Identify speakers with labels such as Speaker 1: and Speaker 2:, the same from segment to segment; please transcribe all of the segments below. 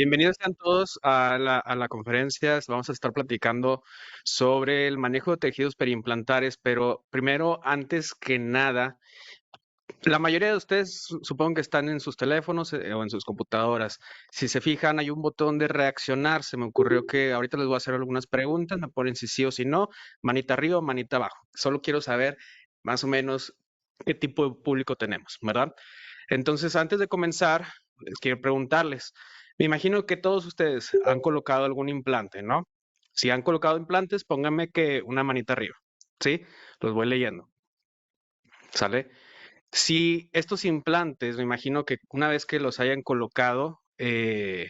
Speaker 1: Bienvenidos sean todos a la conferencia. Vamos a estar platicando sobre el manejo de tejidos periimplantares, pero primero, antes que nada, la mayoría de ustedes supongo que están en sus teléfonos o en sus computadoras. Si se fijan, hay un botón de reaccionar. Se me ocurrió que ahorita les voy a hacer algunas preguntas, me ponen si sí o si no, manita arriba o manita abajo. Solo quiero saber más o menos qué tipo de público tenemos, ¿verdad? Entonces, antes de comenzar, quiero preguntarles, me imagino que todos ustedes han colocado algún implante, ¿no? Si han colocado implantes, pónganme que una manita arriba, ¿sí? Los voy leyendo, ¿sale? Si estos implantes, me imagino que una vez que los hayan colocado, me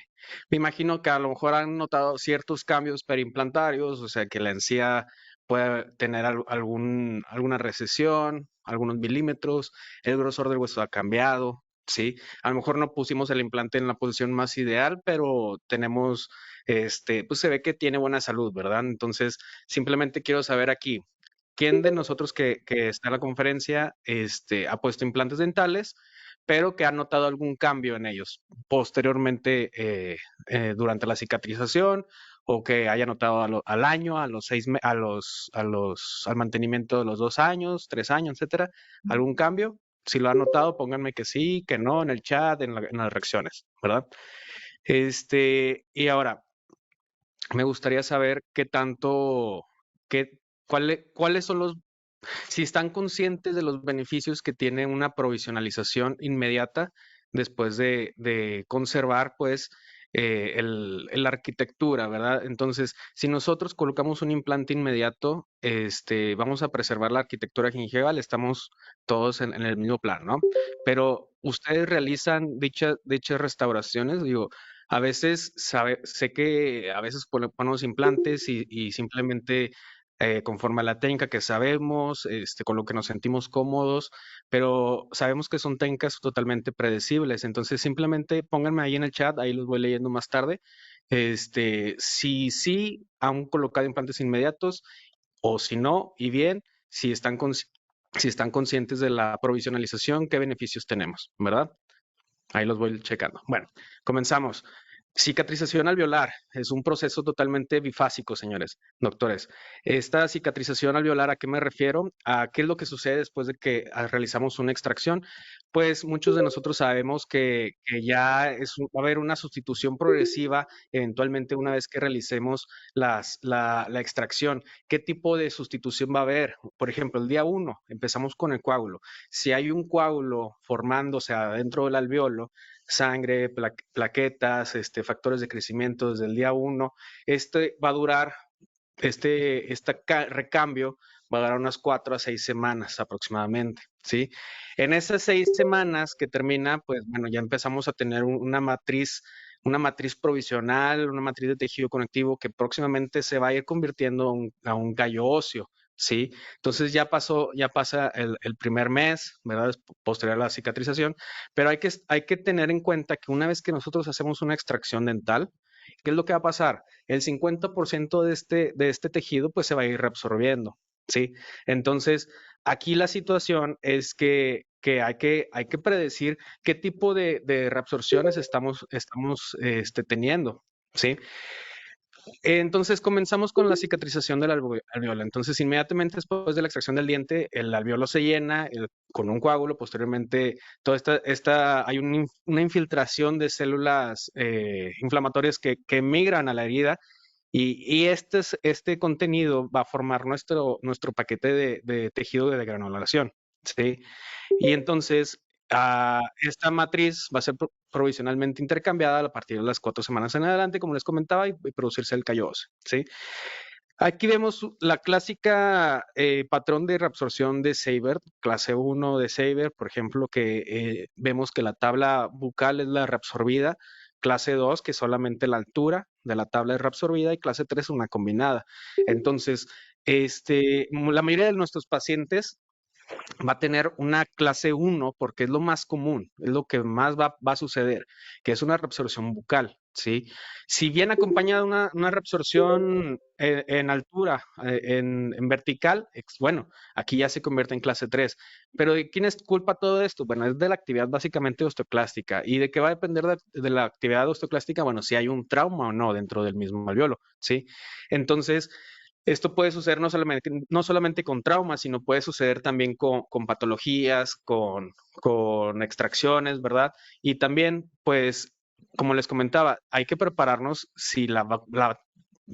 Speaker 1: imagino que a lo mejor han notado ciertos cambios perimplantarios, o sea, que la encía puede tener alguna recesión, algunos milímetros, el grosor del hueso ha cambiado, ¿sí? A lo mejor no pusimos el implante en la posición más ideal, pero tenemos, pues se ve que tiene buena salud, ¿verdad? Entonces, simplemente quiero saber aquí, ¿quién de nosotros que está en la conferencia ha puesto implantes dentales, pero que ha notado algún cambio en ellos posteriormente durante la cicatrización o que haya notado al año, a los al mantenimiento de los 2 años, 3 años, etcétera, algún cambio? Si lo han notado, pónganme que sí, que no, en el chat, en las reacciones, ¿verdad? Y ahora, me gustaría saber qué tanto, qué, cuáles son si están conscientes de los beneficios que tiene una provisionalización inmediata después de conservar, pues, la arquitectura, ¿verdad? Entonces, si nosotros colocamos un implante inmediato, vamos a preservar la arquitectura gingival, estamos todos en el mismo plan, ¿no? Pero ustedes realizan dichas restauraciones, digo, a veces sé que a veces ponemos implantes y simplemente conforme a la técnica que sabemos, con lo que nos sentimos cómodos, pero sabemos que son técnicas totalmente predecibles. Entonces, simplemente pónganme ahí en el chat, ahí los voy leyendo más tarde. Si sí han colocado implantes inmediatos o si no, y bien, si están conscientes de la provisionalización, qué beneficios tenemos, ¿verdad? Ahí los voy checando. Bueno, comenzamos. Cicatrización alveolar es un proceso totalmente bifásico, señores, doctores. Esta cicatrización alveolar, ¿a qué me refiero? ¿A qué es lo que sucede después de que realizamos una extracción? Pues muchos de nosotros sabemos que ya va a haber una sustitución progresiva eventualmente una vez que realicemos la extracción. ¿Qué tipo de sustitución va a haber? Por ejemplo, el día 1 empezamos con el coágulo. Si hay un coágulo formándose adentro del alveolo, sangre, plaquetas, factores de crecimiento desde el día 1. Va a durar, recambio va a durar unas 4 a 6 semanas aproximadamente, ¿sí? En esas 6 semanas que termina, pues bueno, ya empezamos a tener una matriz provisional, una matriz de tejido conectivo que próximamente se va a ir convirtiendo a un gallo óseo, ¿sí? Entonces ya pasa el primer mes, ¿verdad? Posterior a la cicatrización, pero hay que tener en cuenta que una vez que nosotros hacemos una extracción dental, ¿qué es lo que va a pasar? El 50% de este tejido pues se va a ir reabsorbiendo, ¿sí? Entonces, aquí la situación es que hay que predecir qué tipo de reabsorciones estamos teniendo, ¿sí? Entonces comenzamos con la cicatrización del alveolo. Entonces, inmediatamente después de la extracción del diente, el alveolo se llena con un coágulo. Posteriormente, hay una infiltración de células inflamatorias que migran a la herida y este contenido va a formar nuestro paquete de tejido de granulación, ¿sí? Y entonces, esta matriz va a ser provisionalmente intercambiada a partir de las 4 semanas en adelante, como les comentaba, y producirse el callo óseo, ¿sí? Aquí vemos la clásica patrón de reabsorción de Seibert, clase 1 de Seibert, por ejemplo, que vemos que la tabla bucal es la reabsorbida, clase 2, que solamente la altura de la tabla es reabsorbida, y clase 3 una combinada. Entonces, la mayoría de nuestros pacientes va a tener una clase 1 porque es lo más común, es lo que más va a suceder, que es una reabsorción bucal. ¿sí? Si viene acompañada de una reabsorción en altura, en vertical, bueno, aquí ya se convierte en clase 3. Pero ¿de quién es culpa todo esto? Bueno, es de la actividad básicamente osteoclástica. ¿Y de qué va a depender de la actividad osteoclástica? Bueno, si hay un trauma o no dentro del mismo alveolo, ¿sí? Entonces, esto puede suceder no solamente con traumas, sino puede suceder también con patologías, con extracciones, ¿verdad? Y también, pues, como les comentaba, hay que prepararnos si la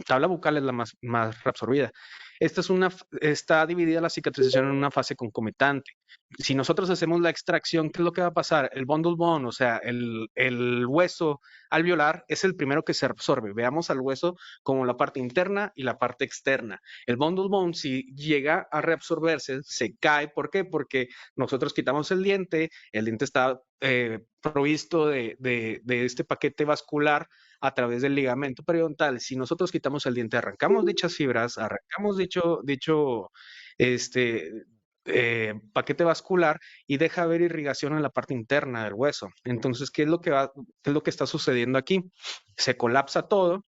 Speaker 1: tabla bucal es la más reabsorbida. Está dividida la cicatrización en una fase concomitante. Si nosotros hacemos la extracción, ¿qué es lo que va a pasar? El bundle bone, o sea, el hueso alveolar es el primero que se absorbe. Veamos al hueso como la parte interna y la parte externa. El bundle bone, si llega a reabsorberse, se cae. ¿Por qué? Porque nosotros quitamos el diente está provisto de este paquete vascular a través del ligamento periodontal. Si nosotros quitamos el diente, arrancamos dichas fibras, arrancamos dicho este, paquete vascular y deja haber irrigación en la parte interna del hueso. Entonces, ¿qué es lo que está sucediendo aquí? Se colapsa todo,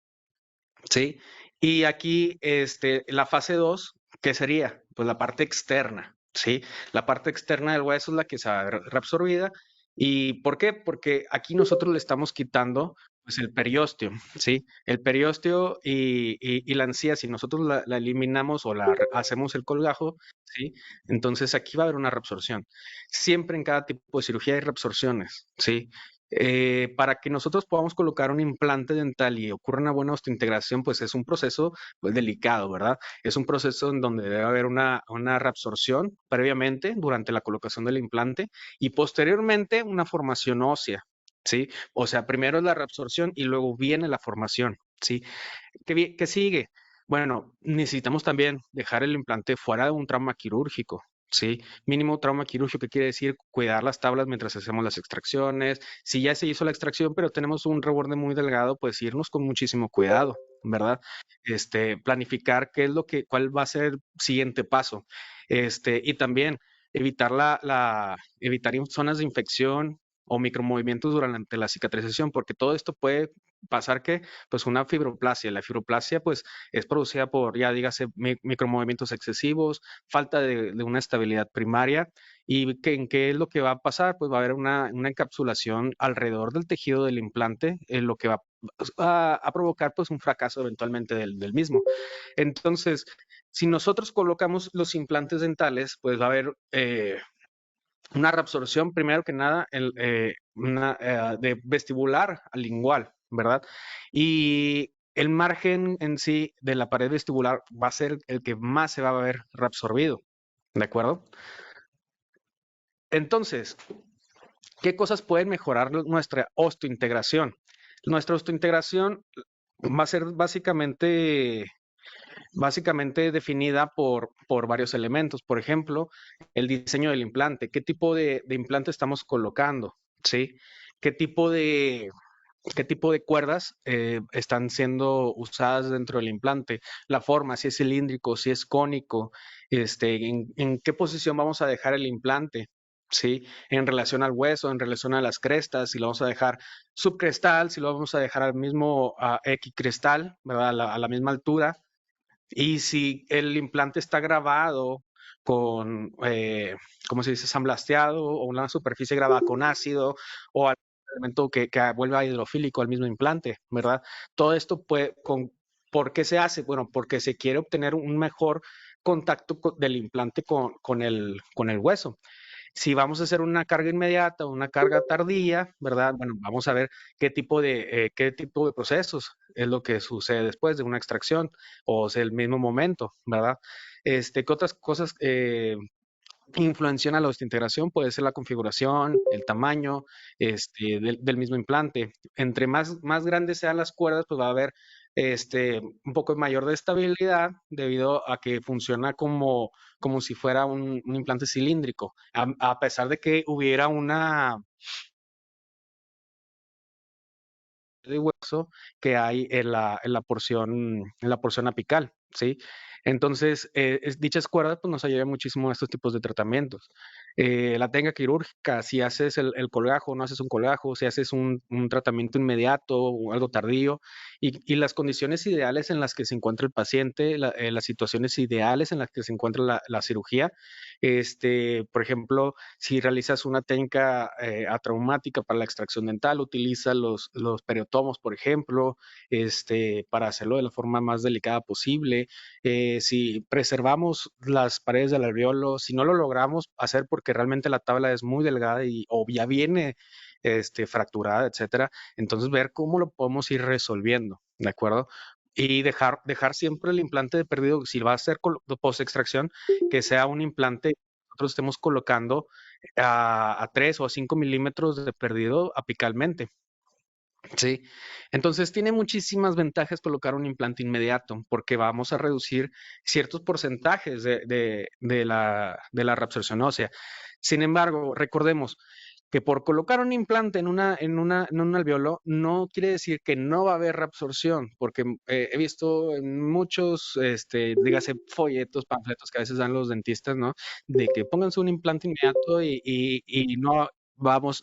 Speaker 1: ¿sí? Y aquí, la fase 2, ¿qué sería? Pues la parte externa, ¿sí? La parte externa del hueso es la que se va a ver reabsorbida. ¿Y por qué? Porque aquí nosotros le estamos quitando pues el periósteo, ¿sí? El periósteo y la encía, si nosotros la eliminamos o hacemos el colgajo, ¿sí? Entonces aquí va a haber una reabsorción. Siempre en cada tipo de cirugía hay reabsorciones, ¿sí? Para que nosotros podamos colocar un implante dental y ocurra una buena osteointegración, pues es un proceso pues, delicado, ¿verdad? Es un proceso en donde debe haber una reabsorción previamente durante la colocación del implante y posteriormente una formación ósea, ¿sí? O sea, primero es la reabsorción y luego viene la formación, ¿sí? ¿Qué sigue? Bueno, necesitamos también dejar el implante fuera de un trauma quirúrgico, ¿sí? Mínimo trauma quirúrgico, que quiere decir cuidar las tablas mientras hacemos las extracciones. Si ya se hizo la extracción, pero tenemos un reborde muy delgado, pues irnos con muchísimo cuidado, ¿verdad? Planificar cuál va a ser el siguiente paso. Y también evitar evitar zonas de infección o micromovimientos durante la cicatrización, porque todo esto puede pasar que pues una fibroplasia. La fibroplasia pues es producida por, ya dígase, micromovimientos excesivos, falta de una estabilidad primaria. ¿Y en qué es lo que va a pasar? Pues va a haber una encapsulación alrededor del tejido del implante, lo que va a provocar pues un fracaso eventualmente del mismo. Entonces, si nosotros colocamos los implantes dentales, pues va a haber una reabsorción, primero que nada, de vestibular a lingual, ¿verdad? Y el margen en sí de la pared vestibular va a ser el que más se va a ver reabsorbido, ¿de acuerdo? Entonces, ¿qué cosas pueden mejorar nuestra osteointegración? Nuestra osteointegración va a ser básicamente definida por varios elementos. Por ejemplo, el diseño del implante. ¿Qué tipo de implante estamos colocando? ¿Sí? ¿Qué tipo de, qué tipo de cuerdas están siendo usadas dentro del implante? La forma, si es cilíndrico, si es cónico, en qué posición vamos a dejar el implante. ¿Sí? En relación al hueso, en relación a las crestas, si lo vamos a dejar subcrestal, si lo vamos a dejar al mismo equicrestal, ¿verdad? A la misma altura, y si el implante está grabado con, ¿cómo se dice? Sandblasteado o una superficie grabada con ácido o algún elemento que vuelva hidrofílico al mismo implante, ¿verdad? Todo esto ¿por qué se hace? Bueno, porque se quiere obtener un mejor contacto del implante con el hueso. Si vamos a hacer una carga inmediata o una carga tardía, ¿verdad? Bueno, vamos a ver qué tipo de procesos es lo que sucede después de una extracción o sea, el mismo momento, ¿verdad? ¿Qué otras cosas influencian a la osteointegración? Puede ser la configuración, el tamaño, del mismo implante. Entre más grandes sean las cuerdas, pues va a haber un poco mayor de estabilidad debido a que funciona como si fuera un implante cilíndrico. A pesar de que hubiera una de hueso que hay en la porción apical, ¿sí? Entonces, dichas cuerdas pues, nos ayudan muchísimo a estos tipos de tratamientos. La técnica quirúrgica, si haces el colgajo, no haces un colgajo, si haces un tratamiento inmediato o algo tardío, y las condiciones ideales en las que se encuentra el paciente, las situaciones ideales en las que se encuentra la cirugía. Por ejemplo, si realizas una técnica atraumática para la extracción dental, utiliza los periotomos, por ejemplo, para hacerlo de la forma más delicada posible. Si preservamos las paredes del alveolo, si no lo logramos hacer porque realmente la tabla es muy delgada o ya viene fracturada, etcétera, entonces ver cómo lo podemos ir resolviendo, ¿de acuerdo? Y dejar siempre el implante de perdido, si va a ser post extracción, que sea un implante que nosotros estemos colocando a 3 o a 5 milímetros de perdido apicalmente. Sí, entonces tiene muchísimas ventajas colocar un implante inmediato porque vamos a reducir ciertos porcentajes de la reabsorción ósea. Sin embargo, recordemos que por colocar un implante en un alveolo no quiere decir que no va a haber reabsorción, porque he visto en muchos, dígase, folletos, panfletos que a veces dan los dentistas, ¿no? De que pónganse un implante inmediato y no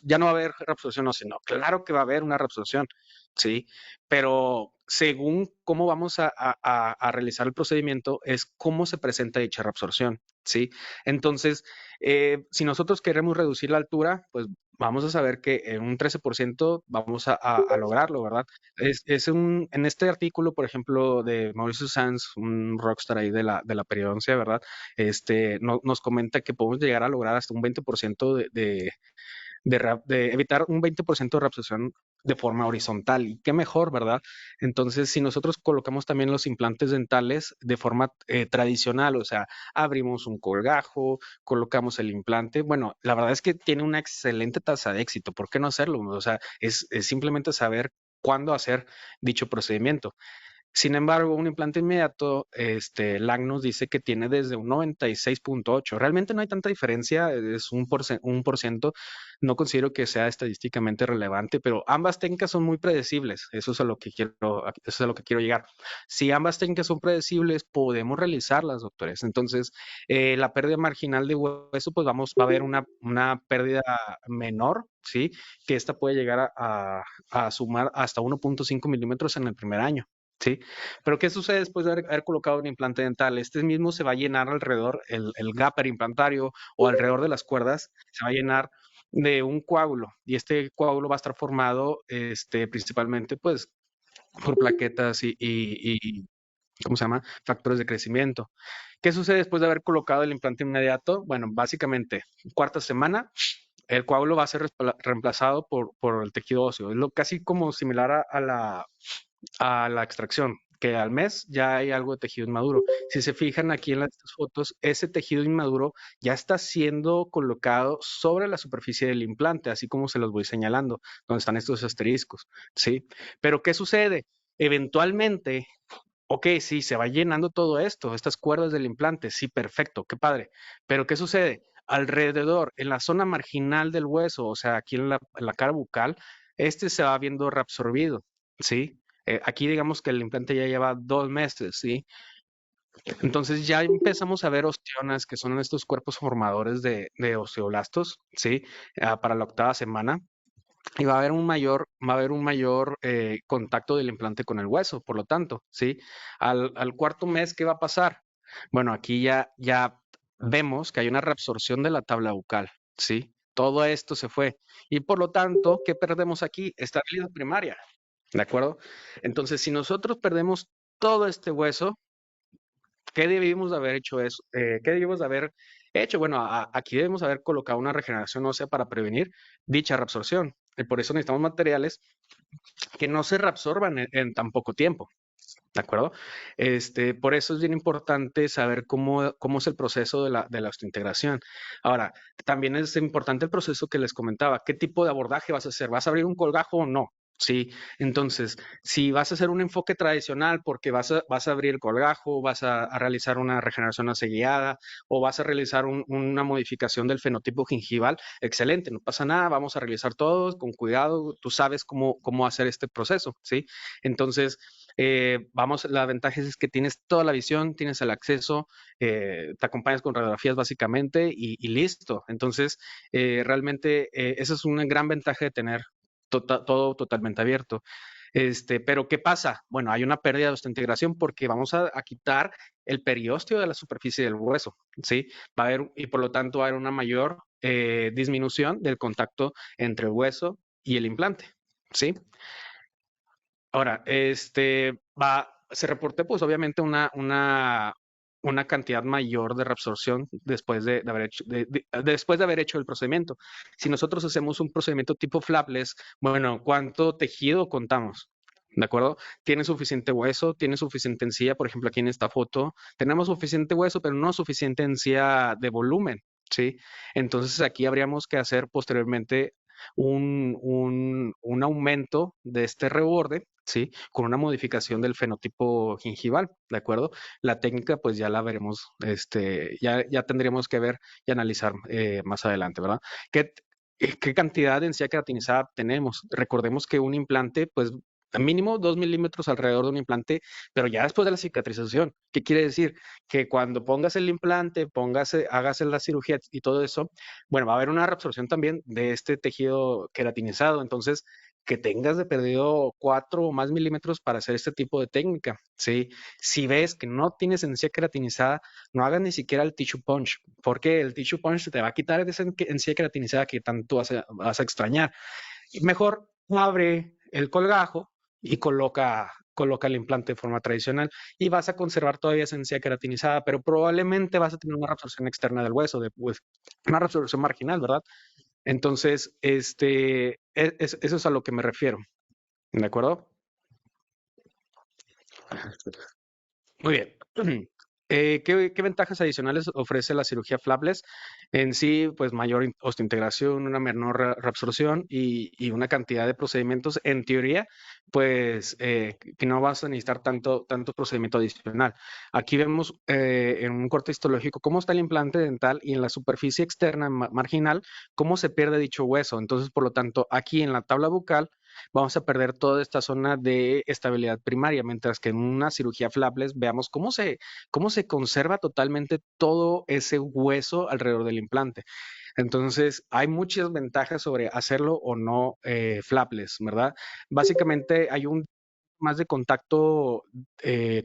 Speaker 1: ya no va a haber reabsorción ósea. No, claro que va a haber una reabsorción, ¿sí? Pero según cómo vamos a realizar el procedimiento es cómo se presenta dicha reabsorción, ¿sí? Entonces, si nosotros queremos reducir la altura, pues vamos a saber que en un 13% vamos a lograrlo, ¿verdad? En este artículo, por ejemplo, de Mauricio Sanz, un rockstar ahí de la periodoncia, ¿verdad? Nos comenta que podemos llegar a lograr hasta un 20% de evitar un 20% de reabsorción de forma horizontal. Y qué mejor, ¿verdad? Entonces, si nosotros colocamos también los implantes dentales de forma tradicional, o sea, abrimos un colgajo, colocamos el implante, bueno, la verdad es que tiene una excelente tasa de éxito. ¿Por qué no hacerlo? O sea, es simplemente saber cuándo hacer dicho procedimiento. Sin embargo, un implante inmediato, Lang nos dice que tiene desde un 96.8. Realmente no hay tanta diferencia, es un por ciento. No considero que sea estadísticamente relevante, pero ambas técnicas son muy predecibles. Eso es a lo que quiero llegar. Si ambas técnicas son predecibles, podemos realizarlas, doctores. Entonces, la pérdida marginal de hueso, pues va a haber una pérdida menor, ¿sí? Que esta puede llegar a sumar hasta 1.5 milímetros en el primer año. ¿Sí? Pero ¿qué sucede después de haber colocado un implante dental? Este mismo se va a llenar alrededor, el gap periimplantario o alrededor de las cuerdas, se va a llenar de un coágulo y este coágulo va a estar formado principalmente pues por plaquetas y ¿cómo se llama? Factores de crecimiento. ¿Qué sucede después de haber colocado el implante inmediato? Bueno, básicamente, cuarta semana, el coágulo va a ser reemplazado por el tejido óseo. Es casi como similar a la extracción, que al mes ya hay algo de tejido inmaduro. Si se fijan aquí en las fotos, ese tejido inmaduro ya está siendo colocado sobre la superficie del implante, así como se los voy señalando, donde están estos asteriscos, ¿sí? Pero ¿qué sucede? Eventualmente, ok, sí, se va llenando todo esto, estas cuerdas del implante, sí, perfecto, qué padre. Pero ¿qué sucede? Alrededor, en la zona marginal del hueso, o sea, aquí en la cara bucal, se va viendo reabsorbido, ¿sí? Aquí digamos que el implante ya lleva 2 meses, ¿sí? Entonces ya empezamos a ver ostionas, que son estos cuerpos formadores de osteoblastos, ¿sí? Para la octava semana. Y va a haber un mayor contacto del implante con el hueso, por lo tanto, ¿sí? Al cuarto mes, ¿qué va a pasar? Bueno, aquí ya vemos que hay una reabsorción de la tabla bucal, ¿sí? Todo esto se fue. Y por lo tanto, ¿qué perdemos aquí? Estabilidad primaria, ¿de acuerdo? Entonces, si nosotros perdemos todo este hueso, ¿qué debimos de haber hecho eso? ¿Qué debimos de haber hecho? Bueno, aquí debemos haber colocado una regeneración ósea para prevenir dicha reabsorción. Y por eso necesitamos materiales que no se reabsorban en tan poco tiempo. ¿De acuerdo? Por eso es bien importante saber cómo es el proceso de la osteointegración. Ahora, también es importante el proceso que les comentaba. ¿Qué tipo de abordaje vas a hacer? ¿Vas a abrir un colgajo o no? Sí, entonces, si vas a hacer un enfoque tradicional porque vas a abrir el colgajo, vas a realizar una regeneración guiada o vas a realizar una modificación del fenotipo gingival, excelente, no pasa nada, vamos a realizar todo con cuidado, tú sabes cómo hacer este proceso, ¿sí? Entonces, La ventaja es que tienes toda la visión, tienes el acceso, te acompañas con radiografías básicamente y listo. Entonces, realmente esa es una gran ventaja de tener todo totalmente abierto. Pero ¿qué pasa? Bueno, hay una pérdida de osteointegración porque vamos a quitar el periósteo de la superficie del hueso, ¿sí? Va a haber, y por lo tanto va a haber una mayor disminución del contacto entre el hueso y el implante, ¿sí? Ahora, se reportó pues obviamente una cantidad mayor de reabsorción después de haber hecho el procedimiento. Si nosotros hacemos un procedimiento tipo flapless, bueno, ¿cuánto tejido contamos? ¿De acuerdo? ¿Tiene suficiente hueso? ¿Tiene suficiente encía? Por ejemplo, aquí en esta foto tenemos suficiente hueso, pero no suficiente encía de volumen, ¿sí? Entonces aquí habríamos que hacer posteriormente un aumento de este reborde, ¿sí? Con una modificación del fenotipo gingival, ¿de acuerdo? La técnica, pues ya la veremos, ya tendríamos que ver y analizar más adelante, ¿verdad? ¿Qué, ¿Qué cantidad de encía queratinizada tenemos? Recordemos que un implante, pues mínimo 2 milímetros alrededor de un implante, pero ya después de la cicatrización. ¿Qué quiere decir? Que cuando pongas el implante, hagas la cirugía y todo eso, bueno, va a haber una reabsorción también de este tejido queratinizado. Entonces, que tengas de perdido 4 o más milímetros para hacer este tipo de técnica, ¿sí? Si ves que no tienes encía queratinizada, no hagas ni siquiera el tissue punch, porque el tissue punch te va a quitar esa encía queratinizada que tanto vas a extrañar. Y mejor abre el colgajo y coloca el implante de forma tradicional y vas a conservar todavía esa encía queratinizada, pero probablemente vas a tener una reabsorción externa del hueso, pues, una reabsorción marginal, ¿verdad? Entonces, eso es a lo que me refiero, ¿de acuerdo? Muy bien. ¿Qué ventajas adicionales ofrece la cirugía flapless? En sí, pues mayor osteointegración, una menor reabsorción y una cantidad de procedimientos, en teoría, pues que no vas a necesitar tanto procedimiento adicional. Aquí vemos en un corte histológico cómo está el implante dental y en la superficie externa marginal, cómo se pierde dicho hueso. Entonces, por lo tanto, aquí en la tabla bucal, vamos a perder toda esta zona de estabilidad primaria, mientras que en una cirugía flapless veamos cómo se conserva totalmente todo ese hueso alrededor del implante. Entonces, hay muchas ventajas sobre hacerlo o no flapless, ¿verdad? Básicamente hay un más de contacto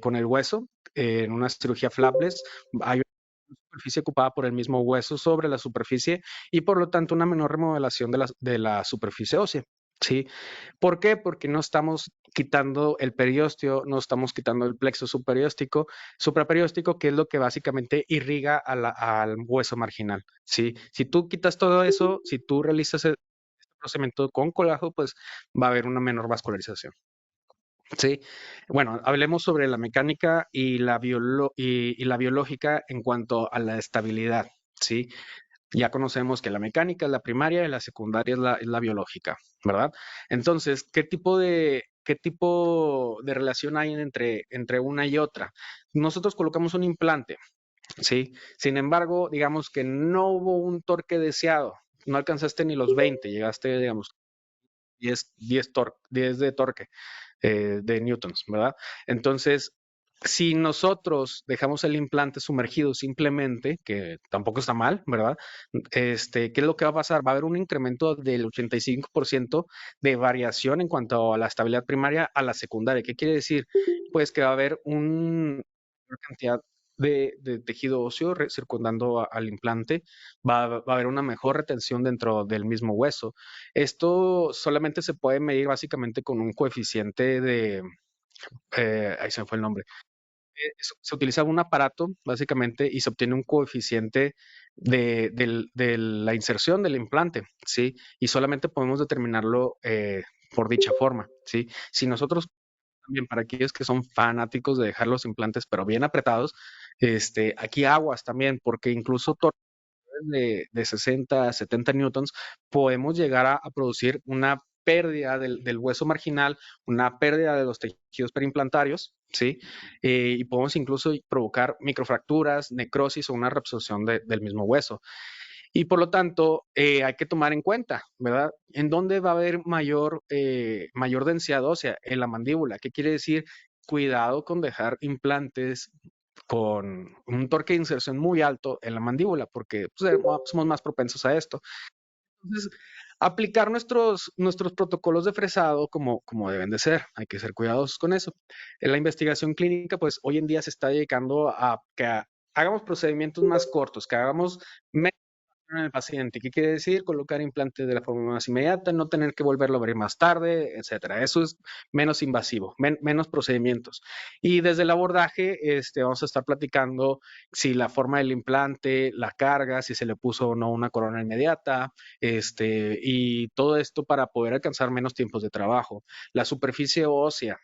Speaker 1: con el hueso en una cirugía flapless. Hay una superficie ocupada por el mismo hueso sobre la superficie y por lo tanto una menor remodelación de la superficie ósea. ¿Sí? ¿Por qué? Porque no estamos quitando el periósteo, no estamos quitando el plexo supraperióstico, que es lo que básicamente irriga al hueso marginal, ¿sí? Si tú quitas todo eso, si tú realizas el procedimiento con colágeno, pues va a haber una menor vascularización. Sí, bueno, hablemos sobre la mecánica y la biológica en cuanto a la estabilidad, ¿sí? Ya conocemos que la mecánica es la primaria y la secundaria es la biológica, ¿verdad? Entonces, qué tipo de relación hay entre una y otra? Nosotros colocamos un implante, ¿sí? Sin embargo, digamos que no hubo un torque deseado, no alcanzaste ni los 20, llegaste, digamos, 10 de torque de newtons, ¿verdad? Entonces, si nosotros dejamos el implante sumergido simplemente, que tampoco está mal, ¿verdad? ¿Qué es lo que va a pasar? Va a haber un incremento del 85% de variación en cuanto a la estabilidad primaria a la secundaria. ¿Qué quiere decir? Pues que va a haber una cantidad de tejido óseo circundando al implante, va a haber una mejor retención dentro del mismo hueso. Esto solamente se puede medir básicamente con un coeficiente ahí se me fue el nombre. Se utiliza un aparato básicamente y se obtiene un coeficiente de la inserción del implante, ¿sí? Y solamente podemos determinarlo por dicha forma, ¿sí? Si nosotros también para aquellos que son fanáticos de dejar los implantes pero bien apretados, aquí aguas también, porque incluso de 60 a 70 newtons, podemos llegar a producir una pérdida del hueso marginal, una pérdida de los tejidos perimplantarios, ¿sí? Y podemos incluso provocar microfracturas, necrosis o una reabsorción del mismo hueso. Y por lo tanto, hay que tomar en cuenta, ¿verdad? ¿En dónde va a haber mayor densidad ósea? En la mandíbula. ¿Qué quiere decir? cuidado con dejar implantes con un torque de inserción muy alto en la mandíbula, porque pues, somos más propensos a esto. Entonces, aplicar nuestros protocolos de fresado como deben de ser. Hay que ser cuidadosos con eso. En la investigación clínica, pues hoy en día se está dedicando a que hagamos procedimientos más cortos, que hagamos en el paciente. ¿Qué quiere decir? Colocar implantes de la forma más inmediata, no tener que volverlo a abrir más tarde, etcétera. Eso es menos invasivo, menos procedimientos. Y desde el abordaje, vamos a estar platicando si la forma del implante, la carga, si se le puso o no una corona inmediata, y todo esto para poder alcanzar menos tiempos de trabajo. La superficie ósea,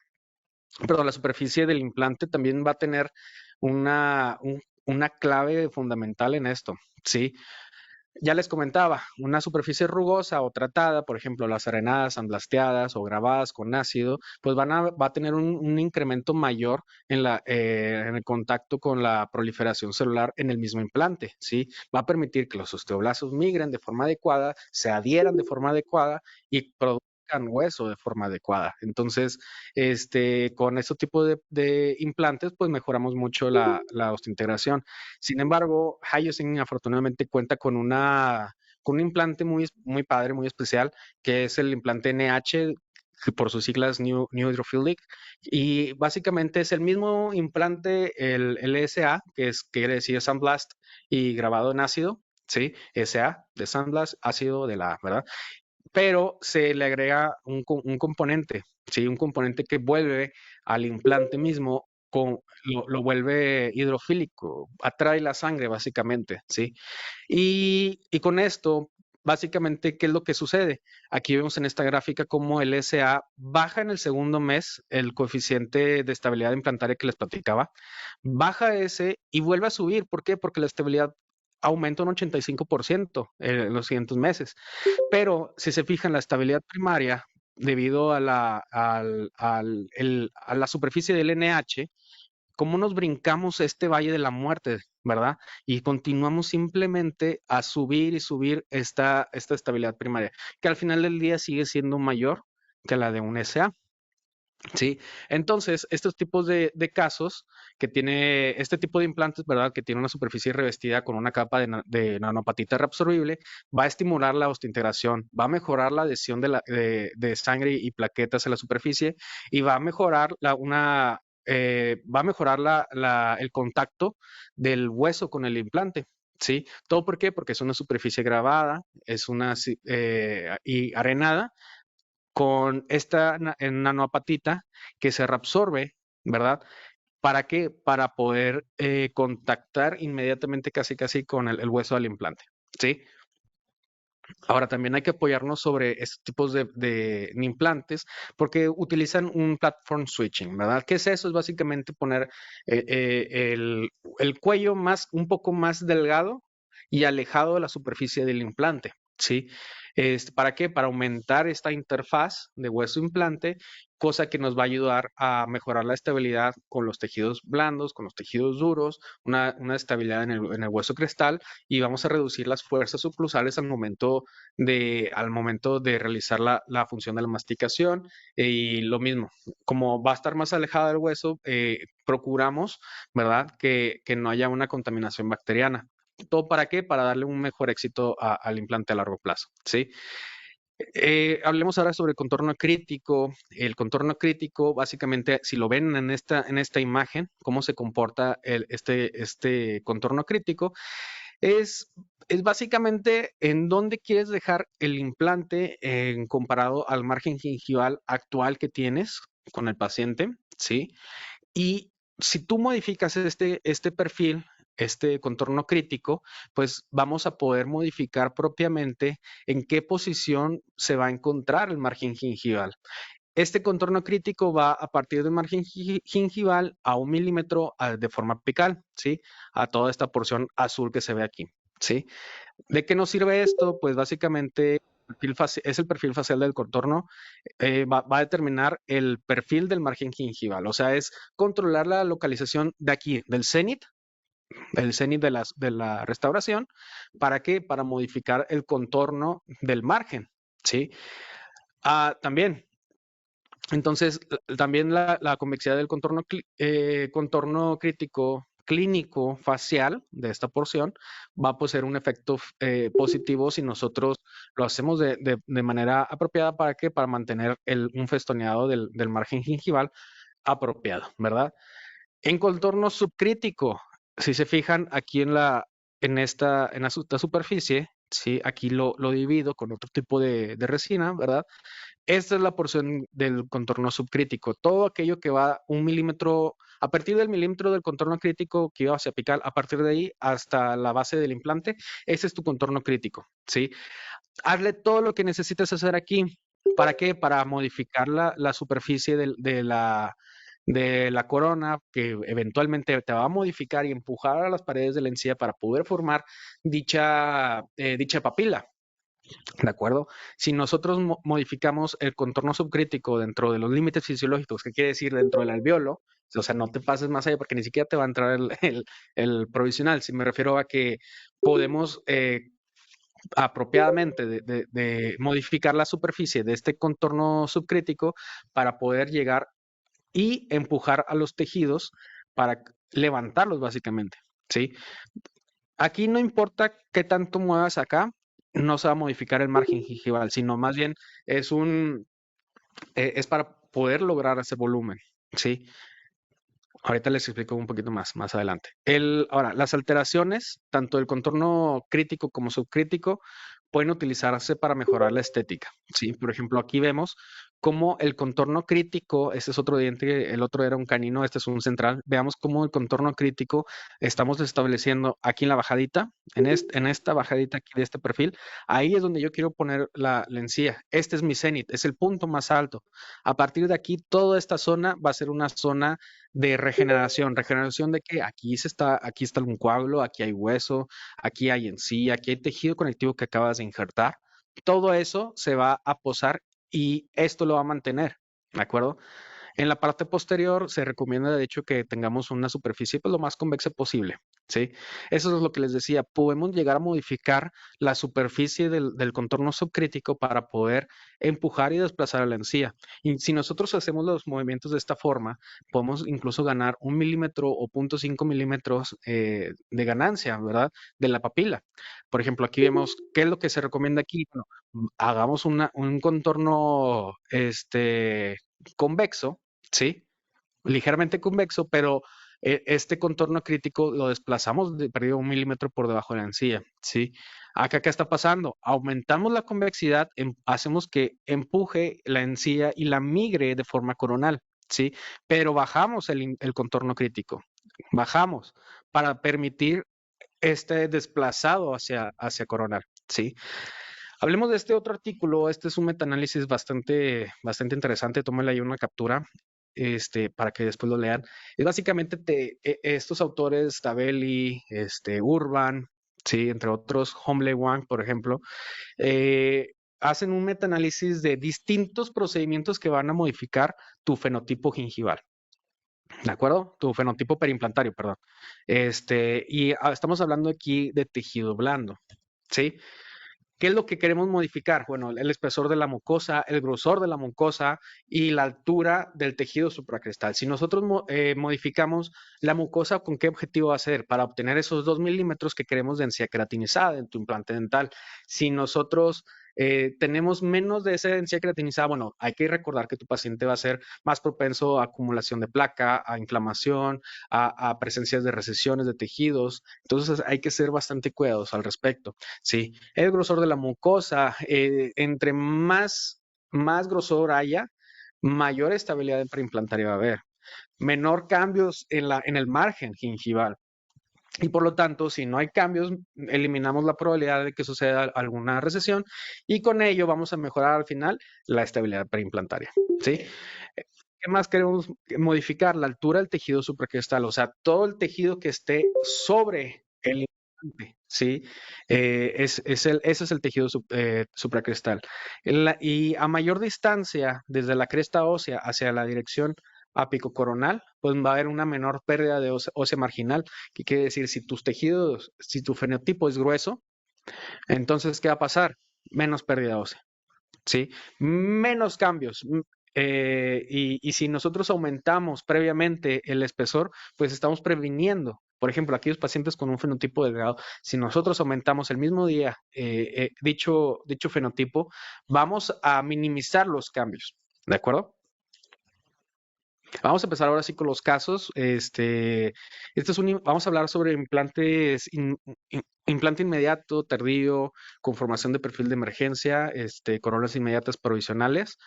Speaker 1: perdón, la superficie del implante también va a tener una clave fundamental en esto, ¿sí? Ya les comentaba, una superficie rugosa o tratada, por ejemplo, las arenadas, sandblasteadas o grabadas con ácido, pues va a tener un incremento mayor en el contacto con la proliferación celular en el mismo implante, ¿sí? Va a permitir que los osteoblastos migren de forma adecuada, se adhieran de forma adecuada y produzcan hueso de forma adecuada. Entonces, con este tipo de implantes, pues mejoramos mucho la osteointegración. Sin embargo, Hyoscine afortunadamente cuenta con un implante muy padre, muy especial, que es el implante NH, que por sus siglas New Hydrophilic, y básicamente es el mismo implante, el LSA, quiere decir Sandblast y grabado en ácido, ¿sí? SA de Sandblast, ácido de la, ¿verdad? Pero se le agrega un componente, ¿sí? Un componente que vuelve al implante mismo, lo vuelve hidrofílico, atrae la sangre básicamente, ¿sí? Y con esto, básicamente, ¿qué es lo que sucede? Aquí vemos en esta gráfica cómo el SA baja en el segundo mes el coeficiente de estabilidad implantaria que les platicaba, baja ese y vuelve a subir. ¿Por qué? Porque la estabilidad aumenta un 85% en los siguientes meses. Pero si se fijan, la estabilidad primaria, debido a la superficie del NH, cómo nos brincamos este valle de la muerte, ¿verdad? Y continuamos simplemente a subir y subir esta estabilidad primaria, que al final del día sigue siendo mayor que la de un SA. Sí, entonces estos tipos de casos que tiene este tipo de implantes, ¿verdad? Que tiene una superficie revestida con una capa de nanopatita reabsorbible, va a estimular la osteointegración, va a mejorar la adhesión de sangre y plaquetas a la superficie y va a mejorar va a mejorar el contacto del hueso con el implante. ¿Sí? ¿Todo por qué? Porque es una superficie grabada, y arenada con esta nanoapatita que se reabsorbe, ¿verdad? ¿Para qué? Para poder contactar inmediatamente casi casi con el hueso del implante, ¿sí? Ahora también hay que apoyarnos sobre estos tipos de implantes porque utilizan un platform switching, ¿verdad? ¿Qué es eso? Es básicamente poner el cuello un poco más delgado y alejado de la superficie del implante, ¿sí? ¿Para qué? Para aumentar esta interfaz de hueso-implante, cosa que nos va a ayudar a mejorar la estabilidad con los tejidos blandos, con los tejidos duros, una estabilidad en el hueso crestal y vamos a reducir las fuerzas oclusales al momento de realizar la función de la masticación. Y lo mismo, como va a estar más alejada del hueso, procuramos, ¿verdad? Que no haya una contaminación bacteriana. ¿Todo para qué? Para darle un mejor éxito al implante a largo plazo, ¿sí? Hablemos ahora sobre el contorno crítico. El contorno crítico, básicamente, si lo ven en esta imagen, cómo se comporta este contorno crítico, es, es básicamente en dónde quieres dejar el implante comparado al margen gingival actual que tienes con el paciente, ¿sí? Y si tú modificas este perfil, este contorno crítico, pues vamos a poder modificar propiamente en qué posición se va a encontrar el margen gingival. Este contorno crítico va a partir del margen gingival a 1 milímetro de forma apical, ¿sí? A toda esta porción azul que se ve aquí, ¿sí? ¿De qué nos sirve esto? Pues básicamente es el perfil facial del contorno, va a determinar el perfil del margen gingival, o sea, es controlar la localización de aquí, del cenit, el cenit de la restauración. ¿Para qué? Para modificar el contorno del margen, ¿sí? También Entonces, también la convexidad del contorno, contorno crítico clínico facial de esta porción va a poseer un efecto positivo si nosotros lo hacemos de manera apropiada. ¿Para qué? Para mantener un festoneado del margen gingival apropiado, ¿verdad? En contorno subcrítico, si se fijan aquí en esta superficie, ¿sí? Aquí lo divido con otro tipo de resina, ¿verdad? Esta es la porción del contorno subcrítico. Todo aquello que va 1 milímetro, a partir del milímetro del contorno crítico que iba hacia apical, a partir de ahí hasta la base del implante, ese es tu contorno crítico, ¿sí? Hazle todo lo que necesites hacer aquí. ¿Para qué? Para modificar la superficie de la corona, que eventualmente te va a modificar y empujar a las paredes de la encía para poder formar dicha papila. ¿De acuerdo? Si nosotros modificamos el contorno subcrítico dentro de los límites fisiológicos, ¿qué quiere decir dentro del alveolo? O sea, no te pases más allá porque ni siquiera te va a entrar el provisional. Si me refiero a que podemos apropiadamente de modificar la superficie de este contorno subcrítico para poder llegar y empujar a los tejidos para levantarlos básicamente, ¿sí? Aquí no importa qué tanto muevas acá, no se va a modificar el margen gingival, sino más bien es es para poder lograr ese volumen, ¿sí? Ahorita les explico un poquito más adelante. Ahora, las alteraciones, tanto del contorno crítico como subcrítico, pueden utilizarse para mejorar la estética, ¿sí? Por ejemplo, aquí vemos cómo el contorno crítico, este es otro diente, el otro era un canino, este es un central. Veamos cómo el contorno crítico estamos estableciendo aquí en la bajadita, en esta bajadita aquí de este perfil. Ahí es donde yo quiero poner la encía. Este es mi cenit, es el punto más alto. A partir de aquí, toda esta zona va a ser una zona de regeneración. ¿Regeneración de qué? Aquí está un coágulo, aquí hay hueso, aquí hay encía, aquí hay tejido conectivo que acabas de injertar. Todo eso se va a posar y esto lo va a mantener, ¿de acuerdo? En la parte posterior se recomienda, de hecho, que tengamos una superficie pues, lo más convexa posible, ¿sí? Eso es lo que les decía. Podemos llegar a modificar la superficie del contorno subcrítico para poder empujar y desplazar a la encía. Y si nosotros hacemos los movimientos de esta forma, podemos incluso ganar 1 milímetro o 0.5 milímetros de ganancia, ¿verdad? De la papila. Por ejemplo, aquí vemos qué es lo que se recomienda aquí. Bueno, hagamos un contorno convexo, ¿sí? Ligeramente convexo, pero este contorno crítico lo desplazamos de perdido 1 milímetro por debajo de la encía, ¿sí? Acá, ¿qué está pasando? Aumentamos la convexidad, hacemos que empuje la encía y la migre de forma coronal, ¿sí? Pero bajamos el contorno crítico, bajamos para permitir este desplazado hacia coronal, ¿sí? Hablemos de este otro artículo. Este es un metaanálisis bastante interesante. Tómale ahí una captura, para que después lo lean. Es básicamente estos autores, Tabelli, Urban, sí, entre otros, Homley Wang, por ejemplo, eh, hacen un metaanálisis de distintos procedimientos que van a modificar tu fenotipo gingival. ¿De acuerdo? Tu fenotipo perimplantario, perdón. Estamos hablando aquí de tejido blando, ¿sí? ¿Qué es lo que queremos modificar? Bueno, el espesor de la mucosa, el grosor de la mucosa y la altura del tejido supracrestal. Si nosotros modificamos la mucosa, ¿con qué objetivo va a ser? Para obtener esos 2 milímetros que queremos de encía queratinizada en tu implante dental. Si nosotros tenemos menos de esa encía queratinizada, bueno, hay que recordar que tu paciente va a ser más propenso a acumulación de placa, a inflamación, a presencias de recesiones de tejidos. Entonces hay que ser bastante cuidadosos al respecto. Sí, el grosor de la mucosa, entre más grosor haya, mayor estabilidad preimplantaria va a haber, menor cambios en el margen gingival. Y por lo tanto, si no hay cambios, eliminamos la probabilidad de que suceda alguna recesión y con ello vamos a mejorar al final la estabilidad preimplantaria. ¿Sí? ¿Qué más queremos modificar? La altura del tejido supracrestal, o sea, todo el tejido que esté sobre el implante, ¿sí? Ese es el tejido supracrestal. Y a mayor distancia, desde la cresta ósea hacia la dirección apicocoronal, pues va a haber una menor pérdida de ósea marginal, que quiere decir, si tus tejidos, si tu fenotipo es grueso, entonces, ¿qué va a pasar? Menos pérdida ósea, ¿sí? Menos cambios. y si nosotros aumentamos previamente el espesor, pues estamos previniendo. Por ejemplo, aquellos pacientes con un fenotipo delgado, si nosotros aumentamos el mismo día dicho fenotipo, vamos a minimizar los cambios. ¿De acuerdo? Vamos a empezar ahora sí con los casos. Vamos a hablar sobre implante inmediato, tardío, conformación de perfil de emergencia, coronas inmediatas provisionales.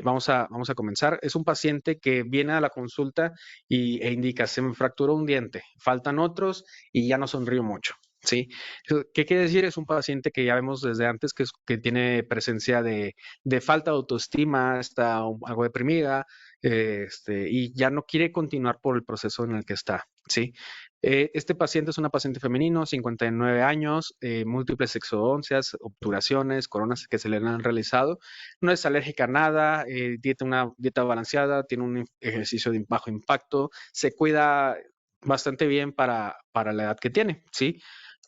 Speaker 1: Vamos a comenzar. Es un paciente que viene a la consulta e indica, se me fracturó un diente, faltan otros y ya no sonrío mucho. ¿Sí? ¿Qué quiere decir? Es un paciente que ya vemos desde antes que tiene presencia de falta de autoestima, está algo deprimida, y ya no quiere continuar por el proceso en el que está, ¿sí? Este paciente es una paciente femenino, 59 años, múltiples sexodoncias, obturaciones, coronas que se le han realizado. No es alérgica a nada, una dieta balanceada, tiene un ejercicio de bajo impacto, se cuida bastante bien para la edad que tiene, ¿sí?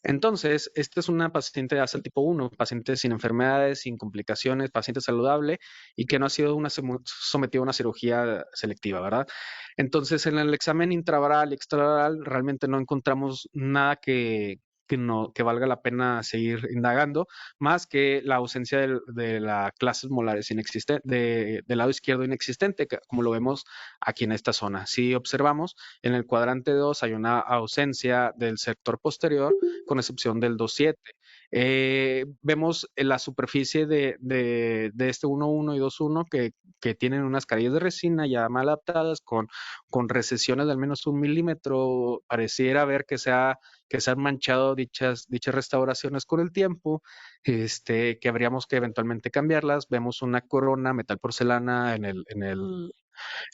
Speaker 1: Entonces, esta es una paciente de ASA tipo 1, paciente sin enfermedades, sin complicaciones, paciente saludable y que no ha sido sometida a una cirugía selectiva, ¿verdad? Entonces, en el examen intraoral y extraoral realmente no encontramos nada que valga la pena seguir indagando, más que la ausencia de la clases molares inexistente, del lado izquierdo inexistente, como lo vemos aquí en esta zona. Si observamos, en el cuadrante 2 hay una ausencia del sector posterior, con excepción del 2.7. Vemos en la superficie de este 1.1 y 2.1 que tienen unas carillas de resina ya mal adaptadas con recesiones de al menos 1 milímetro. Pareciera ver que se han manchado dichas restauraciones con el tiempo, que habríamos que eventualmente cambiarlas. Vemos una corona metal porcelana en el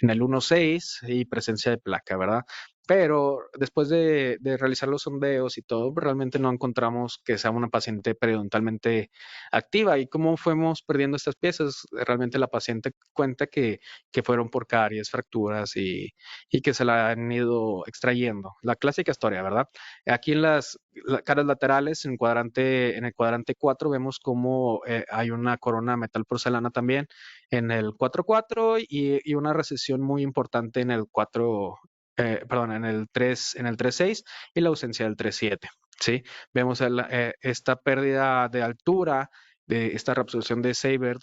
Speaker 1: 1.6 y presencia de placa, ¿verdad? Pero después de realizar los sondeos y todo, pues, realmente no encontramos que sea una paciente periodontalmente activa. ¿Y cómo fuimos perdiendo estas piezas? Realmente la paciente cuenta que fueron por caries, fracturas y que se la han ido extrayendo. La clásica historia, ¿verdad? Aquí en las caras laterales, en el cuadrante 4, vemos cómo hay una corona metal porcelana también en el 4.4 y una recesión muy importante en el 4, perdón, en el 3.6 y la ausencia del 3.7, ¿sí? Vemos esta pérdida de altura, de esta reabsorción de Seibert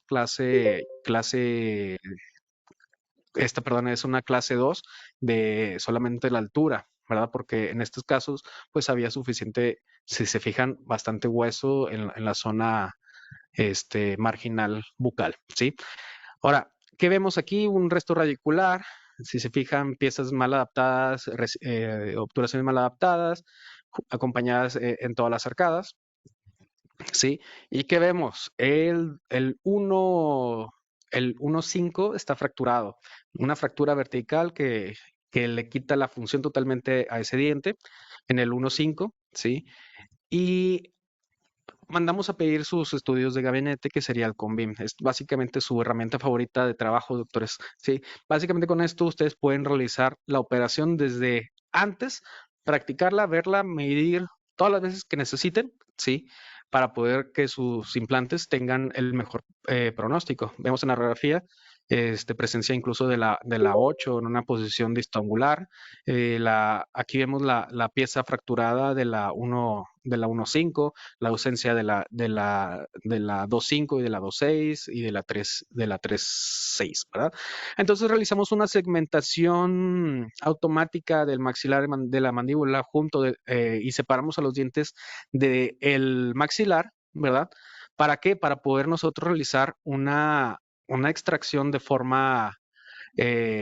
Speaker 1: perdón, es una clase 2 de solamente la altura, ¿verdad? Porque en estos casos, pues había suficiente, si se fijan, bastante hueso en la zona marginal bucal, ¿sí? Ahora, ¿qué vemos aquí? Un resto radicular. Si se fijan, piezas mal adaptadas, obturaciones mal adaptadas, acompañadas en todas las arcadas, ¿sí? ¿Y qué vemos? El 1.5 está fracturado. Una fractura vertical que le quita la función totalmente a ese diente en el 1.5, ¿sí? Y mandamos a pedir sus estudios de gabinete, que sería el CONVIM. Es básicamente su herramienta favorita de trabajo, doctores. Sí, básicamente con esto ustedes pueden realizar la operación desde antes, practicarla, verla, medir todas las veces que necesiten, sí, para poder que sus implantes tengan el mejor pronóstico. Vemos en la radiografía presencia incluso de la 8 en una posición distangular. Aquí vemos la pieza fracturada de la 1.5, la ausencia de la 2.5 y de la 2.6 y de la 3.6, ¿verdad? Entonces realizamos una segmentación automática del maxilar de la mandíbula y separamos a los dientes del maxilar, ¿verdad? ¿Para qué? Para poder nosotros realizar una extracción de forma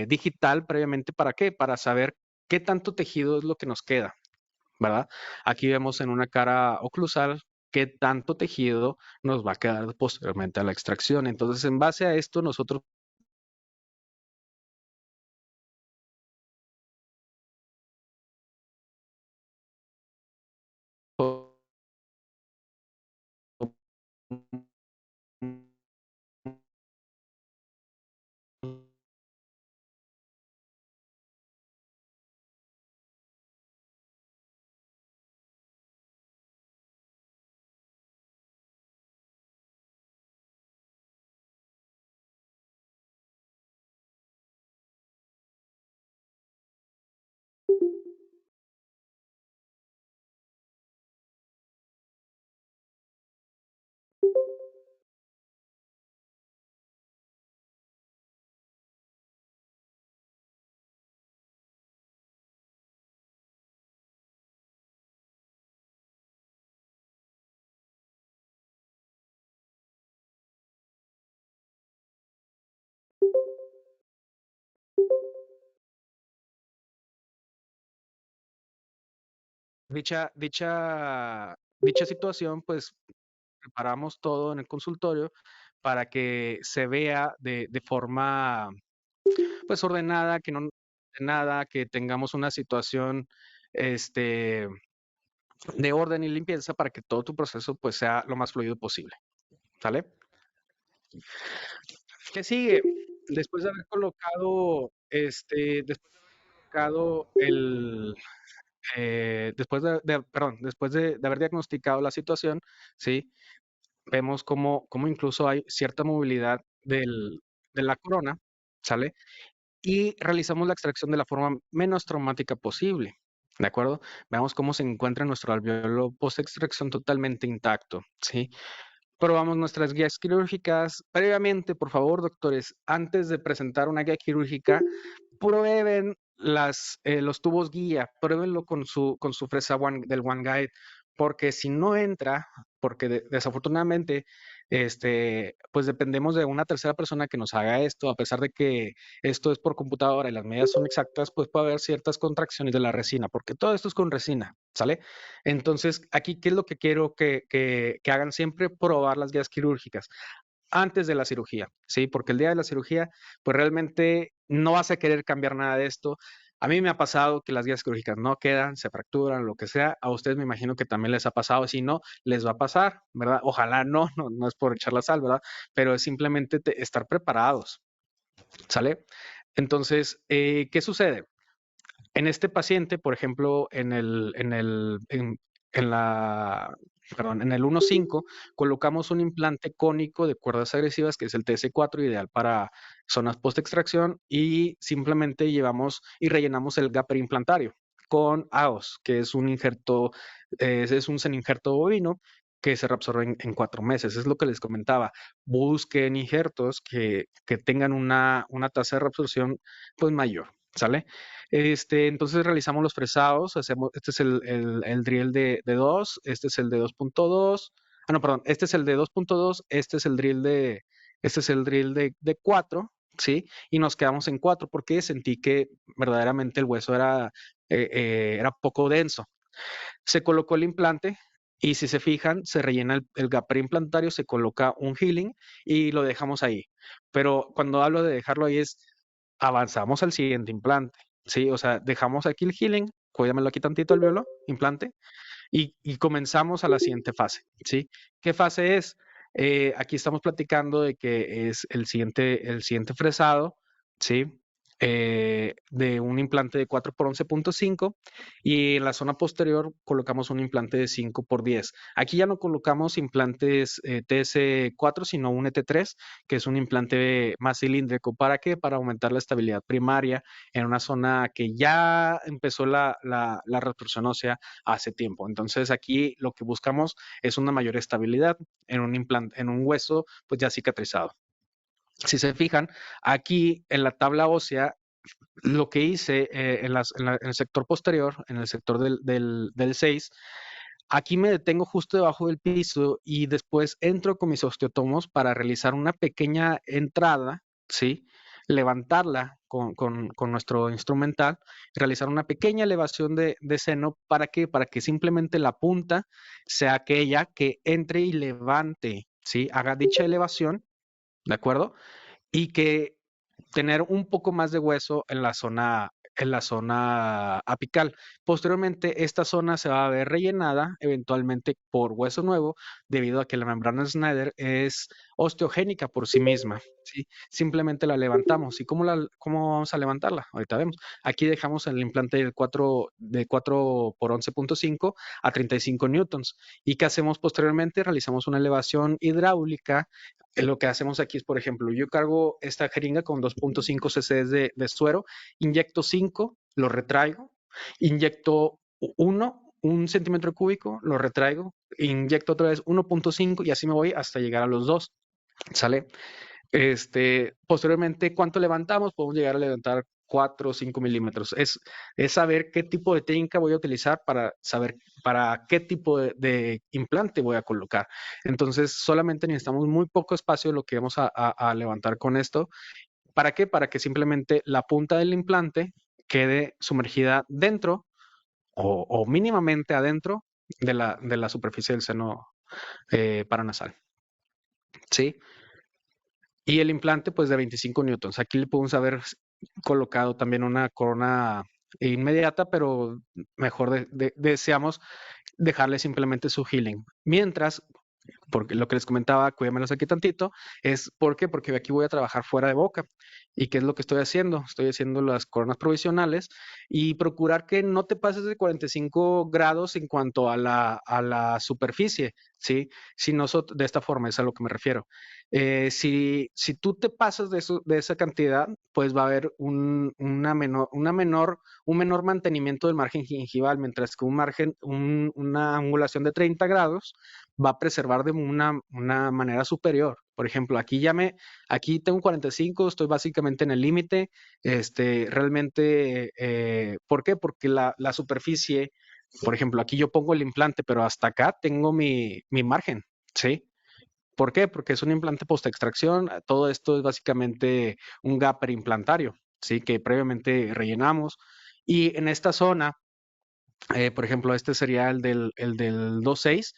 Speaker 1: digital previamente. ¿Para qué? Para saber qué tanto tejido es lo que nos queda, ¿verdad? Aquí vemos en una cara oclusal qué tanto tejido nos va a quedar posteriormente a la extracción. Entonces, en base a esto, nosotros dicha situación, pues preparamos todo en el consultorio para que se vea de forma pues ordenada, que no nada, que tengamos una situación este, de orden y limpieza para que todo tu proceso pues sea lo más fluido posible. ¿Sale? ¿Qué sigue? Después de haber colocado, después de haber colocado perdón, después de haber diagnosticado la situación, ¿sí? Vemos cómo incluso hay cierta movilidad de la corona, ¿sale? Y realizamos la extracción de la forma menos traumática posible, ¿de acuerdo? Veamos cómo se encuentra nuestro alveolo post-extracción totalmente intacto, ¿sí? Probamos nuestras guías quirúrgicas. Previamente, por favor, doctores, antes de presentar una guía quirúrgica, prueben los tubos guía, pruébenlo con su fresa del One Guide, porque si no entra, porque desafortunadamente, pues dependemos de una tercera persona que nos haga esto, a pesar de que esto es por computadora y las medidas son exactas, pues puede haber ciertas contracciones de la resina, porque todo esto es con resina, ¿sale? Entonces, aquí, ¿qué es lo que quiero que hagan siempre? Probar las guías quirúrgicas antes de la cirugía, ¿sí? Porque el día de la cirugía, pues realmente no vas a querer cambiar nada de esto. A mí me ha pasado que las guías quirúrgicas no quedan, se fracturan, lo que sea. A ustedes me imagino que también les ha pasado. Si no, les va a pasar, ¿verdad? Ojalá no es por echar la sal, ¿verdad? Pero es simplemente estar preparados, ¿sale? Entonces, ¿qué sucede? En este paciente, por ejemplo, en la, perdón, en el 1.5, colocamos un implante cónico de cuerdas agresivas, que es el TS4, ideal para zonas post-extracción, y simplemente llevamos y rellenamos el gap implantario con AOS, que es un injerto, es un seninjerto bovino que se reabsorbe en 4 meses. Es lo que les comentaba. Busquen injertos que tengan una tasa de reabsorción pues mayor, ¿sale? Entonces realizamos los fresados, este es el drill de 2, este es el de 2.2, no, perdón, este es el de 2.2, este es el drill de 4, ¿sí? Y nos quedamos en 4 porque sentí que verdaderamente el hueso era poco denso. Se colocó el implante y si se fijan, se rellena el gap preimplantario, se coloca un healing y lo dejamos ahí. Pero cuando hablo de dejarlo ahí es avanzamos al siguiente implante, ¿sí? O sea, dejamos aquí el healing, cuídamelo aquí tantito el violo, implante, y comenzamos a la siguiente fase, ¿sí? ¿Qué fase es? Aquí estamos platicando de que es el siguiente fresado, ¿sí? De un implante de 4x11.5 y en la zona posterior colocamos un implante de 5x10. Aquí ya no colocamos implantes TS4, sino un ET3, que es un implante más cilíndrico. ¿Para qué? Para aumentar la estabilidad primaria en una zona que ya empezó la reabsorción ósea hace tiempo. Entonces aquí lo que buscamos es una mayor estabilidad en un implante, en un hueso pues ya cicatrizado. Si se fijan, aquí en la tabla ósea, lo que hice en el sector posterior, en el sector del 6, aquí me detengo justo debajo del piso y después entro con mis osteotomos para realizar una pequeña entrada, ¿sí? Levantarla con nuestro instrumental, realizar una pequeña elevación de seno. ¿Para qué? Para que simplemente la punta sea aquella que entre y levante, ¿sí? Haga dicha elevación, ¿de acuerdo? Y que tener un poco más de hueso en la zona apical. Posteriormente, esta zona se va a ver rellenada eventualmente por hueso nuevo, debido a que la membrana Snyder es osteogénica por sí misma, ¿sí? Simplemente la levantamos. ¿Y cómo vamos a levantarla? Ahorita vemos. Aquí dejamos el implante de 4x11.5 a 35 newtons. ¿Y qué hacemos posteriormente? Realizamos una elevación hidráulica. Lo que hacemos aquí es, por ejemplo, yo cargo esta jeringa con 2.5 cc de suero, inyecto 5, lo retraigo, inyecto 1, 1 centímetro cúbico, lo retraigo, inyecto otra vez 1.5 y así me voy hasta llegar a los 2, ¿sale? Posteriormente, ¿cuánto levantamos? Podemos llegar a levantar 4 o 5 milímetros. Es saber qué tipo de técnica voy a utilizar para saber para qué tipo de implante voy a colocar. Entonces, solamente necesitamos muy poco espacio lo que vamos a levantar con esto. ¿Para qué? Para que simplemente la punta del implante quede sumergida dentro o mínimamente adentro de la superficie del seno paranasal, ¿sí? Y el implante, pues de 25 newtons. Aquí le podemos haber colocado también una corona inmediata, pero mejor deseamos dejarle simplemente su healing. Mientras, porque lo que les comentaba, cuídamelos aquí tantito, es ¿por qué? Porque aquí voy a trabajar fuera de boca. ¿Y qué es lo que estoy haciendo? Estoy haciendo las coronas provisionales y procurar que no te pases de 45 grados en cuanto a a la superficie, ¿sí? Si nosotros, de esta forma es a lo que me refiero. Si tú te pasas de, de esa cantidad, pues va a haber un menor mantenimiento del margen gingival, mientras que un margen, una angulación de 30 grados va a preservar de una manera superior. Por ejemplo, aquí tengo 45, estoy básicamente en el límite. Realmente, ¿por qué? Porque la superficie, por ejemplo, aquí yo pongo el implante, pero hasta acá tengo mi margen, ¿sí? ¿Por qué? Porque es un implante post-extracción. Todo esto es básicamente un gap perimplantario, ¿sí? Que previamente rellenamos. Y en esta zona, por ejemplo, este sería el del 2.6,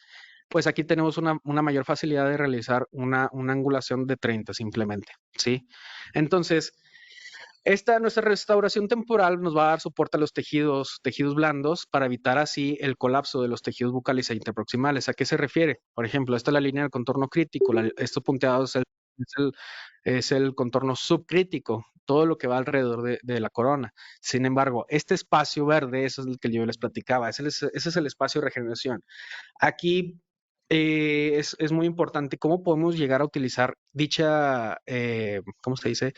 Speaker 1: pues aquí tenemos una mayor facilidad de realizar una angulación de 30 simplemente, ¿sí? Entonces, nuestra restauración temporal nos va a dar soporte a los tejidos blandos para evitar así el colapso de los tejidos bucales e interproximales. ¿A qué se refiere? Por ejemplo, esta es la línea del contorno crítico, esto punteado es el, es el contorno subcrítico, todo lo que va alrededor de la corona. Sin embargo, este espacio verde, eso es el que yo les platicaba, ese es el espacio de regeneración. Aquí es muy importante cómo podemos llegar a utilizar ¿cómo se dice?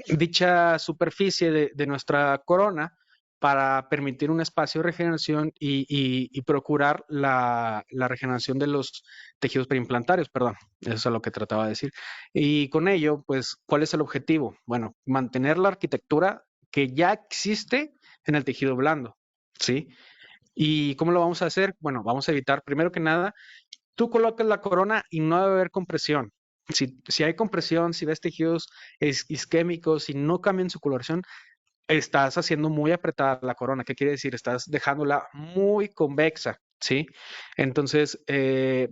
Speaker 1: Dicha superficie de nuestra corona para permitir un espacio de regeneración y procurar la regeneración de los tejidos periimplantarios, perdón, eso es a lo que trataba de decir. Y con ello, pues, ¿cuál es el objetivo? Bueno, mantener la arquitectura que ya existe en el tejido blando, ¿sí? ¿Y cómo lo vamos a hacer? Bueno, vamos a evitar, primero que nada, tú colocas la corona y no debe haber compresión. Si hay compresión, si ves tejidos isquémicos y no cambian su coloración, estás haciendo muy apretada la corona. ¿Qué quiere decir? Estás dejándola muy convexa, ¿sí? Entonces,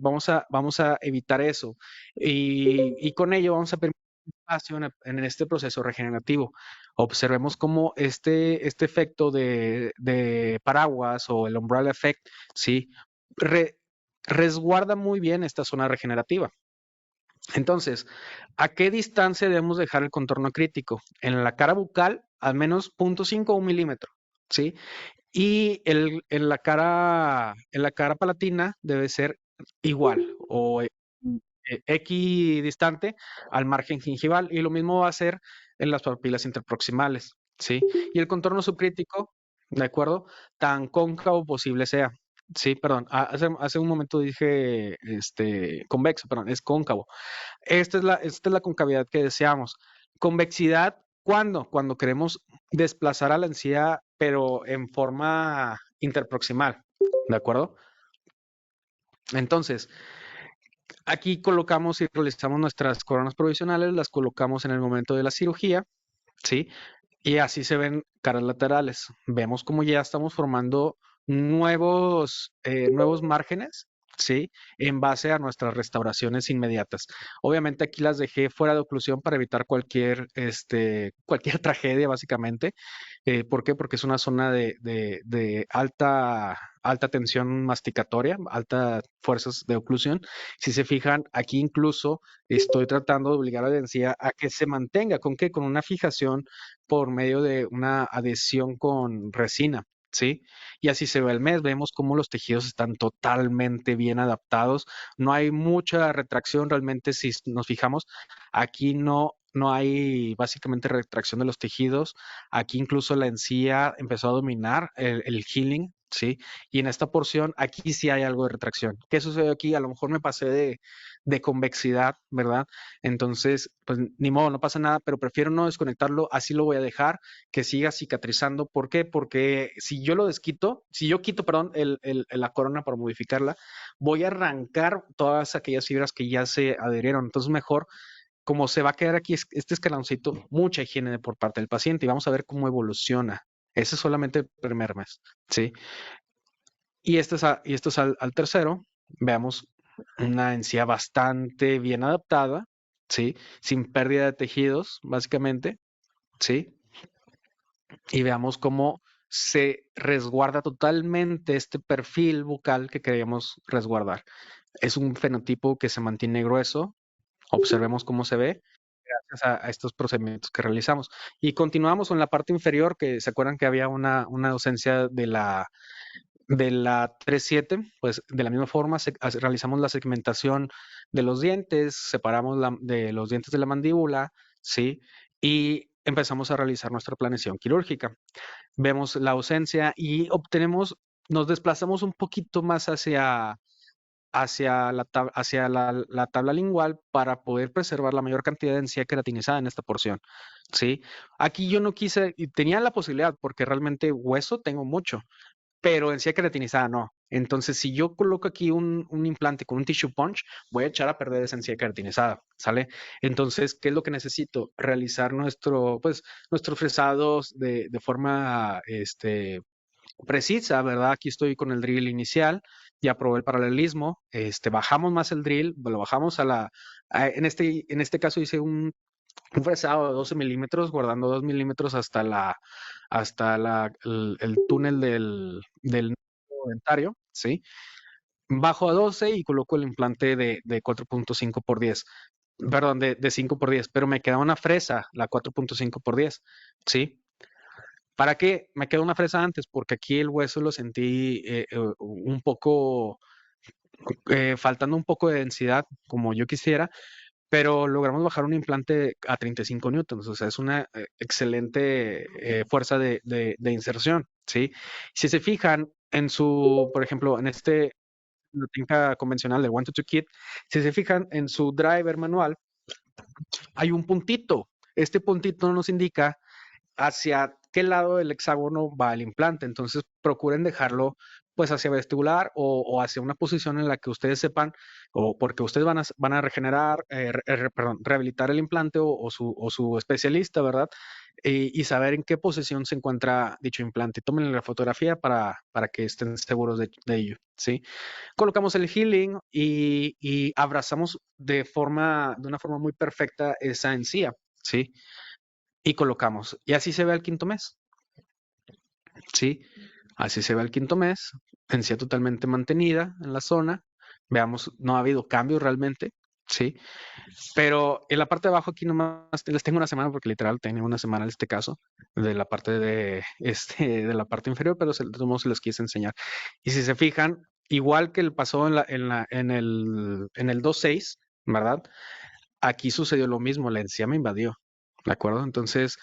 Speaker 1: vamos a evitar eso. Y con ello vamos a permitir espacio en este proceso regenerativo. Observemos cómo este efecto de paraguas o el umbrella effect, ¿sí? Re- resguarda muy bien esta zona regenerativa. Entonces, ¿a qué distancia debemos dejar el contorno crítico? En la cara bucal, al menos 0.5 o 1 milímetro, ¿sí? Y en la cara palatina debe ser igual o equidistante al margen gingival. Y lo mismo va a ser en las papilas interproximales, ¿sí? Y el contorno subcrítico, ¿de acuerdo? Tan cóncavo posible sea. Sí, perdón, hace un momento dije convexo, perdón, es cóncavo. Esta es la concavidad que deseamos. Convexidad, ¿cuándo? Cuando queremos desplazar a la encía, pero en forma interproximal, ¿de acuerdo? Entonces, aquí colocamos y realizamos nuestras coronas provisionales, las colocamos en el momento de la cirugía, ¿sí? Y así se ven caras laterales. Vemos como ya estamos formando nuevos márgenes, ¿sí? En base a nuestras restauraciones inmediatas. Obviamente aquí las dejé fuera de oclusión para evitar cualquier tragedia, básicamente. ¿Por qué? Porque es una zona de alta tensión masticatoria, altas fuerzas de oclusión. Si se fijan, aquí incluso estoy tratando de obligar a la encía a que se mantenga. ¿Con qué? Con una fijación por medio de una adhesión con resina, ¿sí? Y así se ve el mes, vemos cómo los tejidos están totalmente bien adaptados, no hay mucha retracción realmente si nos fijamos, aquí no hay básicamente retracción de los tejidos, aquí incluso la encía empezó a dominar el healing, ¿sí? Y en esta porción, aquí sí hay algo de retracción. ¿Qué sucedió aquí? A lo mejor me pasé de convexidad, ¿verdad? Entonces, pues ni modo, no pasa nada, pero prefiero no desconectarlo, así lo voy a dejar, que siga cicatrizando. ¿Por qué? Porque si yo lo desquito, si yo quito, perdón, la corona para modificarla, voy a arrancar todas aquellas fibras que ya se adherieron. Entonces, mejor, como se va a quedar aquí este escaloncito, mucha higiene por parte del paciente y vamos a ver cómo evoluciona Ese es solamente el primer mes, ¿sí? Y esto es al tercero. Veamos una encía bastante bien adaptada, ¿sí? Sin pérdida de tejidos, básicamente, ¿sí? Y veamos cómo se resguarda totalmente este perfil bucal que queríamos resguardar. Es un fenotipo que se mantiene grueso. Observemos cómo se ve gracias a estos procedimientos que realizamos. Y continuamos con la parte inferior, que se acuerdan que había una ausencia de la 3.7, pues de la misma forma realizamos la segmentación de los dientes, separamos de los dientes de la mandíbula, ¿sí? Y empezamos a realizar nuestra planeación quirúrgica. Vemos la ausencia y nos desplazamos un poquito más hacia la tabla lingual para poder preservar la mayor cantidad de encía queratinizada en esta porción, ¿sí? Aquí yo no quise, y tenía la posibilidad, porque realmente hueso tengo mucho, pero encía queratinizada no. Entonces, si yo coloco aquí un implante con un tissue punch, voy a echar a perder esa encía queratinizada, ¿sale? Entonces, ¿qué es lo que necesito? Realizar nuestros fresados de forma, precisa, ¿verdad? Aquí estoy con el drill inicial, ya probé el paralelismo, bajamos más el drill, lo bajamos en este caso hice un fresado de 12 milímetros, guardando 2 milímetros hasta el túnel del nudo dentario, ¿sí? Bajo a 12 y coloco el implante de 4.5 por 10, perdón, de 5 por 10, pero me queda una fresa, la 4.5 por 10, ¿sí? ¿Para qué? Me quedó una fresa antes, porque aquí el hueso lo sentí un poco, faltando un poco de densidad, como yo quisiera, pero logramos bajar un implante a 35 newtons, o sea, es una excelente fuerza de inserción, ¿sí? Si se fijan por ejemplo, la técnica convencional del 1-2 kit, si se fijan en su driver manual, hay un puntito. Este puntito nos indica hacia qué lado del hexágono va el implante. Entonces, procuren dejarlo pues hacia vestibular o hacia una posición en la que ustedes sepan, o porque ustedes van a regenerar, perdón, rehabilitar el implante o su especialista, ¿verdad? Y saber en qué posición se encuentra dicho implante. Tomen la fotografía para que estén seguros de ello, ¿sí? Colocamos el healing y abrazamos de una forma muy perfecta esa encía, ¿sí? Y colocamos. Y así se ve al quinto mes, ¿sí? Así se ve al quinto mes, encía totalmente mantenida en la zona. Veamos, no ha habido cambio realmente, ¿sí? Pero en la parte de abajo aquí nomás les tengo una semana, porque literal tengo una semana en este caso, de la parte de la parte inferior, pero de todos modos se los quise enseñar. Y si se fijan, igual que pasó en el 2.6, ¿verdad? Aquí sucedió lo mismo, la encía me invadió, ¿de acuerdo? Entonces,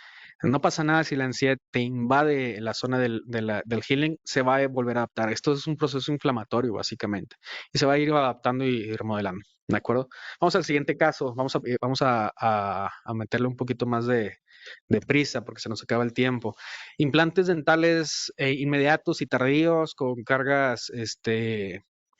Speaker 1: no pasa nada si la ansiedad te invade la zona del healing, se va a volver a adaptar. Esto es un proceso inflamatorio, básicamente, y se va a ir adaptando y remodelando, ¿de acuerdo? Vamos al siguiente caso, vamos a meterle un poquito más de prisa porque se nos acaba el tiempo. Implantes dentales inmediatos y tardíos con cargas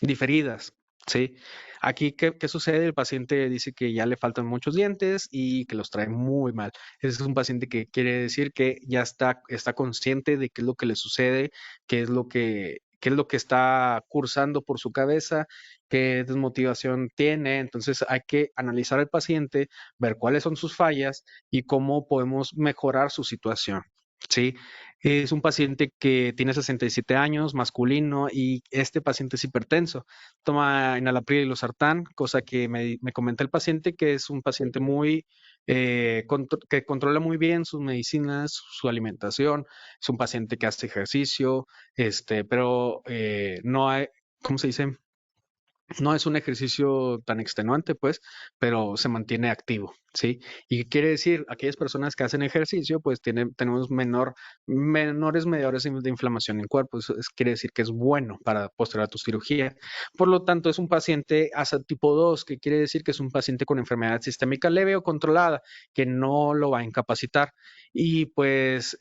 Speaker 1: diferidas, ¿sí? Aquí, ¿qué sucede? El paciente dice que ya le faltan muchos dientes y que los trae muy mal. Ese es un paciente que quiere decir que ya está consciente de qué es lo que le sucede, qué es lo que está cursando por su cabeza, qué desmotivación tiene. Entonces hay que analizar al paciente, ver cuáles son sus fallas y cómo podemos mejorar su situación. ¿Sí? Es un paciente que tiene 67 años, masculino, y este paciente es hipertenso. Toma enalapril y losartán, cosa que me comenta el paciente que es un paciente que controla muy bien sus medicinas, su alimentación. Es un paciente que hace ejercicio, pero no hay, ¿cómo se dice? No es un ejercicio tan extenuante, pues, pero se mantiene activo, ¿sí? ¿Y qué quiere decir? Aquellas personas que hacen ejercicio, pues tenemos menores medidores de inflamación en el cuerpo. Eso quiere decir que es bueno para posterior a tu cirugía. Por lo tanto, es un paciente ASA tipo 2, que quiere decir que es un paciente con enfermedad sistémica leve o controlada, que no lo va a incapacitar. Y pues,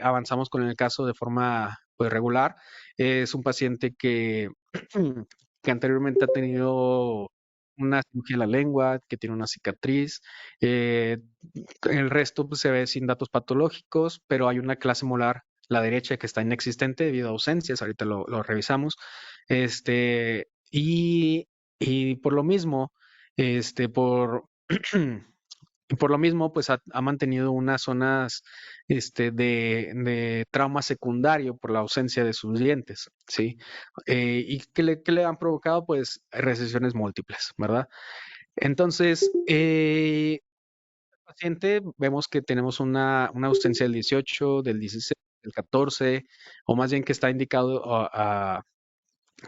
Speaker 1: avanzamos con el caso de forma, pues, regular. Es un paciente que anteriormente ha tenido una cirugía en la lengua, que tiene una cicatriz. eh, el resto pues, se ve sin datos patológicos, pero hay una clase molar la derecha que está inexistente debido a ausencias, ahorita lo revisamos, y por lo mismo, este, por, y por lo mismo, pues ha mantenido unas zonas de trauma secundario por la ausencia de sus dientes, ¿sí? ¿Y qué le han provocado? Pues recesiones múltiples, ¿verdad? Entonces, paciente vemos que tenemos una ausencia del 18, del 16, del 14, o más bien que está indicado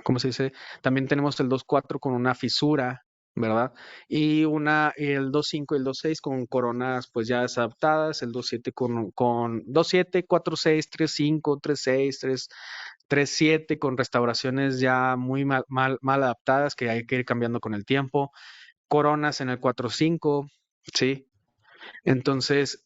Speaker 1: ¿cómo se dice? También tenemos el 2.4 con una fisura, ¿verdad? Y el 2.5 y el 2.6 con coronas pues ya desadaptadas, el 2.7 con 2.7, 4.6, 3.5, 3.6, 3.7 con restauraciones ya muy mal adaptadas que hay que ir cambiando con el tiempo, coronas en el 4.5, ¿sí? Entonces,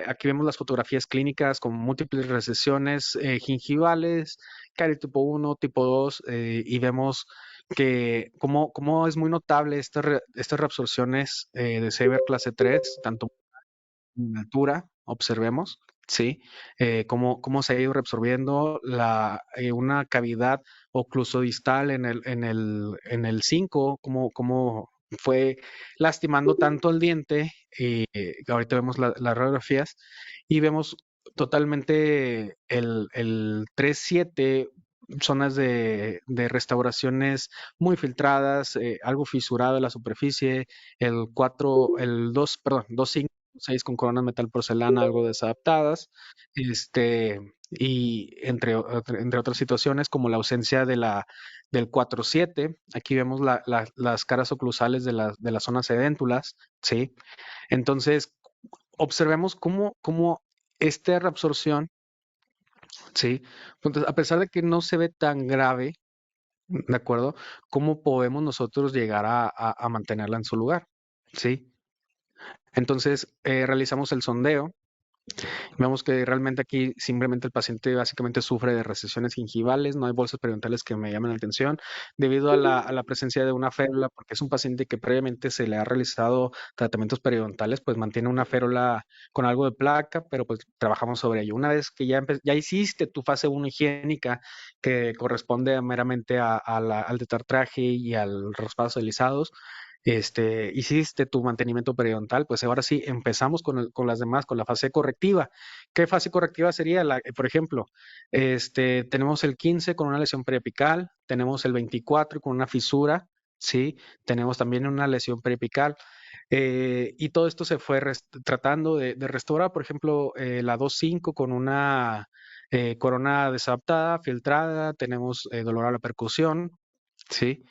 Speaker 1: aquí vemos las fotografías clínicas con múltiples recesiones gingivales, carie tipo 1, tipo 2, y vemos que cómo es muy notable estas reabsorciones de Sever clase 3, tanto en altura, observemos, ¿sí? Cómo se ha ido reabsorbiendo una cavidad oclusodistal en el 5, cómo fue lastimando tanto el diente, ahorita vemos las radiografías, y vemos totalmente el 3.7, zonas de restauraciones muy filtradas, algo fisurado en la superficie, el 4, el 2, perdón, 2.5, 6 con coronas metal porcelana algo desadaptadas, y entre otras situaciones como la ausencia del 4.7. Aquí vemos las caras oclusales de las zonas edéntulas, ¿sí? Entonces, observemos cómo esta reabsorción, ¿sí? Entonces, a pesar de que no se ve tan grave, ¿de acuerdo? ¿Cómo podemos nosotros llegar a mantenerla en su lugar? ¿Sí? Entonces, realizamos el sondeo. Vemos que realmente aquí simplemente el paciente básicamente sufre de recesiones gingivales, no hay bolsas periodontales que me llamen la atención, debido a la presencia de una férula, porque es un paciente que previamente se le ha realizado tratamientos periodontales, pues mantiene una férula con algo de placa, pero pues trabajamos sobre ello. Una vez que ya hiciste tu fase 1 higiénica, que corresponde meramente al detartraje y al raspado de lisados, hiciste tu mantenimiento periodontal, pues ahora sí empezamos con las demás, con la fase correctiva. ¿Qué fase correctiva sería? Por ejemplo, tenemos el 15 con una lesión periapical, tenemos el 24 con una fisura, ¿sí? Tenemos también una lesión periapical. Y todo esto se fue tratando de restaurar, por ejemplo, la 2.5 con una corona desadaptada, filtrada, tenemos dolor a la percusión, ¿sí?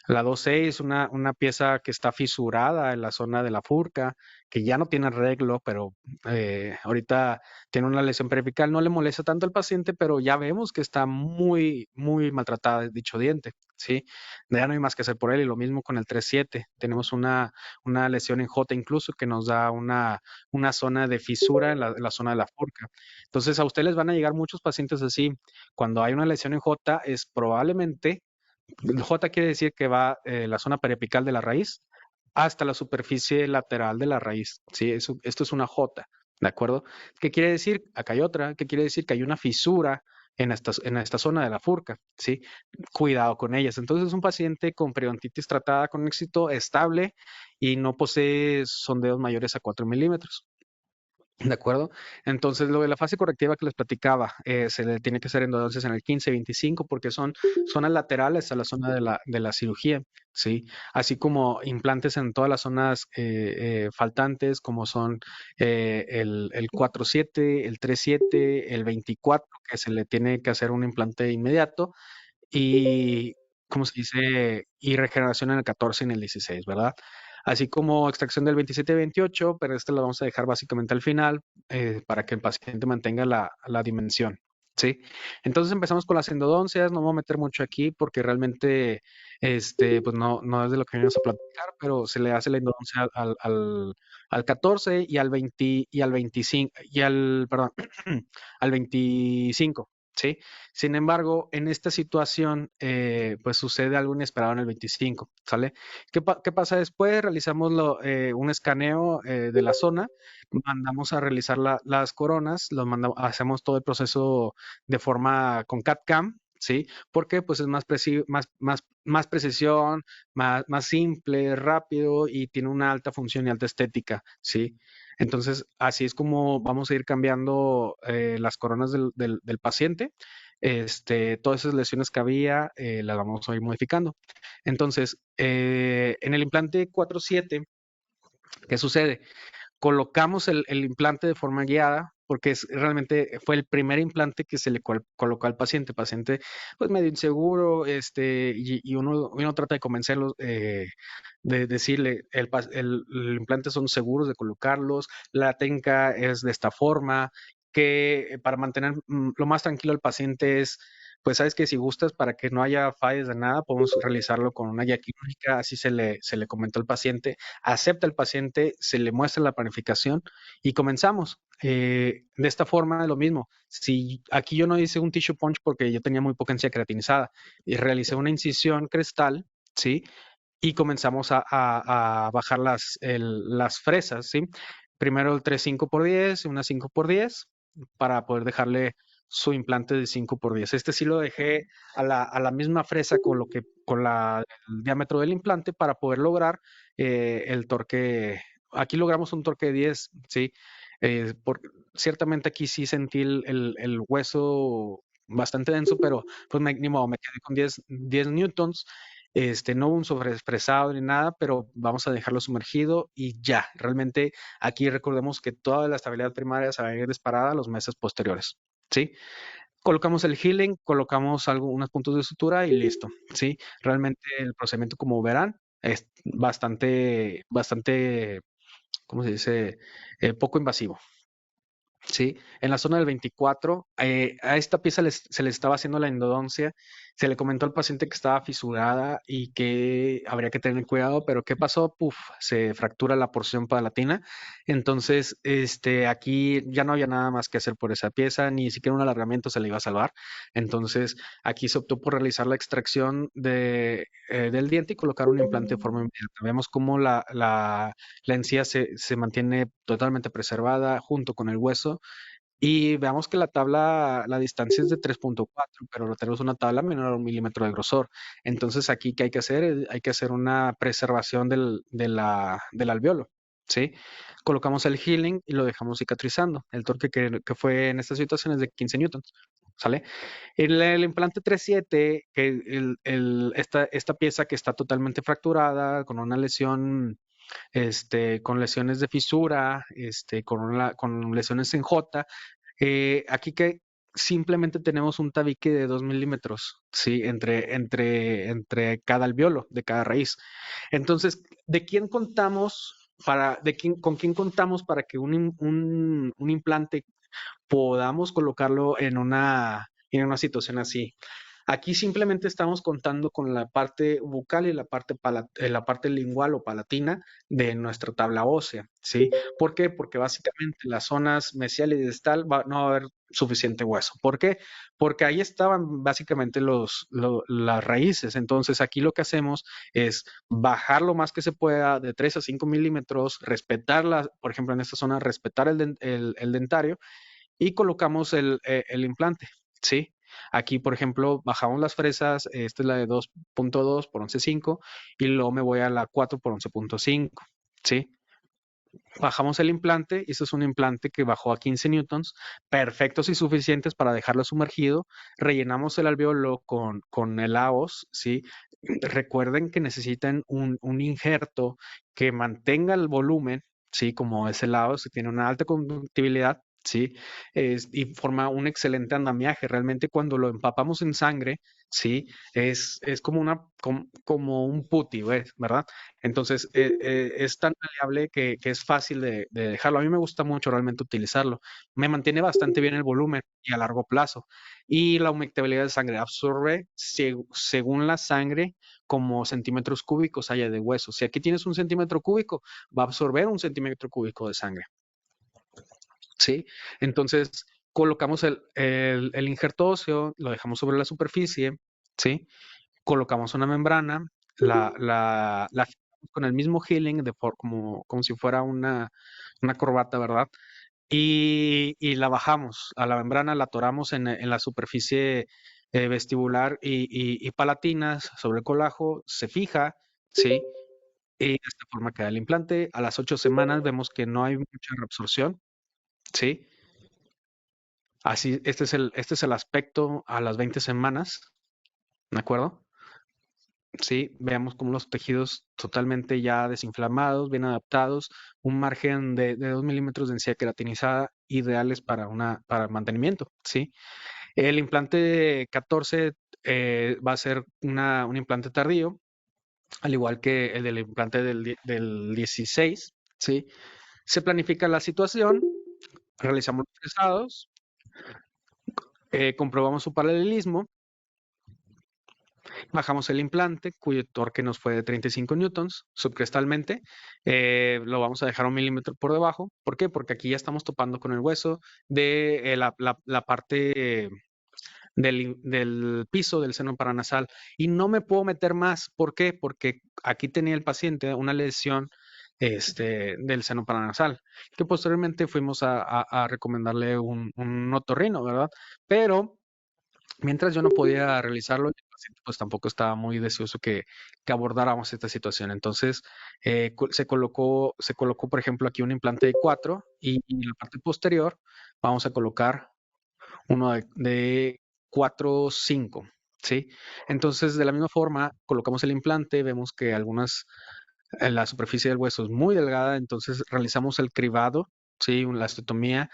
Speaker 1: La 2.6, una pieza que está fisurada en la zona de la furca, que ya no tiene arreglo, pero ahorita tiene una lesión periapical. No le molesta tanto al paciente, pero ya vemos que está muy, muy maltratada dicho diente, ¿sí? Ya no hay más que hacer por él. Y lo mismo con el 3.7. Tenemos una lesión en J incluso que nos da una zona de fisura en la zona de la furca. Entonces, a ustedes les van a llegar muchos pacientes así. Cuando hay una lesión en J, es probablemente J quiere decir que va la zona periapical de la raíz hasta la superficie lateral de la raíz. ¿Sí? Esto es una J, ¿de acuerdo? ¿Qué quiere decir? Acá hay otra. ¿Qué quiere decir? Que hay una fisura en esta zona de la furca, ¿sí? Cuidado con ellas. Entonces, es un paciente con periodontitis tratada con éxito, estable y no posee sondeos mayores a 4 milímetros. ¿De acuerdo? Entonces, lo de la fase correctiva que les platicaba, se le tiene que hacer endodoncias en el 15, 25, porque son zonas laterales a la zona de la cirugía, ¿sí? Así como implantes en todas las zonas faltantes, como son el 4.7, el 3.7, el 24, que se le tiene que hacer un implante inmediato, y, ¿cómo se dice? Y regeneración en el 14 y en el 16, ¿verdad? Así como extracción del 27 y 28, pero este lo vamos a dejar básicamente al final para que el paciente mantenga la dimensión, ¿sí? Entonces empezamos con las endodoncias, no me voy a meter mucho aquí porque realmente pues no es de lo que venimos a platicar, pero se le hace la endodoncia al 14 y al 20 y al 25 y al, perdón, al 25. ¿sí? Sin embargo, en esta situación, pues sucede algo inesperado en el 25, ¿sale? ¿Qué pasa después? Realizamos un escaneo de la zona, mandamos a realizar las coronas, hacemos todo el proceso de forma con CAD/CAM, ¿sí? Porque pues es más precisión, más simple, rápido y tiene una alta función y alta estética, ¿sí? Entonces, así es como vamos a ir cambiando las coronas del paciente. Todas esas lesiones que había, las vamos a ir modificando. Entonces, en el implante 4.7, ¿qué sucede? Colocamos el implante de forma guiada porque realmente fue el primer implante que se le colocó al paciente. El paciente, pues medio inseguro, y uno trata de convencerlo, de decirle, el implante son seguros de colocarlos, la técnica es de esta forma, que para mantener lo más tranquilo al paciente es, pues sabes que si gustas, para que no haya fallas de nada, podemos realizarlo con una guía clínica, así se le comentó al paciente, acepta el paciente, se le muestra la planificación y comenzamos. De esta forma, lo mismo. Si aquí yo no hice un tissue punch porque yo tenía muy poca encía creatinizada y realicé una incisión crestal, ¿sí? Y comenzamos a bajar las fresas, ¿sí? Primero el 3 5x10, una 5x10, para poder dejarle su implante de 5x10. Este sí lo dejé a la misma fresa el diámetro del implante para poder lograr el torque. Aquí logramos un torque de 10, ¿sí? Ciertamente aquí sí sentí el hueso bastante denso, pero pues ni modo, me quedé con 10 newtons. No hubo un sobreexpresado ni nada, pero vamos a dejarlo sumergido y ya. Realmente aquí recordemos que toda la estabilidad primaria se va a ir disparada a los meses posteriores, ¿sí? Colocamos el healing, colocamos unos puntos de sutura y listo, ¿sí? Realmente el procedimiento, como verán, es bastante, ¿cómo se dice? Poco invasivo. Sí, en la zona del 24, a esta pieza se le estaba haciendo la endodoncia, se le comentó al paciente que estaba fisurada y que habría que tener cuidado, pero ¿qué pasó? Puf, se fractura la porción palatina. Entonces, aquí ya no había nada más que hacer por esa pieza, ni siquiera un alargamiento se le iba a salvar. Entonces, aquí se optó por realizar la extracción del diente y colocar un implante de forma inmediata. Vemos cómo la encía se mantiene totalmente preservada junto con el hueso y veamos que la distancia es de 3.4, pero tenemos una tabla menor a 1 milímetro de grosor. Entonces aquí, ¿qué hay que hacer? Hay que hacer una preservación del alveolo, ¿sí? Colocamos el healing y lo dejamos cicatrizando. El torque que fue en esta situación es de 15 newtons, ¿sale? El implante 3.7, esta pieza que está totalmente fracturada, con una lesión, con lesiones de fisura, con lesiones en J. Aquí que simplemente tenemos un tabique de 2 milímetros, ¿sí? Entre cada alveolo, de cada raíz. Entonces, ¿con quién contamos para que un implante podamos colocarlo en una situación así? Aquí simplemente estamos contando con la parte bucal y la parte lingual o palatina de nuestra tabla ósea, ¿sí? ¿Por qué? Porque básicamente las zonas mesial y distal no va a haber suficiente hueso. ¿Por qué? Porque ahí estaban básicamente las raíces. Entonces aquí lo que hacemos es bajar lo más que se pueda de 3 a 5 milímetros, por ejemplo, en esta zona, respetar el dentario y colocamos el implante, ¿sí? Aquí, por ejemplo, bajamos las fresas, esta es la de 2.2 por 11.5 y luego me voy a la 4 por 11.5, ¿sí? Bajamos el implante y este es un implante que bajó a 15 newtons, perfectos y suficientes para dejarlo sumergido. Rellenamos el alveolo con el AOS, ¿sí? Recuerden que necesitan un injerto que mantenga el volumen, ¿sí? Como es el AOS, que tiene una alta conductibilidad, ¿sí? Y forma un excelente andamiaje. Realmente cuando lo empapamos en sangre, ¿sí? Es como un putty, ¿verdad? Entonces, es tan maleable que es fácil de dejarlo. A mí me gusta mucho realmente utilizarlo. Me mantiene bastante bien el volumen y a largo plazo. Y la humectabilidad de sangre absorbe según la sangre como centímetros cúbicos haya de hueso. Si aquí tienes 1 centímetro cúbico, va a absorber 1 centímetro cúbico de sangre. ¿Sí? Entonces, colocamos el injerto óseo, lo dejamos sobre la superficie, ¿sí? Colocamos una membrana, la fijamos con el mismo healing, como si fuera una corbata, ¿verdad? Y la bajamos a la membrana, la atoramos en la superficie vestibular y palatina sobre el colajo, se fija, ¿sí? Y de esta forma queda el implante. A las 8 semanas vemos que no hay mucha reabsorción, ¿sí? Así, este es el aspecto a las 20 semanas, ¿de acuerdo? Sí, veamos como los tejidos totalmente ya desinflamados, bien adaptados, un margen de 2 milímetros de densidad queratinizada, ideales para el mantenimiento, ¿sí? El implante 14 va a ser un implante tardío, al igual que el del implante del 16, ¿sí? Se planifica la situación, realizamos los fresados, comprobamos su paralelismo, bajamos el implante, cuyo torque nos fue de 35 newtons subcrestalmente. Lo vamos a dejar 1 milímetro por debajo. ¿Por qué? Porque aquí ya estamos topando con el hueso de la parte del piso del seno paranasal. Y no me puedo meter más. ¿Por qué? Porque aquí tenía el paciente una lesión del seno paranasal, que posteriormente fuimos a recomendarle un otorrino, ¿verdad? Pero mientras yo no podía realizarlo, el paciente pues tampoco estaba muy deseoso que abordáramos esta situación. Entonces, se colocó, por ejemplo, aquí un implante de 4 y en la parte posterior vamos a colocar uno de 4, 5, ¿sí? Entonces, de la misma forma, colocamos el implante, vemos que la superficie del hueso es muy delgada, entonces realizamos el cribado, ¿sí? La osteotomía.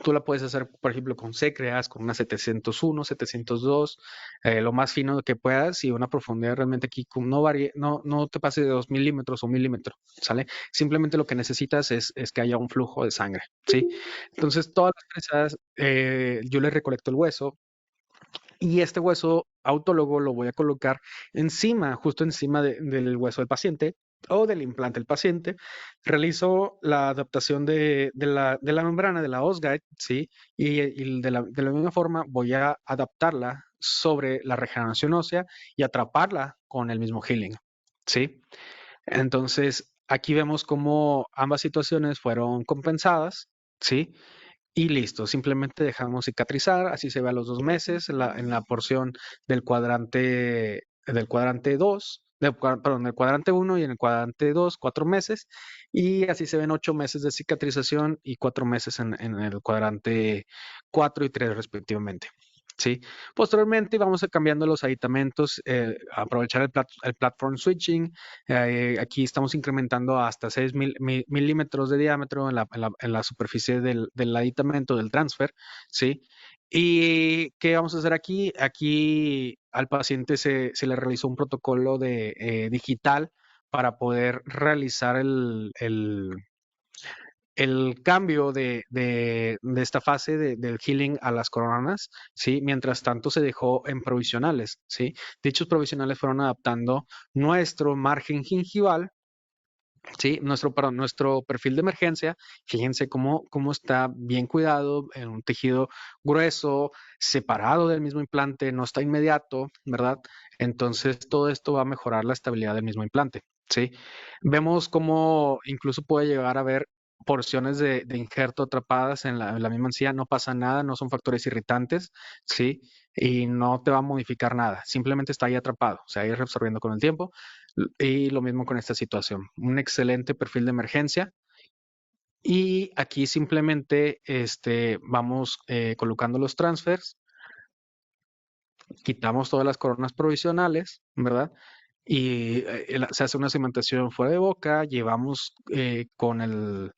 Speaker 1: Tú la puedes hacer, por ejemplo, con sécreas, con una 701, 702, lo más fino que puedas y una profundidad realmente aquí no varíe, no te pase de 2 milímetros o 1 milímetro, ¿sale? Simplemente lo que necesitas es que haya un flujo de sangre, ¿sí? Entonces, todas las fresadas, yo le recolecto el hueso, y este hueso autólogo lo voy a colocar encima, justo encima del hueso del paciente o del implante del paciente. Realizo la adaptación de la membrana, de la Osguide, ¿sí? Y de la misma forma voy a adaptarla sobre la regeneración ósea y atraparla con el mismo healing, ¿sí? Entonces, aquí vemos cómo ambas situaciones fueron compensadas, ¿sí? Y listo, simplemente dejamos cicatrizar, así se ve a los 2 meses en la porción del cuadrante 2, perdón, del cuadrante 1 y en el cuadrante 2, 4 meses, y así se ven 8 meses de cicatrización y 4 meses en el cuadrante 4 y 3 respectivamente. ¿Sí? Posteriormente vamos a cambiando los aditamentos, aprovechar el platform switching. Aquí estamos incrementando hasta 6 milímetros de diámetro en la superficie del aditamento, del transfer, ¿sí? ¿Y qué vamos a hacer aquí? Aquí al paciente se le realizó un protocolo digital para poder realizar el cambio de esta fase del healing a las coronas, ¿sí? Mientras tanto se dejó en provisionales, ¿sí? Dichos provisionales fueron adaptando nuestro margen gingival, ¿sí? Nuestro perfil de emergencia. Fíjense cómo está bien cuidado, en un tejido grueso, separado del mismo implante, no está inmediato, ¿verdad? Entonces todo esto va a mejorar la estabilidad del mismo implante, ¿sí? Vemos cómo incluso puede llegar a haber porciones de injerto atrapadas en la misma encía, no pasa nada, no son factores irritantes, ¿sí? Y no te va a modificar nada, simplemente está ahí atrapado, se va a ir reabsorbiendo con el tiempo. Y lo mismo con esta situación, un excelente perfil de emergencia. Y aquí simplemente vamos colocando los transfers, quitamos todas las coronas provisionales, ¿verdad? Y se hace una cimentación fuera de boca, llevamos con el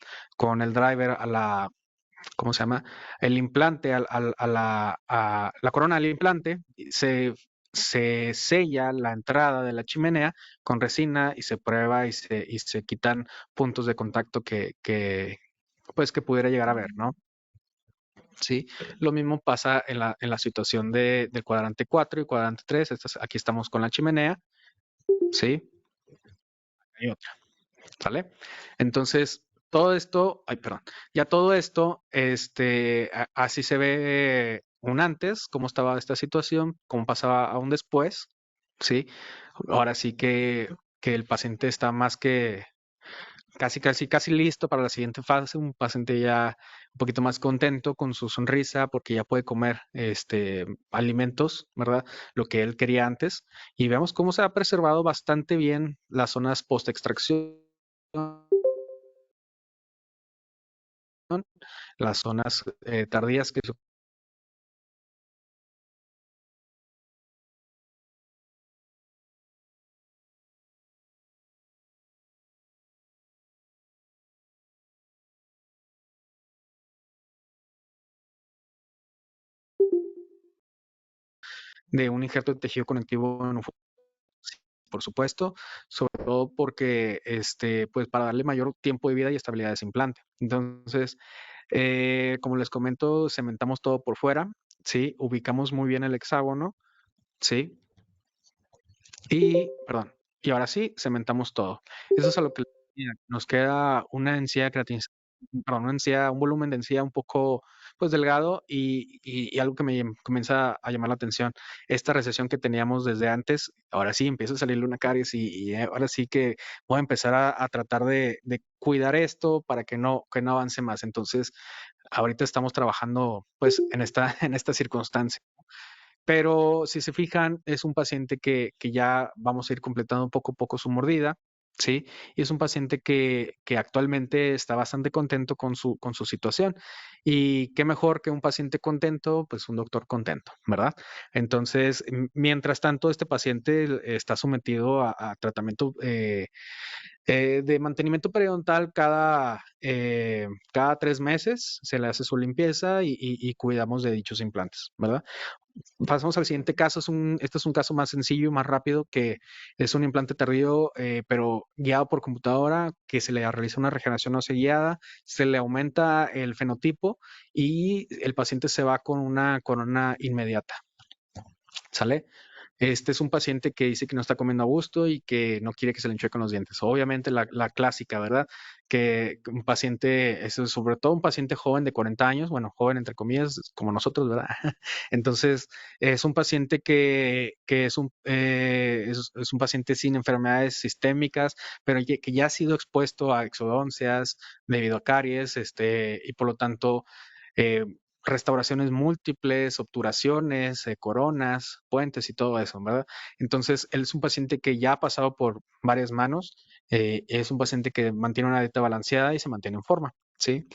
Speaker 1: driver ¿cómo se llama? El implante, a la corona del implante, se sella la entrada de la chimenea con resina y se prueba y se quitan puntos de contacto pues, que pudiera llegar a haber, ¿no? Sí, lo mismo pasa en la situación del cuadrante 4 y cuadrante 3. Aquí estamos con la chimenea, ¿sí? Hay otra, ¿sale? Entonces, todo esto, ay, perdón, ya todo esto, así se ve un antes, cómo estaba esta situación, cómo pasaba a un después, ¿sí? Ahora sí que el paciente está más que casi listo para la siguiente fase, un paciente ya un poquito más contento con su sonrisa porque ya puede comer alimentos, ¿verdad? Lo que él quería antes. Y vemos cómo se ha preservado bastante bien las zonas post-extracción, las zonas tardías que de un injerto de tejido conectivo en un sí, por supuesto, sobre todo porque pues para darle mayor tiempo de vida y estabilidad a ese implante. Entonces, como les comento, cementamos todo por fuera, ¿sí? Ubicamos muy bien el hexágono, ¿sí? Y, perdón, y ahora sí, cementamos todo. Eso es a lo que nos queda una encía creatinizada, perdón, una encía, un volumen de encía un poco, pues, delgado y algo que me comienza a llamar la atención, esta recesión que teníamos desde antes, ahora sí empieza a salirle una caries y ahora sí que voy a empezar a tratar de cuidar esto para que no avance más. Entonces, ahorita estamos trabajando, pues, en esta, en esta circunstancia. Pero si se fijan, es un paciente que ya vamos a ir completando poco a poco su mordida, ¿sí? Y es un paciente que actualmente está bastante contento con su situación. Y qué mejor que un paciente contento, pues un doctor contento, ¿verdad? Entonces, mientras tanto, este paciente está sometido a tratamiento de mantenimiento periodontal cada 3 meses, se le hace su limpieza y cuidamos de dichos implantes, ¿verdad? Pasamos al siguiente caso. Este es un caso más sencillo y más rápido, que es un implante tardío, pero guiado por computadora, que se le realiza una regeneración ósea guiada, se le aumenta el fenotipo y el paciente se va con una corona inmediata. ¿Sale? Este es un paciente que dice que no está comiendo a gusto y que no quiere que se le enchuequen los dientes. Obviamente la clásica, ¿verdad? Que un paciente, eso es sobre todo un paciente joven de 40 años, bueno, joven entre comillas, como nosotros, ¿verdad? Entonces, es un paciente que es un paciente sin enfermedades sistémicas, pero que ya ha sido expuesto a exodoncias debido a caries, y por lo tanto, eh, restauraciones múltiples, obturaciones, coronas, puentes y todo eso, ¿verdad? Entonces, él es un paciente que ya ha pasado por varias manos, es un paciente que mantiene una dieta balanceada y se mantiene en forma, ¿sí?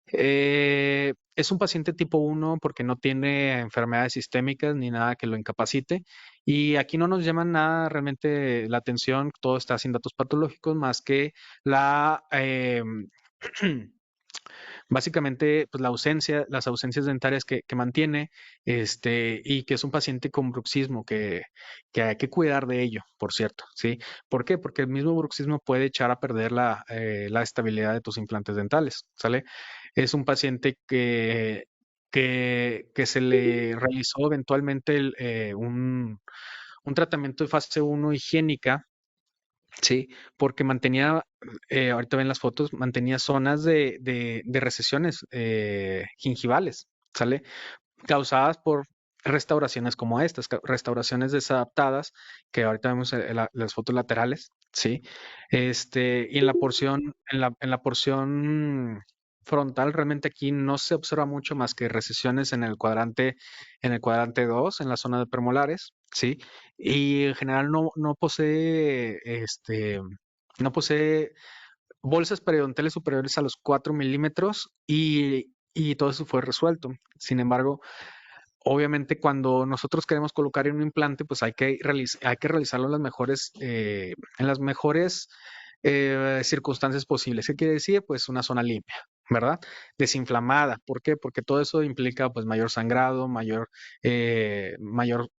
Speaker 1: Es un paciente tipo 1 porque no tiene enfermedades sistémicas ni nada que lo incapacite. Y aquí no nos llama nada realmente la atención, todo está sin datos patológicos, más que la, básicamente, pues las ausencias dentarias que mantiene, y que es un paciente con bruxismo, que hay que cuidar de ello, por cierto, ¿sí? ¿Por qué? Porque el mismo bruxismo puede echar a perder la estabilidad de tus implantes dentales, ¿sale? Es un paciente que se le realizó eventualmente un tratamiento de fase 1 higiénica. Sí, porque mantenía, ahorita ven las fotos, mantenía zonas de recesiones gingivales, ¿sale? Causadas por restauraciones como estas, restauraciones desadaptadas, que ahorita vemos las fotos laterales, ¿sí? Y en la porción, en la porción frontal, realmente aquí no se observa mucho más que recesiones en el cuadrante 2 en la zona de premolares, ¿sí? Y en general no posee, no posee bolsas periodontales superiores a los 4 milímetros y todo eso fue resuelto. Sin embargo, obviamente cuando nosotros queremos colocar en un implante, pues hay que realizarlo en las mejores circunstancias posibles. ¿Qué quiere decir? Pues una zona limpia, ¿verdad? Desinflamada. ¿Por qué? Porque todo eso implica pues mayor sangrado, mayor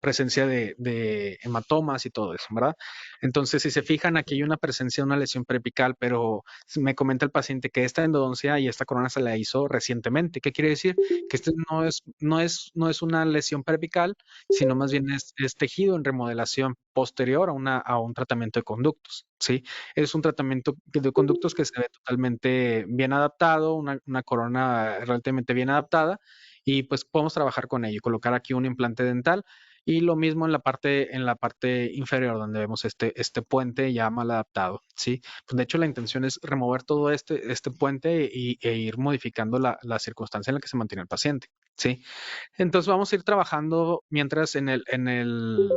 Speaker 1: presencia de hematomas y todo eso, ¿verdad? Entonces, si se fijan, aquí hay una presencia de una lesión periapical, pero me comenta el paciente que esta endodoncia y esta corona se la hizo recientemente. ¿Qué quiere decir? Que este no es una lesión periapical, sino más bien es tejido en remodelación. posterior a un tratamiento de conductos, ¿sí? Es un tratamiento de conductos que se ve totalmente bien adaptado, una corona relativamente bien adaptada, y pues podemos trabajar con ello, colocar aquí un implante dental y lo mismo en la parte inferior donde vemos este puente ya mal adaptado, ¿sí? Pues de hecho la intención es remover todo este puente e ir modificando la circunstancia en la que se mantiene el paciente, ¿sí? Entonces vamos a ir trabajando mientras en el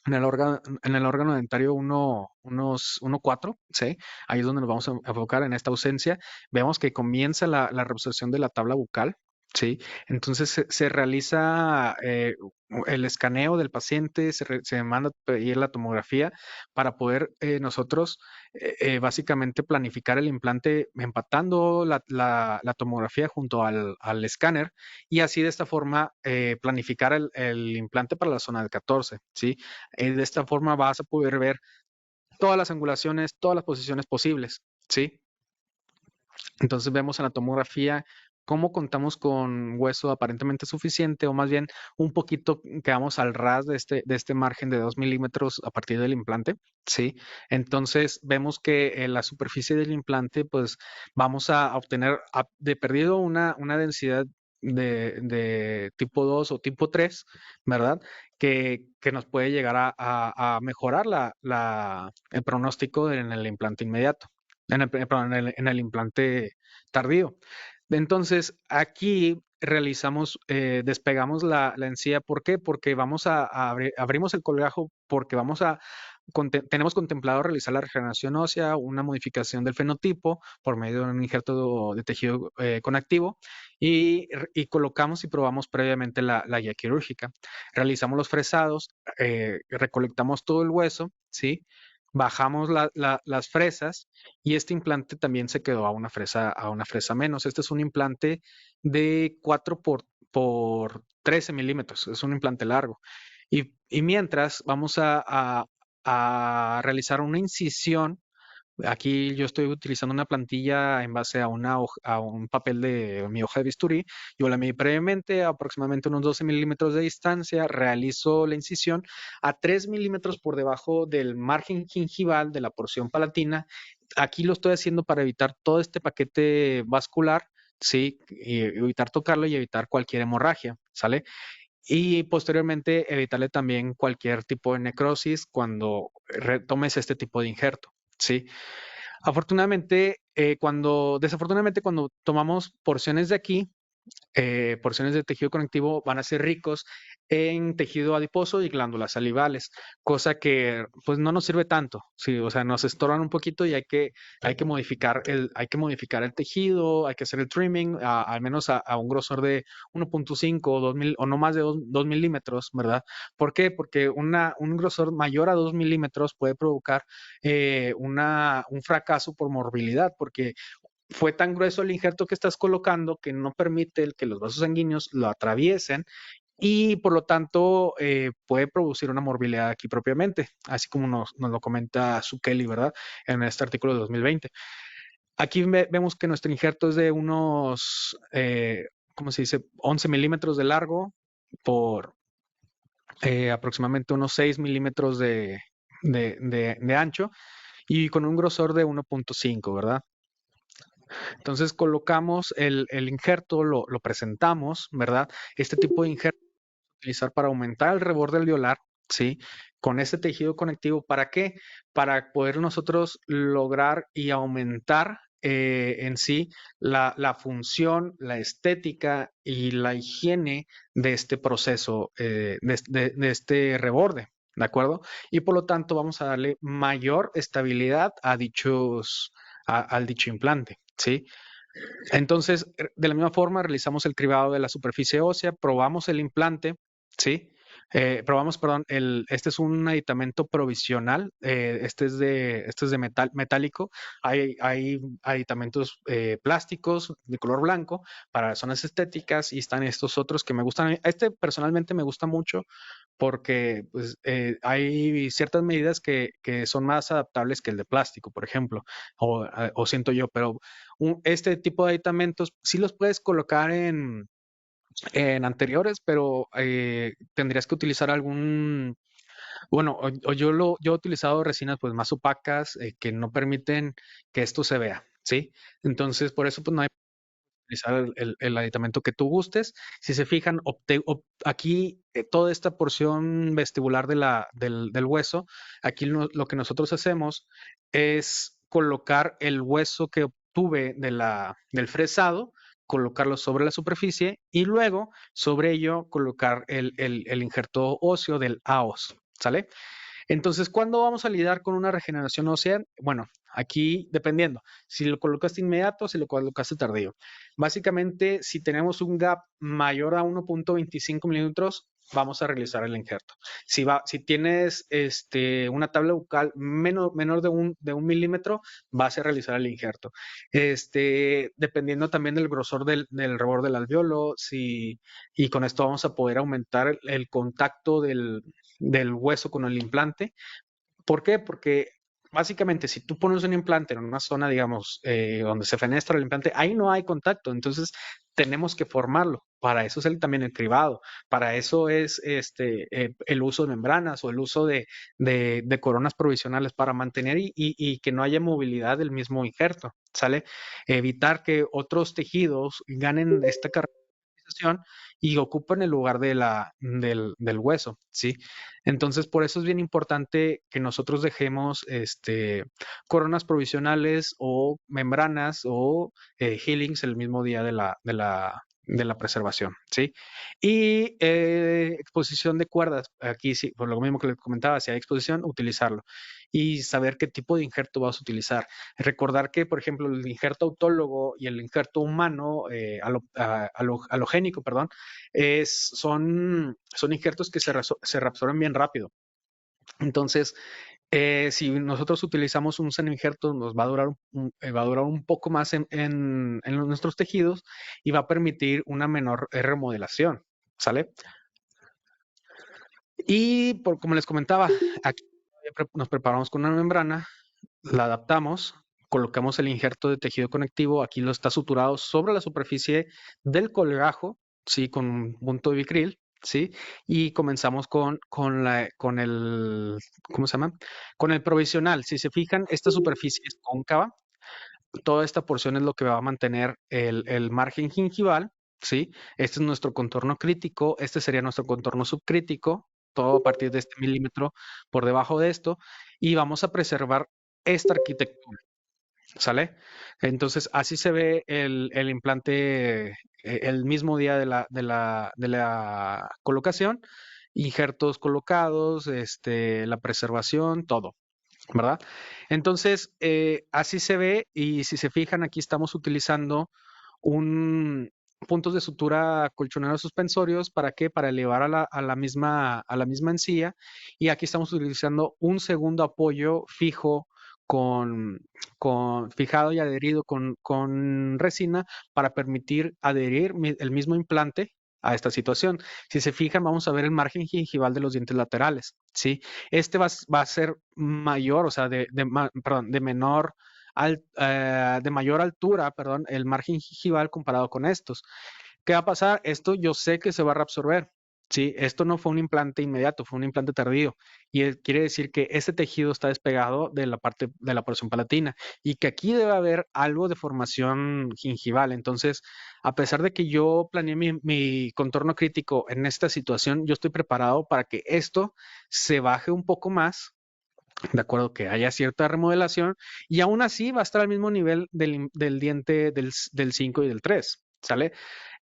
Speaker 1: órgano dentario 1.4, ¿sí? Ahí es donde nos vamos a enfocar en esta ausencia. Vemos que comienza la reabsorción de la tabla bucal, ¿sí? Entonces se realiza el escaneo del paciente, se manda a pedir la tomografía para poder nosotros básicamente planificar el implante empatando la tomografía junto al escáner y así de esta forma planificar el implante para la zona del 14, ¿sí? De esta forma vas a poder ver todas las angulaciones, todas las posiciones posibles, ¿sí? Entonces vemos en la tomografía cómo contamos con hueso aparentemente suficiente o más bien un poquito quedamos al ras de este margen de 2 milímetros a partir del implante, ¿sí? Entonces vemos que en la superficie del implante pues vamos a obtener de perdido una densidad de tipo 2 o tipo 3, ¿verdad? Que nos puede llegar a mejorar el pronóstico en el implante inmediato, perdón, en el implante tardío. Entonces, aquí realizamos, despegamos la encía. ¿Por qué? Porque abrimos el colgajo, porque tenemos contemplado realizar la regeneración ósea, una modificación del fenotipo por medio de un injerto de tejido conectivo y colocamos y probamos previamente la guía quirúrgica. Realizamos los fresados, recolectamos todo el hueso, ¿sí? Bajamos las fresas y este implante también se quedó a una fresa menos. Este es un implante de 4 por 13 milímetros, es un implante largo. Y mientras vamos a realizar una incisión. Aquí yo estoy utilizando una plantilla en base a a un papel de mi hoja de bisturí. Yo la medí previamente, a aproximadamente unos 12 milímetros de distancia. Realizo la incisión a 3 milímetros por debajo del margen gingival de la porción palatina. Aquí lo estoy haciendo para evitar todo este paquete vascular, ¿sí? Y evitar tocarlo y evitar cualquier hemorragia, ¿sale? Y posteriormente evitarle también cualquier tipo de necrosis cuando retomes este tipo de injerto, ¿sí? Desafortunadamente, cuando tomamos porciones de aquí, porciones de tejido conectivo van a ser ricos en tejido adiposo y glándulas salivales, cosa que pues no nos sirve tanto, sí, o sea, nos estorban un poquito y hay que modificar el tejido, hay que hacer el trimming, al menos a un grosor de 1.5 o 2 o no más de 2 milímetros, ¿verdad? ¿Por qué? Porque un grosor mayor a 2 milímetros puede provocar un fracaso por morbilidad, porque fue tan grueso el injerto que estás colocando que no permite que los vasos sanguíneos lo atraviesen y por lo tanto puede producir una morbilidad aquí propiamente, así como nos lo comenta Sukeli, ¿verdad? En este artículo de 2020. Aquí vemos que nuestro injerto es de unos, ¿cómo se dice? 11 milímetros de largo por aproximadamente unos 6 milímetros de ancho y con un grosor de 1.5, ¿verdad? Entonces colocamos el injerto, lo presentamos, ¿verdad? Este tipo de injerto utilizar para aumentar el reborde alveolar, ¿sí? Con este tejido conectivo, ¿para qué? Para poder nosotros lograr y aumentar en sí la función, la estética y la higiene de este proceso, de este reborde, ¿de acuerdo? Y por lo tanto vamos a darle mayor estabilidad al dicho implante, ¿sí? Entonces, de la misma forma, realizamos el cribado de la superficie ósea, probamos el implante, ¿sí? Probamos, perdón, este es un aditamento provisional, este es de metálico. Hay aditamentos plásticos de color blanco para las zonas estéticas y están estos otros que me gustan. Este personalmente me gusta mucho porque pues, hay ciertas medidas que son más adaptables que el de plástico, por ejemplo, o siento yo, pero este tipo de aditamentos sí los puedes colocar en anteriores, pero tendrías que utilizar Bueno, yo he utilizado resinas pues más opacas que no permiten que esto se vea, ¿sí? Entonces, por eso pues no hay que utilizar el aditamento que tú gustes. Si se fijan, aquí toda esta porción vestibular del hueso, aquí lo que nosotros hacemos es colocar el hueso que obtuve del fresado, colocarlo sobre la superficie y luego sobre ello colocar el injerto óseo del AOS, ¿sale? Entonces, ¿cuándo vamos a lidiar con una regeneración ósea? Bueno, aquí dependiendo, si lo colocaste inmediato, si lo colocaste tardío. Básicamente, si tenemos un gap mayor a 1.25 milímetros, vamos a realizar el injerto. Si tienes una tabla bucal menor de un milímetro, vas a realizar el injerto. Dependiendo también del grosor del reborde del alveolo, y con esto vamos a poder aumentar el contacto del hueso con el implante. ¿Por qué? Porque básicamente si tú pones un implante en una zona, digamos, donde se fenestra el implante, ahí no hay contacto, entonces tenemos que formarlo. Para eso es también el cribado, para eso es el uso de membranas o el uso de coronas provisionales para mantener y que no haya movilidad del mismo injerto, ¿sale? Evitar que otros tejidos ganen esta caracterización y ocupen el lugar del hueso, ¿sí? Entonces, por eso es bien importante que nosotros dejemos coronas provisionales o membranas o healings el mismo día de la preservación, ¿sí? Y exposición de cuerdas, aquí sí, por lo mismo que les comentaba, si hay exposición, utilizarlo y saber qué tipo de injerto vas a utilizar. Recordar que, por ejemplo, el injerto autólogo y el injerto humano, halogénico, perdón, son injertos que se reabsorben bien rápido. Entonces, si nosotros utilizamos un seno injerto, nos va a durar un poco más en nuestros tejidos y va a permitir una menor remodelación, ¿sale? Y como les comentaba, aquí nos preparamos con una membrana, la adaptamos, colocamos el injerto de tejido conectivo, aquí lo está suturado sobre la superficie del colgajo, ¿sí? Con un punto de vicril, ¿sí? Y comenzamos con el, ¿cómo se llama? Con el provisional. Si se fijan, esta superficie es cóncava, toda esta porción es lo que va a mantener el margen gingival, ¿sí? Este es nuestro contorno crítico, este sería nuestro contorno subcrítico, todo a partir de este milímetro por debajo de esto, y vamos a preservar esta arquitectura, ¿sale? Entonces, así se ve el implante el mismo día de la colocación, injertos colocados, la preservación, todo. ¿Verdad? Entonces, así se ve y si se fijan, aquí estamos utilizando un puntos de sutura colchoneros suspensorios. ¿Para qué? Para elevar a la misma encía, y aquí estamos utilizando un segundo apoyo fijo con, fijado y adherido con resina para permitir adherir el mismo implante a esta situación. Si se fijan, vamos a ver el margen gingival de los dientes laterales, ¿sí? Va a ser mayor, o sea, perdón, de mayor altura, perdón, el margen gingival comparado con estos. ¿Qué va a pasar? Esto yo sé que se va a reabsorber. Sí, esto no fue un implante inmediato, fue un implante tardío. Y quiere decir que este tejido está despegado de la parte de la porción palatina y que aquí debe haber algo de formación gingival. Entonces, a pesar de que yo planeé mi contorno crítico en esta situación, yo estoy preparado para que esto se baje un poco más, de acuerdo que haya cierta remodelación, y aún así va a estar al mismo nivel del diente del 5 y del 3, ¿sale?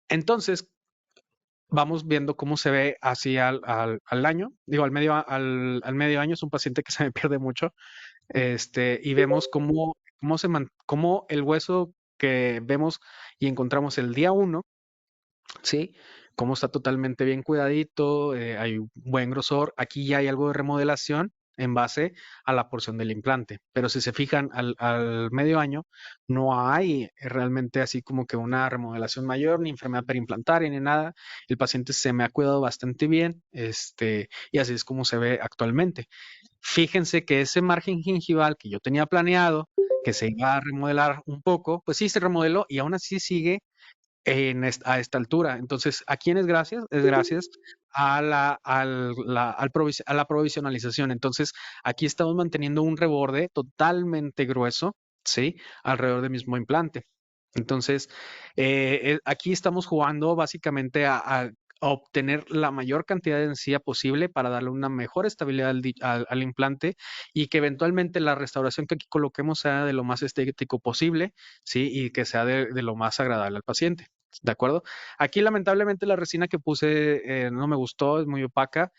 Speaker 1: Entonces, vamos viendo cómo se ve así al año, digo, al medio año. Es un paciente que se me pierde mucho, y vemos cómo el hueso que vemos y encontramos el día uno, ¿sí? Cómo está totalmente bien cuidadito, hay un buen grosor. Aquí ya hay algo de remodelación en base a la porción del implante. Pero si se fijan al medio año, no hay realmente así como que una remodelación mayor, ni enfermedad perimplantaria, ni nada. El paciente se me ha cuidado bastante bien, y así es como se ve actualmente. Fíjense que ese margen gingival que yo tenía planeado, que se iba a remodelar un poco, pues sí se remodeló y aún así sigue a esta altura. Entonces, ¿a quién es gracias? Es gracias a la provisionalización. Entonces, aquí estamos manteniendo un reborde totalmente grueso, ¿sí? Alrededor del mismo implante. Entonces, aquí estamos jugando básicamente a obtener la mayor cantidad de encía posible para darle una mejor estabilidad al implante y que eventualmente la restauración que aquí coloquemos sea de lo más estético posible, ¿sí? Y que sea de lo más agradable al paciente. ¿De acuerdo? Aquí lamentablemente la resina que puse no me gustó, es muy opaca.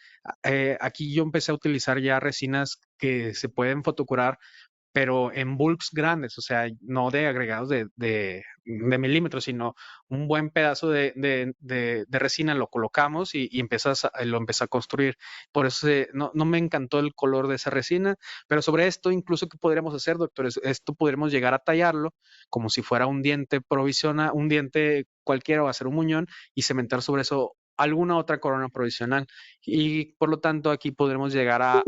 Speaker 1: Aquí yo empecé a utilizar ya resinas que se pueden fotocurar pero en bulks grandes, o sea, no de agregados de milímetros, sino un buen pedazo de resina lo colocamos y lo empecé a construir. Por eso no me encantó el color de esa resina, pero sobre esto incluso, ¿qué podríamos hacer, doctores? Esto podríamos llegar a tallarlo como si fuera un diente provisional, un diente cualquiera o hacer un muñón y cementar sobre eso alguna otra corona provisional. Y por lo tanto aquí podremos llegar a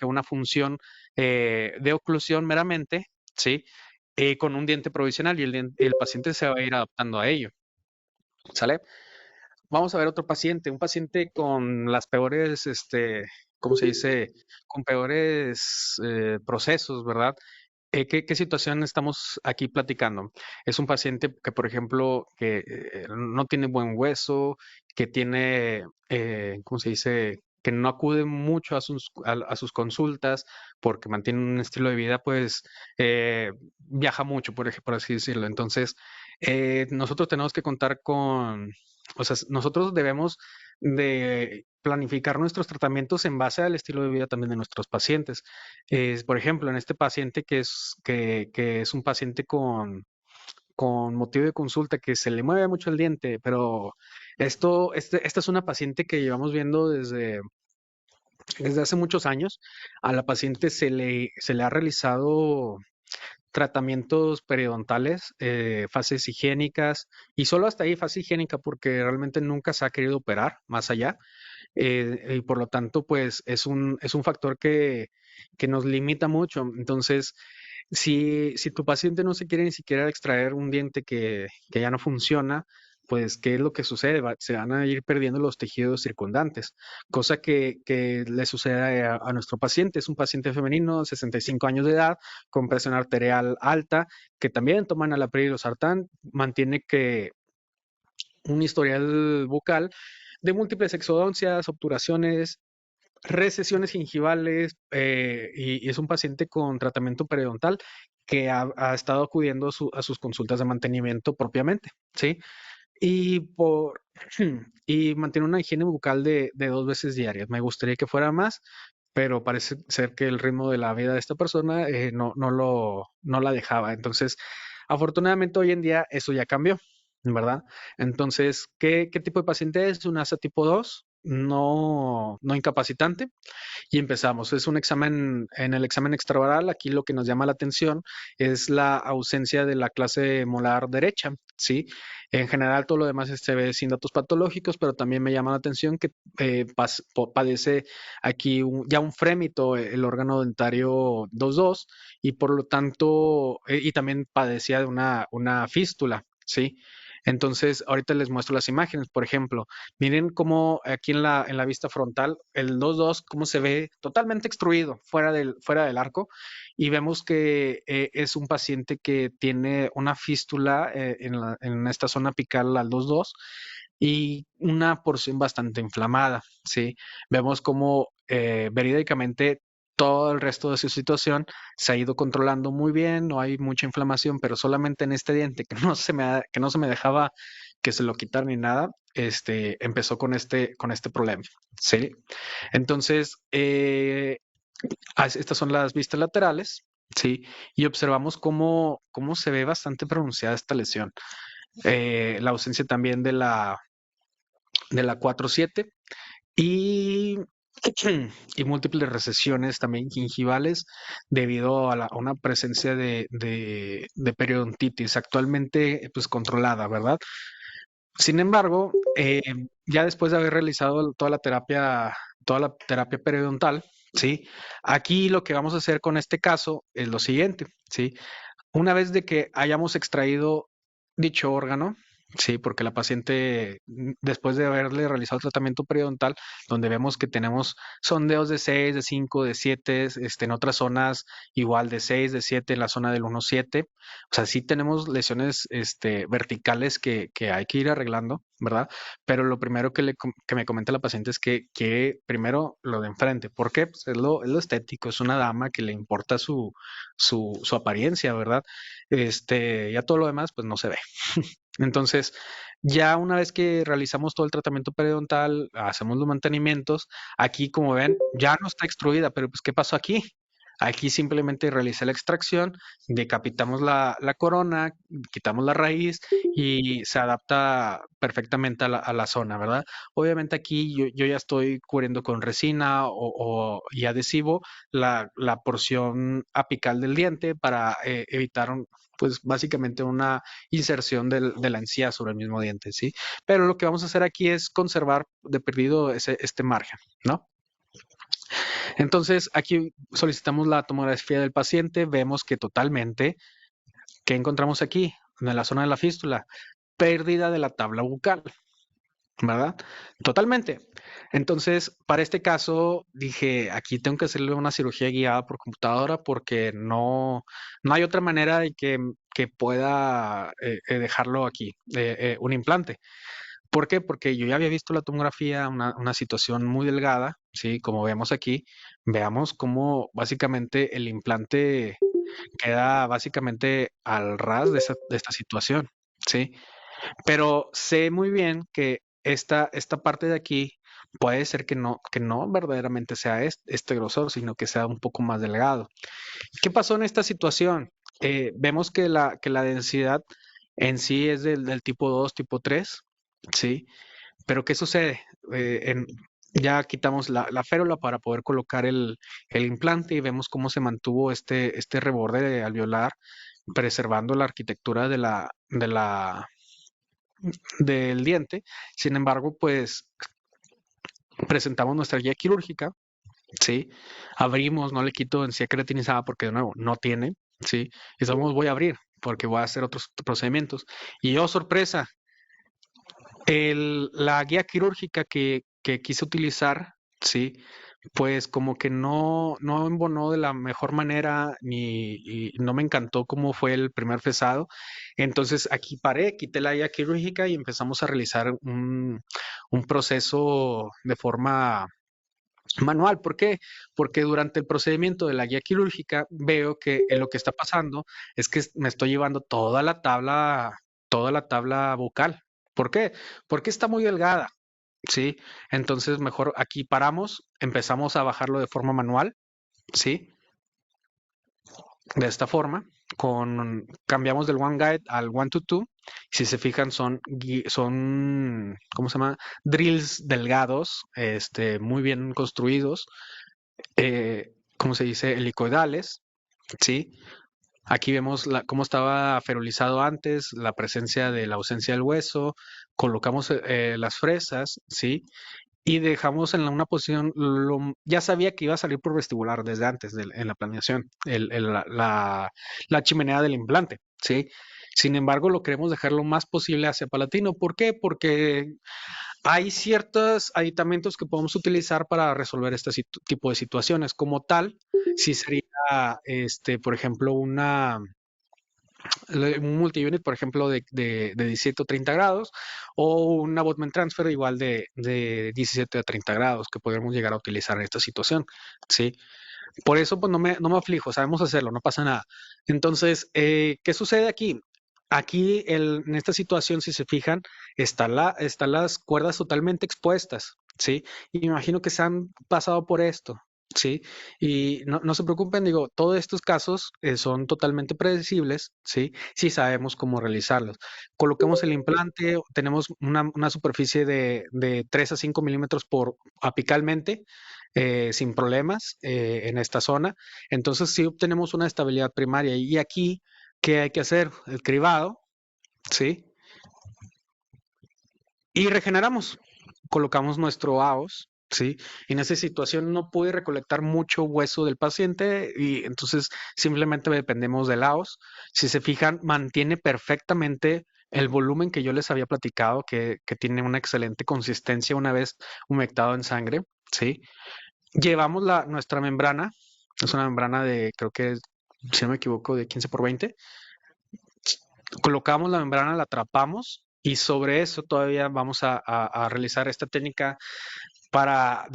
Speaker 1: una función de oclusión meramente, ¿sí? Con un diente provisional y el paciente se va a ir adaptando a ello, ¿sale? Vamos a ver otro paciente, un paciente con las peores, ¿cómo se dice? Con peores procesos, ¿verdad? ¿Qué situación estamos aquí platicando? Es un paciente que, por ejemplo, que no tiene buen hueso, que tiene, ¿cómo se dice? Que no acude mucho a sus consultas porque mantiene un estilo de vida, pues viaja mucho, por así decirlo. Entonces, nosotros tenemos que contar o sea, nosotros debemos de planificar nuestros tratamientos en base al estilo de vida también de nuestros pacientes. Por ejemplo, en este paciente que es un paciente con motivo de consulta que se le mueve mucho el diente, pero esta es una paciente que llevamos viendo desde hace muchos años. A la paciente se le ha realizado tratamientos periodontales, fases higiénicas y solo hasta ahí fase higiénica porque realmente nunca se ha querido operar más allá. Y por lo tanto, pues es un factor que nos limita mucho. Entonces, si tu paciente no se quiere ni siquiera extraer un diente que ya no funciona, pues, ¿qué es lo que sucede? Se van a ir perdiendo los tejidos circundantes, cosa que le sucede a nuestro paciente. Es un paciente femenino, 65 años de edad, con presión arterial alta, que también toman alapril y losartán, mantiene que un historial bucal de múltiples exodoncias, obturaciones, recesiones gingivales y es un paciente con tratamiento periodontal que ha estado acudiendo a sus consultas de mantenimiento propiamente, ¿sí? Y, por, y mantiene una higiene bucal de 2 veces diarias. Me gustaría que fuera más, pero parece ser que el ritmo de la vida de esta persona no la dejaba. Entonces, afortunadamente hoy en día eso ya cambió, ¿verdad? Entonces, ¿qué tipo de paciente es? Un ASA tipo 2, no incapacitante y empezamos. Es un examen, en el examen extraoral, aquí lo que nos llama la atención es la ausencia de la clase molar derecha, ¿sí? En general todo lo demás se ve sin datos patológicos, pero también me llama la atención que padece aquí ya un frémito, el órgano dentario 2.2, y por lo tanto, y también padecía de una fístula, ¿sí? Entonces, ahorita les muestro las imágenes, por ejemplo. Miren cómo aquí en la vista frontal, el 2.2, cómo se ve totalmente extruido fuera del arco. Y vemos que es un paciente que tiene una fístula en esta zona apical al 2.2 y una porción bastante inflamada, ¿sí? Vemos cómo verídicamente todo el resto de su situación se ha ido controlando muy bien, no hay mucha inflamación, pero solamente en este diente que no se me dejaba que se lo quitara ni nada, empezó con este problema, ¿sí? Entonces, estas son las vistas laterales, ¿sí? Y observamos cómo se ve bastante pronunciada esta lesión. La ausencia también de la 4.7 y, y múltiples recesiones también gingivales debido a una presencia de periodontitis actualmente pues controlada, ¿verdad? Sin embargo, ya después de haber realizado toda la terapia periodontal, ¿sí? Aquí lo que vamos a hacer con este caso es lo siguiente, ¿sí? Una vez de que hayamos extraído dicho órgano, Sí, porque la paciente, después de haberle realizado el tratamiento periodontal, donde vemos que tenemos sondeos de 6, de 5, de 7, en otras zonas igual de 6, de 7, en la zona del 1,7. O sea, sí tenemos lesiones verticales que hay que ir arreglando, ¿verdad? Pero lo primero que me comenta la paciente es que primero lo de enfrente. ¿Por qué? Pues es lo estético, es una dama que le importa su apariencia, ¿verdad? Ya todo lo demás, pues no se ve. Entonces, ya una vez que realizamos todo el tratamiento periodontal, hacemos los mantenimientos, aquí como ven, ya no está extruida, pero pues ¿qué pasó aquí? Aquí simplemente realicé la extracción, decapitamos la corona, quitamos la raíz y se adapta perfectamente a la zona, ¿verdad? Obviamente aquí yo ya estoy cubriendo con resina y adhesivo la porción apical del diente para evitar, pues básicamente una inserción de la encía sobre el mismo diente, ¿sí? Pero lo que vamos a hacer aquí es conservar de perdido este margen, ¿no? Entonces, aquí solicitamos la tomografía del paciente, vemos que totalmente, ¿qué encontramos aquí? En la zona de la fístula, pérdida de la tabla bucal, ¿verdad? Totalmente. Entonces, para este caso, dije, aquí tengo que hacerle una cirugía guiada por computadora porque no hay otra manera de que pueda dejarlo aquí, un implante. ¿Por qué? Porque yo ya había visto la tomografía, una situación muy delgada, ¿sí? Como vemos aquí, veamos cómo básicamente el implante queda básicamente al ras de esta situación, ¿sí? Pero sé muy bien que esta parte de aquí puede ser que no verdaderamente sea este grosor, sino que sea un poco más delgado. ¿Qué pasó en esta situación? Vemos que la densidad en sí es del tipo 2, tipo 3, ¿sí? Pero ¿qué sucede? Ya quitamos la férula para poder colocar el implante y vemos cómo se mantuvo este reborde alveolar, preservando la arquitectura del diente. Sin embargo, pues presentamos nuestra guía quirúrgica, ¿sí? Abrimos, no le quito encía queratinizada porque de nuevo no tiene, ¿sí? Y solo voy a abrir porque voy a hacer otros procedimientos. Y oh, sorpresa, la guía quirúrgica que quise utilizar, ¿sí? Pues como que no embonó de la mejor manera y no me encantó cómo fue el primer fresado. Entonces aquí paré, quité la guía quirúrgica y empezamos a realizar un proceso de forma manual. ¿Por qué? Porque durante el procedimiento de la guía quirúrgica veo que lo que está pasando es que me estoy llevando toda la tabla bucal. ¿Por qué? Porque está muy delgada, ¿sí? Entonces mejor aquí paramos, empezamos a bajarlo de forma manual, ¿sí? De esta forma, cambiamos del One Guide al One to Two. Si se fijan, son, ¿cómo se llama? Drills delgados, muy bien construidos, ¿cómo se dice? Helicoidales, ¿sí? Aquí vemos cómo estaba ferulizado antes, la presencia de la ausencia del hueso, colocamos las fresas, ¿sí? Y dejamos en una posición, ya sabía que iba a salir por vestibular desde antes en la planeación, la chimenea del implante, ¿sí? Sin embargo, lo queremos dejar lo más posible hacia palatino. ¿Por qué? Porque hay ciertos aditamentos que podemos utilizar para resolver este tipo de situaciones. Como tal, si sería, por ejemplo, un multi-unit, por ejemplo, de 17 o 30 grados, o un abutment transfer igual de 17 a 30 grados que podríamos llegar a utilizar en esta situación, ¿sí? Por eso, pues no me aflijo, sabemos hacerlo, no pasa nada. Entonces, ¿qué sucede aquí? Aquí, en esta situación, si se fijan, están las cuerdas totalmente expuestas, ¿sí? Y me imagino que se han pasado por esto, ¿sí? Y no se preocupen, digo, todos estos casos son totalmente predecibles, ¿sí? Si sabemos cómo realizarlos. Coloquemos el implante, tenemos una superficie de 3 a 5 milímetros por apicalmente, sin problemas en esta zona. Entonces sí obtenemos una estabilidad primaria. Y aquí, ¿qué hay que hacer? El cribado, ¿sí? Y regeneramos. Colocamos nuestro AOS, ¿sí? Y en esa situación no pude recolectar mucho hueso del paciente y entonces simplemente dependemos del AOS. Si se fijan, mantiene perfectamente el volumen que yo les había platicado, que tiene una excelente consistencia una vez humectado en sangre, ¿sí? Llevamos nuestra membrana, es una membrana de, creo que, si no me equivoco, de 15 por 20. Colocamos la membrana, la atrapamos y sobre eso todavía vamos a realizar esta técnica para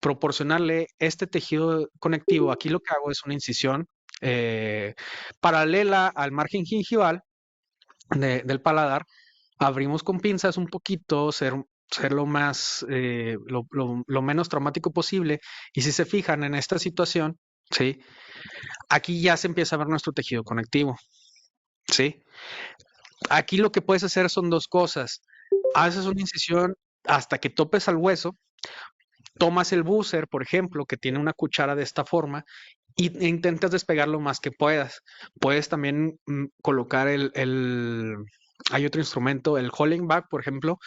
Speaker 1: proporcionarle este tejido conectivo. Aquí lo que hago es una incisión eh, paralela al margen gingival del paladar. Abrimos con pinzas un poquito, ser lo más, lo menos traumático posible. Y si se fijan en esta situación, ¿sí? Aquí ya se empieza a ver nuestro tejido conectivo, ¿sí? Aquí lo que puedes hacer son dos cosas. Haces una incisión hasta que topes al hueso, tomas el buzzer, por ejemplo, que tiene una cuchara de esta forma, e intentas despegar lo más que puedas. Puedes también colocar hay otro instrumento, el Holling Back, por ejemplo.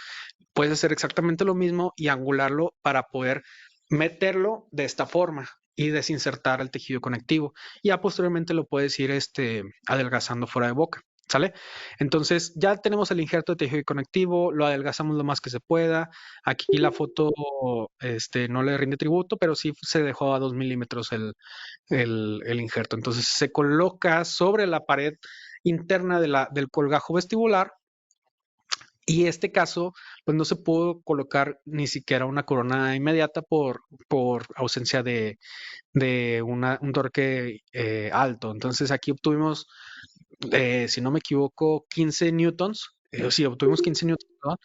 Speaker 1: Puedes hacer exactamente lo mismo y angularlo para poder meterlo de esta forma y desinsertar el tejido conectivo. Y ya posteriormente lo puedes ir adelgazando fuera de boca. ¿Sale? Entonces ya tenemos el injerto de tejido conectivo, lo adelgazamos lo más que se pueda. Aquí la foto no le rinde tributo, pero sí se dejó a 2 milímetros el injerto. Entonces se coloca sobre la pared interna del colgajo vestibular y este caso, pues no se pudo colocar ni siquiera una corona inmediata por ausencia de un torque alto. Entonces aquí obtuvimos, si no me equivoco, 15 newtons. Sí, obtuvimos 15 newtons, ¿no?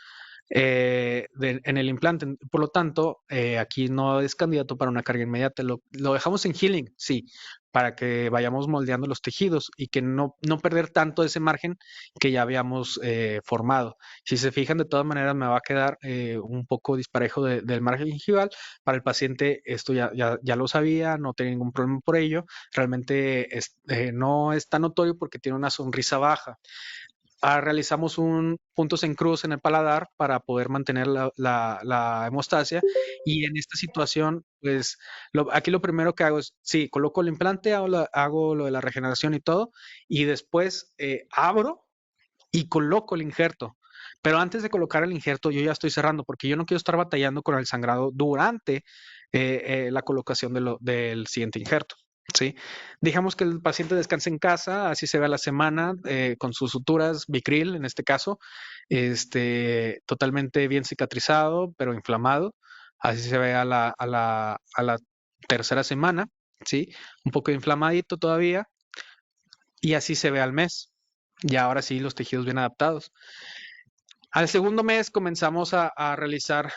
Speaker 1: En el implante. Por lo tanto, aquí no es candidato para una carga inmediata. Lo dejamos en healing, sí, para que vayamos moldeando los tejidos y que no perder tanto ese margen que ya habíamos formado. Si se fijan, de todas maneras me va a quedar un poco disparejo del margen gingival. Para el paciente esto ya lo sabía, no tenía ningún problema por ello. Realmente no es tan notorio porque tiene una sonrisa baja. Realizamos un puntos en cruz en el paladar para poder mantener la hemostasia. Y en esta situación, pues aquí lo primero que hago es, sí, coloco el implante, hago lo de la regeneración y todo, y después abro y coloco el injerto. Pero antes de colocar el injerto, yo ya estoy cerrando porque yo no quiero estar batallando con el sangrado durante la colocación del siguiente injerto. ¿Sí? Dejamos que el paciente descanse en casa, así se ve a la semana, con sus suturas, Vicryl en este caso, totalmente bien cicatrizado, pero inflamado. Así se ve a la tercera semana, ¿sí? Un poco inflamadito todavía, y así se ve al mes. Y ahora sí, los tejidos bien adaptados. Al segundo mes comenzamos a realizar,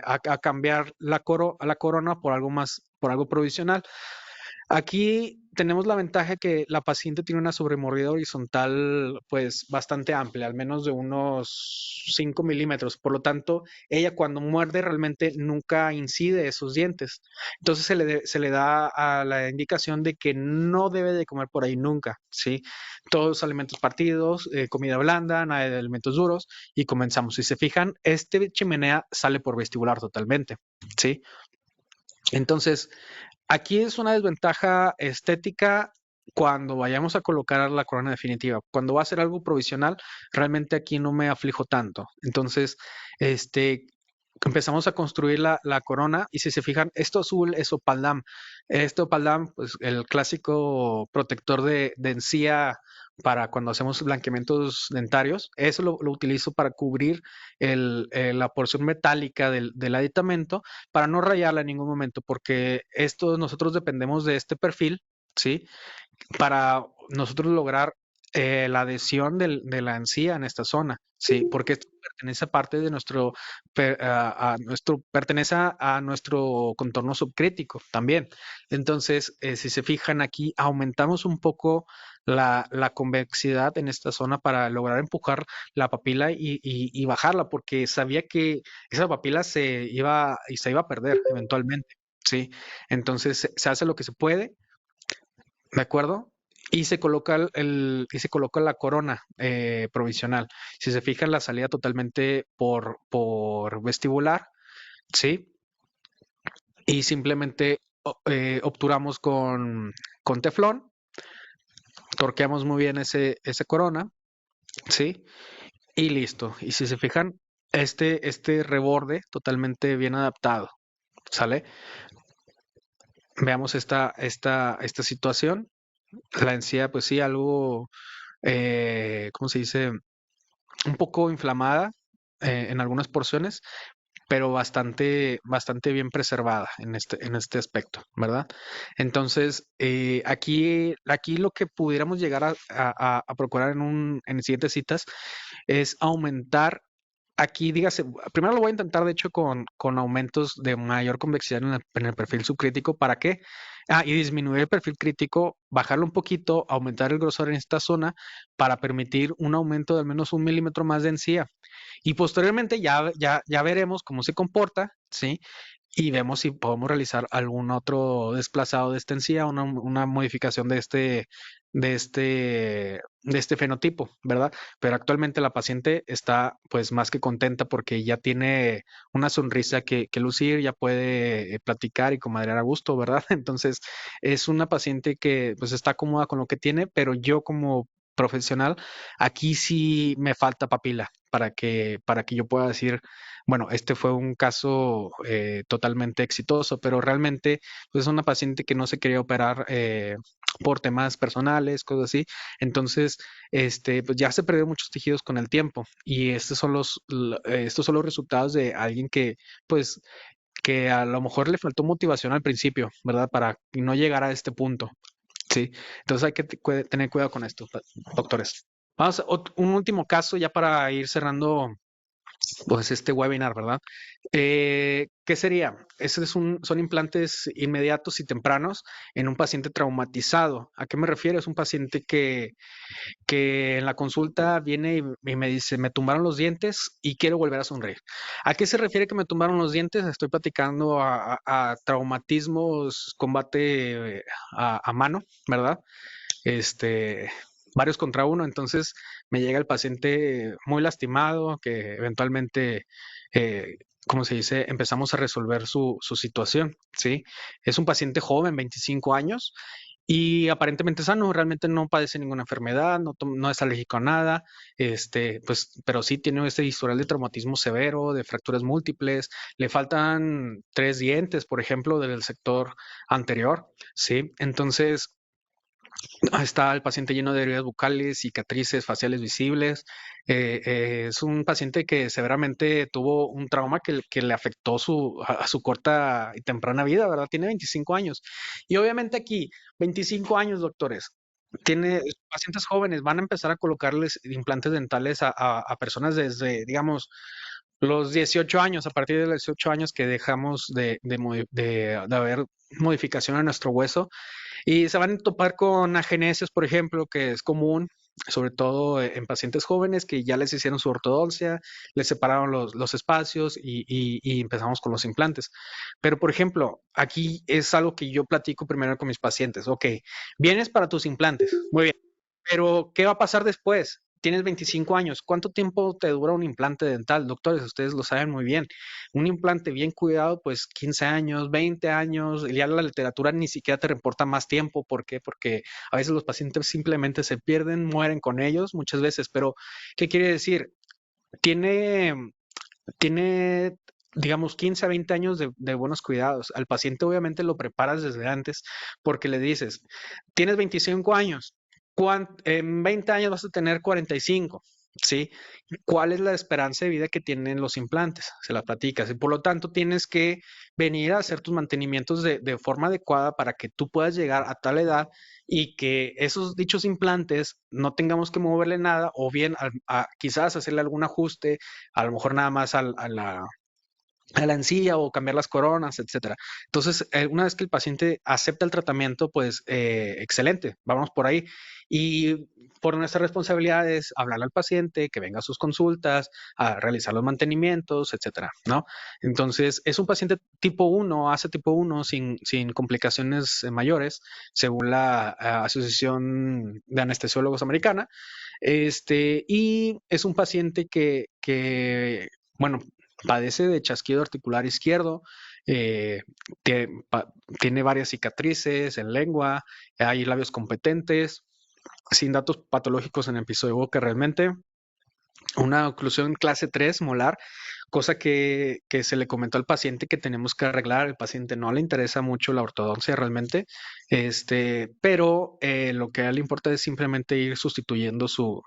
Speaker 1: a cambiar a la corona por algo más, por algo provisional. Aquí tenemos la ventaja que la paciente tiene una sobremordida horizontal pues bastante amplia, al menos de unos 5 milímetros. Por lo tanto, ella cuando muerde realmente nunca incide esos dientes. Entonces se le da a la indicación de que no debe de comer por ahí nunca, ¿sí? Todos alimentos partidos, comida blanda, nada de alimentos duros y comenzamos. Si se fijan, este chimenea sale por vestibular totalmente, ¿sí? Entonces, aquí es una desventaja estética cuando vayamos a colocar la corona definitiva. Cuando va a ser algo provisional, realmente aquí no me aflijo tanto. Entonces, este, empezamos a construir la corona y si se fijan, esto azul es opaldam. Este opaldam, pues el clásico protector de encía para cuando hacemos blanqueamientos dentarios, eso lo utilizo para cubrir la porción metálica del aditamento para no rayarla en ningún momento, porque esto nosotros dependemos de este perfil, ¿sí? Para nosotros lograr la adhesión de la encía en esta zona, sí, porque esto pertenece a parte de pertenece a nuestro contorno subcrítico también. Entonces, si se fijan aquí, aumentamos un poco la convexidad en esta zona para lograr empujar la papila y bajarla, porque sabía que esa papila se iba a perder eventualmente, sí. Entonces, se hace lo que se puede, ¿de acuerdo? Y se coloca la corona provisional. Si se fijan, la salida totalmente por vestibular, ¿sí? Y simplemente obturamos con teflón torqueamos muy bien ese corona, ¿sí? Y listo. Y si se fijan, este reborde totalmente bien adaptado, ¿sale? Veamos esta situación. La encía, pues sí, algo, ¿cómo se dice? Un poco inflamada en algunas porciones, pero bastante bien preservada en este aspecto, ¿verdad? Entonces, aquí lo que pudiéramos llegar a procurar en siguientes citas es aumentar. Aquí, dígase, primero lo voy a intentar, de hecho, con aumentos de mayor convexidad en el perfil subcrítico. ¿Para qué? Y disminuir el perfil crítico, bajarlo un poquito, aumentar el grosor en esta zona para permitir un aumento de al menos 1 milímetro más de encía. Y posteriormente ya veremos cómo se comporta, ¿sí? Y vemos si podemos realizar algún otro desplazado de esta encía, una modificación de este fenotipo, ¿verdad? Pero actualmente la paciente está pues más que contenta porque ya tiene una sonrisa que lucir, ya puede platicar y comadrear a gusto, ¿verdad? Entonces es una paciente que pues está cómoda con lo que tiene, pero yo como profesional, aquí sí me falta papila para que yo pueda decir, bueno, este fue un caso totalmente exitoso, pero realmente pues, es una paciente que no se quería operar por temas personales, cosas así. Entonces, pues ya se perdió muchos tejidos con el tiempo y estos son los resultados de alguien que, pues, que a lo mejor le faltó motivación al principio, ¿verdad? Para no llegar a este punto. Sí, entonces hay que tener cuidado con esto, doctores. Vamos a un último caso ya para ir cerrando pues este webinar, ¿verdad? ¿Qué sería? Son implantes inmediatos y tempranos en un paciente traumatizado. ¿A qué me refiero? Es un paciente que en la consulta viene y me dice, me tumbaron los dientes y quiero volver a sonreír. ¿A qué se refiere que me tumbaron los dientes? Estoy platicando a traumatismos, combate a mano, ¿verdad? este, Varios contra uno, entonces me llega el paciente muy lastimado, que eventualmente, como se dice, empezamos a resolver su situación, ¿sí? Es un paciente joven, 25 años, y aparentemente sano, realmente no padece ninguna enfermedad, no es alérgico a nada, pues, pero sí tiene este historial de traumatismo severo, de fracturas múltiples, le faltan 3 dientes, por ejemplo, del sector anterior, ¿sí? Entonces, está el paciente lleno de heridas bucales, cicatrices faciales visibles. Es un paciente que severamente tuvo un trauma que le afectó a su corta y temprana vida, ¿verdad? Tiene 25 años. Y obviamente aquí, 25 años, doctores. Tiene pacientes jóvenes, van a empezar a colocarles implantes dentales a personas desde, digamos, los 18 años, a partir de los 18 años que dejamos de haber modificación en nuestro hueso y se van a topar con agenesias, por ejemplo, que es común, sobre todo en pacientes jóvenes que ya les hicieron su ortodoncia, les separaron los espacios y empezamos con los implantes. Pero, por ejemplo, aquí es algo que yo platico primero con mis pacientes. Ok, vienes para tus implantes, muy bien, pero ¿qué va a pasar después? Tienes 25 años. ¿Cuánto tiempo te dura un implante dental? Doctores, ustedes lo saben muy bien. Un implante bien cuidado, pues 15 años, 20 años. Y ya la literatura ni siquiera te reporta más tiempo. ¿Por qué? Porque a veces los pacientes simplemente se pierden, mueren con ellos muchas veces. Pero, ¿qué quiere decir? Tiene, tiene digamos, 15 a 20 años de buenos cuidados. Al paciente obviamente lo preparas desde antes porque le dices, tienes 25 años, en 20 años vas a tener 45, ¿sí? ¿Cuál es la esperanza de vida que tienen los implantes? Se la platicas y por lo tanto tienes que venir a hacer tus mantenimientos de forma adecuada para que tú puedas llegar a tal edad y que esos dichos implantes no tengamos que moverle nada o bien quizás hacerle algún ajuste, a lo mejor nada más a la encía o cambiar las coronas, etcétera. Entonces, una vez que el paciente acepta el tratamiento, pues excelente, vamos por ahí. Y por nuestra responsabilidad es hablarle al paciente, que venga a sus consultas, a realizar los mantenimientos, etcétera, ¿no? Entonces, es un paciente tipo 1, hace tipo 1 sin complicaciones mayores, según la Asociación de Anestesiólogos Americana. Y es un paciente bueno, padece de chasquido articular izquierdo, eh, tie- pa- tiene varias cicatrices en lengua, hay labios competentes, sin datos patológicos en el piso de boca realmente. Una oclusión clase 3 molar, cosa que se le comentó al paciente que tenemos que arreglar. El paciente no le interesa mucho la ortodoncia realmente, pero lo que a él le importa es simplemente ir sustituyendo su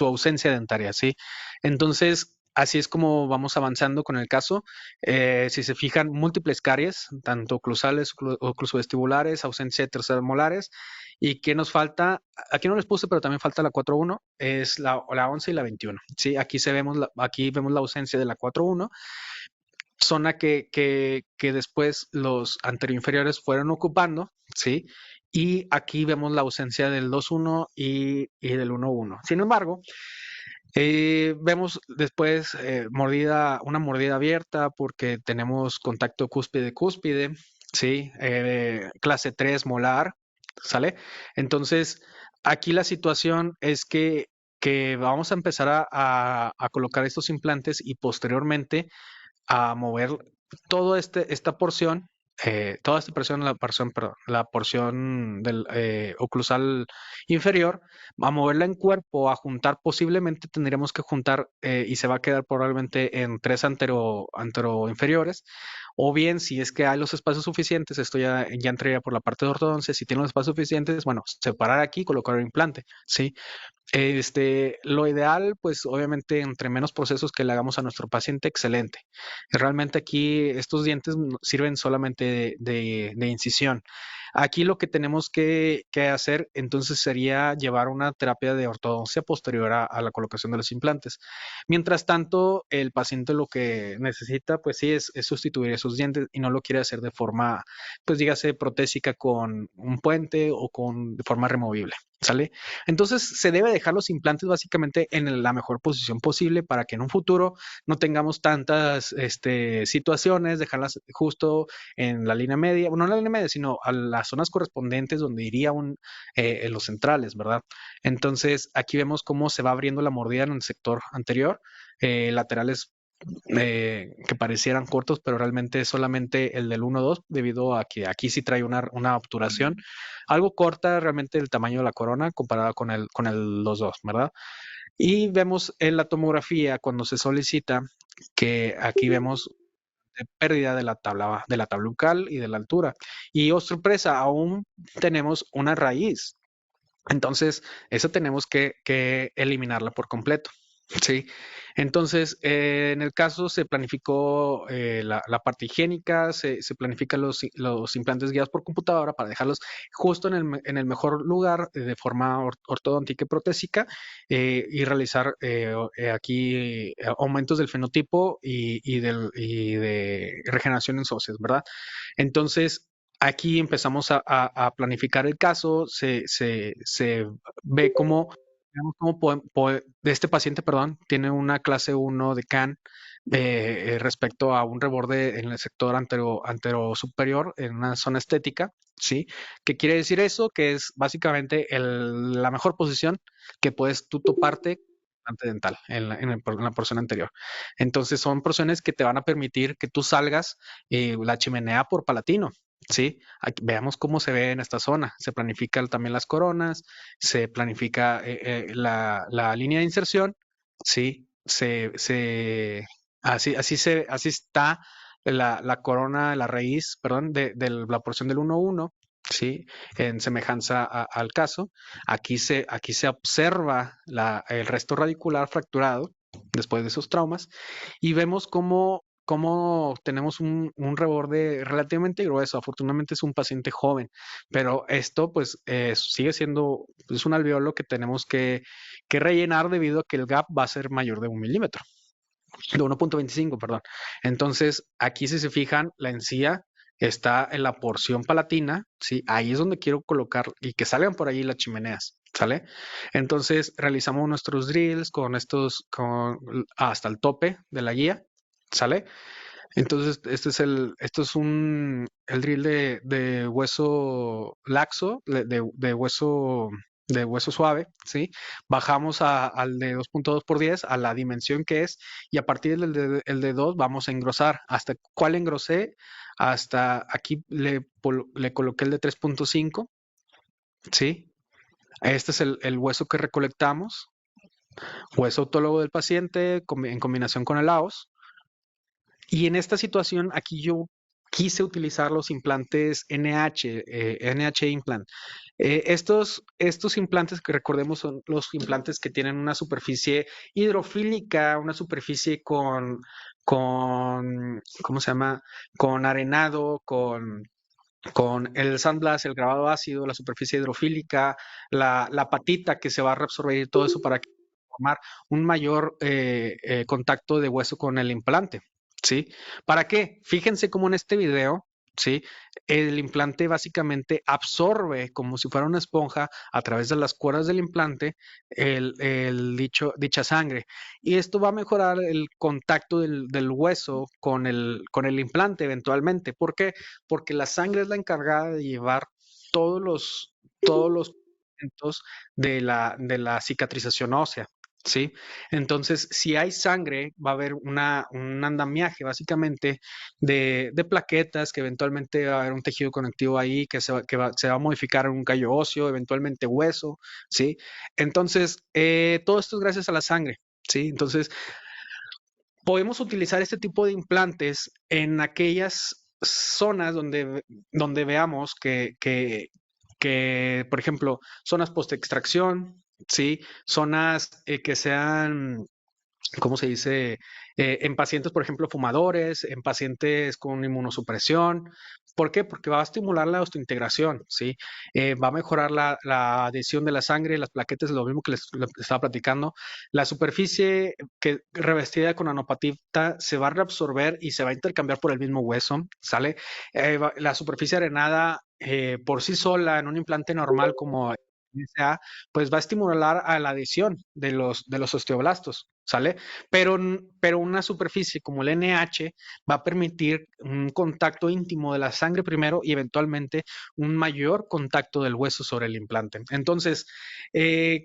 Speaker 1: ausencia dentaria, ¿sí? Entonces, así es como vamos avanzando con el caso. Si se fijan, múltiples caries, tanto oclusales, oclusovestibulares, ausencia de terceras molares. ¿Y qué nos falta? Aquí no les puse, pero también falta la 4.1, es la 11 y la 21. ¿Sí? Aquí vemos la ausencia de la 4.1, zona que después los anteroinferiores fueron ocupando, ¿sí? Y aquí vemos la ausencia del 2.1 y del 1.1. Sin embargo, vemos después una mordida abierta porque tenemos contacto cúspide-cúspide, ¿sí? Clase 3 molar, ¿sale? Entonces, aquí la situación es que vamos a empezar a colocar estos implantes y posteriormente a mover esta porción, toda esta porción, perdón, la porción del oclusal inferior, a moverla en cuerpo, a juntar, posiblemente tendríamos que juntar y se va a quedar probablemente en tres anteroinferiores, o bien si es que hay los espacios suficientes, esto ya entraría por la parte de ortodoncia, si tiene los espacios suficientes, bueno, separar aquí y colocar un implante, ¿sí? Lo ideal, pues obviamente entre menos procesos que le hagamos a nuestro paciente, excelente. Realmente aquí estos dientes sirven solamente de incisión. Aquí lo que tenemos que hacer entonces sería llevar una terapia de ortodoncia posterior a la colocación de los implantes. Mientras tanto, el paciente lo que necesita, pues sí, es sustituir esos dientes y no lo quiere hacer de forma, pues dígase, protésica con un puente o de forma removible. ¿Sale? Entonces se debe dejar los implantes básicamente en la mejor posición posible para que en un futuro no tengamos tantas situaciones, dejarlas justo en la línea media, bueno, no en la línea media, sino a las zonas correspondientes donde iría en los centrales, ¿verdad? Entonces aquí vemos cómo se va abriendo la mordida en el sector anterior, laterales que parecieran cortos, pero realmente es solamente el del 1-2, debido a que aquí sí trae una obturación algo corta realmente el tamaño de la corona comparada con el 2-2, ¿verdad? Y vemos en la tomografía cuando se solicita que aquí vemos pérdida de la tabla bucal y de la altura. Y oh sorpresa, aún tenemos una raíz. Entonces, esa tenemos que eliminarla por completo. Sí, entonces en el caso se planificó la parte higiénica, se planifican los implantes guiados por computadora para dejarlos justo en el mejor lugar de forma ortodóntica y protésica y realizar aquí aumentos del fenotipo y de regeneración en óseas, ¿verdad? Entonces, aquí empezamos a planificar el caso, se ve cómo, digamos, de este paciente, perdón, tiene una clase 1 de CAN respecto a un reborde en el sector antero superior, en una zona estética, ¿sí? ¿Qué quiere decir eso? Que es básicamente la mejor posición que puedes tú toparte dental en la porción anterior. Entonces son porciones que te van a permitir que tú salgas la chimenea por palatino. Sí, veamos cómo se ve en esta zona. Se planifican también las coronas, se planifica la línea de inserción, sí, así está la corona, la raíz, perdón, de la porción del 1-1, sí, en semejanza al caso. Aquí se observa el resto radicular fracturado después de esos traumas y vemos cómo tenemos un reborde relativamente grueso. Afortunadamente es un paciente joven, pero esto pues sigue siendo pues, un alveolo que tenemos que rellenar debido a que el gap va a ser mayor de 1 milímetro, de 1.25, perdón. Entonces, aquí si se fijan, la encía está en la porción palatina, ¿sí? Ahí es donde quiero colocar y que salgan por ahí las chimeneas, ¿sale? Entonces, realizamos nuestros drills hasta el tope de la guía, ¿sale? Entonces, esto es el drill de hueso laxo, de hueso suave, ¿sí? Bajamos al de 2.2 por 10 a la dimensión que es, y a partir del de 2 vamos a engrosar. ¿Hasta cuál engrosé? Hasta aquí le coloqué el de 3.5, ¿sí? Este es el hueso que recolectamos, hueso autólogo del paciente en combinación con el AOS. Y en esta situación, aquí yo quise utilizar los implantes NH, NH implant. Estos implantes que recordemos son los implantes que tienen una superficie hidrofílica, una superficie ¿cómo se llama? Con arenado, con el sandblast, el grabado ácido, la superficie hidrofílica, la patita que se va a reabsorber y todo eso para formar un mayor contacto de hueso con el implante, ¿sí? ¿Para qué? Fíjense cómo en este video, ¿sí? El implante básicamente absorbe como si fuera una esponja a través de las cuerdas del implante dicha sangre. Y esto va a mejorar el contacto del hueso con el implante eventualmente. ¿Por qué? Porque la sangre es la encargada de llevar todos los elementos de la cicatrización ósea, ¿sí? Entonces, si hay sangre, va a haber un andamiaje básicamente de plaquetas, que eventualmente va a haber un tejido conectivo ahí se va a modificar en un callo óseo, eventualmente hueso, ¿sí? Entonces, todo esto es gracias a la sangre, ¿sí? Entonces, podemos utilizar este tipo de implantes en aquellas zonas donde veamos que, por ejemplo, zonas post-extracción, ¿sí? Zonas que sean, ¿cómo se dice? En pacientes, por ejemplo, fumadores, en pacientes con inmunosupresión. ¿Por qué? Porque va a estimular la osteointegración, ¿sí? Va a mejorar la adhesión de la sangre, las plaquetas, lo mismo que les estaba platicando. La superficie que revestida con nanopatita se va a reabsorber y se va a intercambiar por el mismo hueso, ¿sale? La superficie arenada por sí sola en un implante normal como SA, pues va a estimular a la adhesión de los osteoblastos, ¿sale? Pero una superficie como el NH va a permitir un contacto íntimo de la sangre primero y eventualmente un mayor contacto del hueso sobre el implante. Entonces,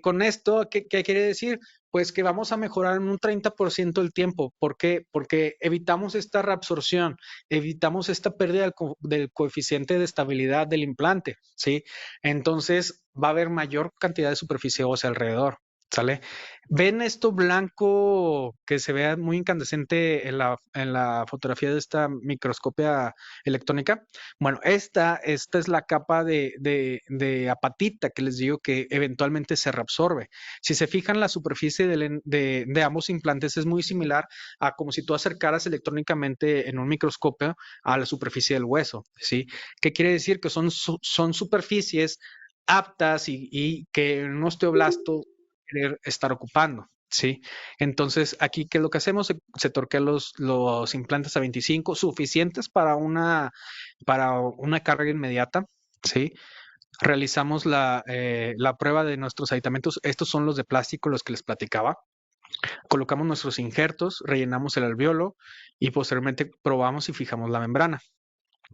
Speaker 1: con esto, ¿qué quiere decir? Pues que vamos a mejorar en un 30% el tiempo. ¿Por qué? Porque evitamos esta reabsorción, evitamos esta pérdida del coeficiente de estabilidad del implante, ¿sí? Entonces va a haber mayor cantidad de superficie ósea alrededor, ¿sale? ¿Ven esto blanco que se vea muy incandescente en la fotografía de esta microscopia electrónica? Bueno, esta es la capa de apatita que les digo que eventualmente se reabsorbe. Si se fijan, la superficie de ambos implantes es muy similar a como si tú acercaras electrónicamente en un microscopio a la superficie del hueso, ¿sí? ¿Qué quiere decir? Que son superficies aptas y que un osteoblasto querer estar ocupando, ¿sí? Entonces, aquí, ¿qué es lo que hacemos? Se torquean los implantes a 25, suficientes para una carga inmediata, ¿sí? Realizamos la prueba de nuestros aditamentos. Estos son los de plástico, los que les platicaba. Colocamos nuestros injertos, rellenamos el alveolo y posteriormente probamos y fijamos la membrana.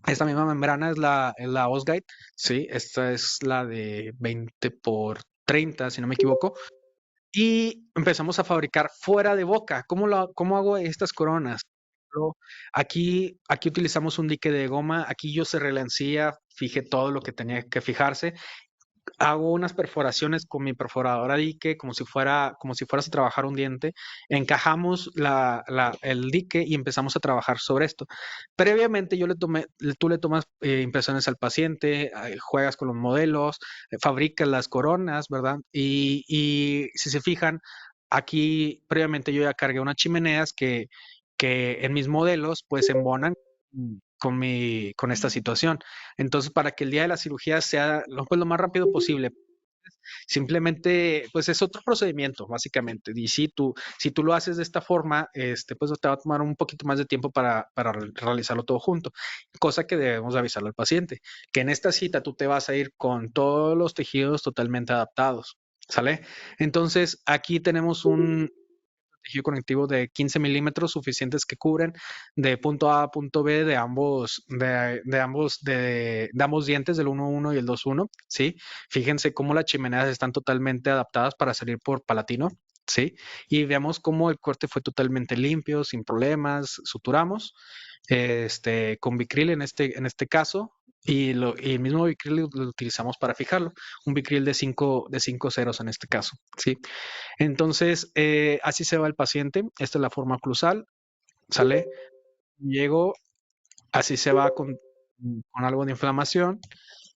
Speaker 1: Esta misma membrana es la Osguide, ¿sí? Esta es la de 20 por 30, si no me equivoco. Y empezamos a fabricar fuera de boca. ¿Cómo hago estas coronas? Aquí utilizamos un dique de goma. Aquí yo cerré la encía, fijé todo lo que tenía que fijarse. Hago unas perforaciones con mi perforadora dique, como si fueras a trabajar un diente. Encajamos el dique y empezamos a trabajar sobre esto. Previamente tú le tomas impresiones al paciente, juegas con los modelos, fabricas las coronas, ¿verdad? Y si se fijan, aquí previamente yo ya cargué unas chimeneas que en mis modelos pues se embonan con esta situación. Entonces, para que el día de la cirugía sea pues, lo más rápido posible, simplemente, pues es otro procedimiento, básicamente. Y si tú lo haces de esta forma, pues te va a tomar un poquito más de tiempo para realizarlo todo junto, cosa que debemos avisarle al paciente, que en esta cita tú te vas a ir con todos los tejidos totalmente adaptados, ¿sale? Entonces, aquí tenemos un tejido conectivo de 15 milímetros suficientes que cubren de punto A a punto B de ambos dientes, del 1-1 y el 2-1, ¿sí? Fíjense cómo las chimeneas están totalmente adaptadas para salir por palatino, ¿sí? Y veamos cómo el corte fue totalmente limpio, sin problemas, suturamos, con Vicryl en este caso, y el mismo bicril lo utilizamos para fijarlo, un bicril de cinco ceros en este caso, ¿sí? Entonces, así se va el paciente. Esta es la forma oclusal, ¿sale? Llego, así se va con algo de inflamación,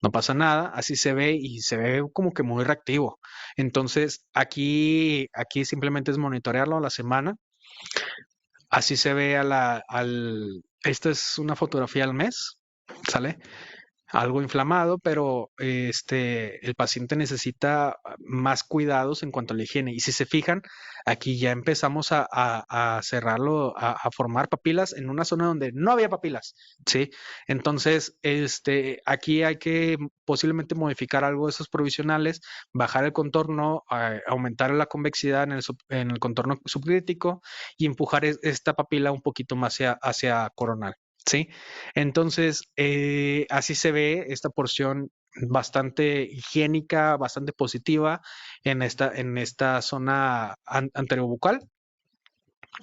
Speaker 1: no pasa nada, así se ve y se ve como que muy reactivo. Entonces, aquí simplemente es monitorearlo a la semana. Así se ve esta es una fotografía al mes, ¿sale? Algo inflamado, pero el paciente necesita más cuidados en cuanto a la higiene. Y si se fijan, aquí ya empezamos a cerrarlo, a formar papilas en una zona donde no había papilas, ¿sí? Entonces, aquí hay que posiblemente modificar algo de esos provisionales, bajar el contorno, aumentar la convexidad en el contorno subcrítico y empujar esta papila un poquito más hacia coronal, ¿sí? Entonces, así se ve esta porción bastante higiénica, bastante positiva en esta zona anterobucal,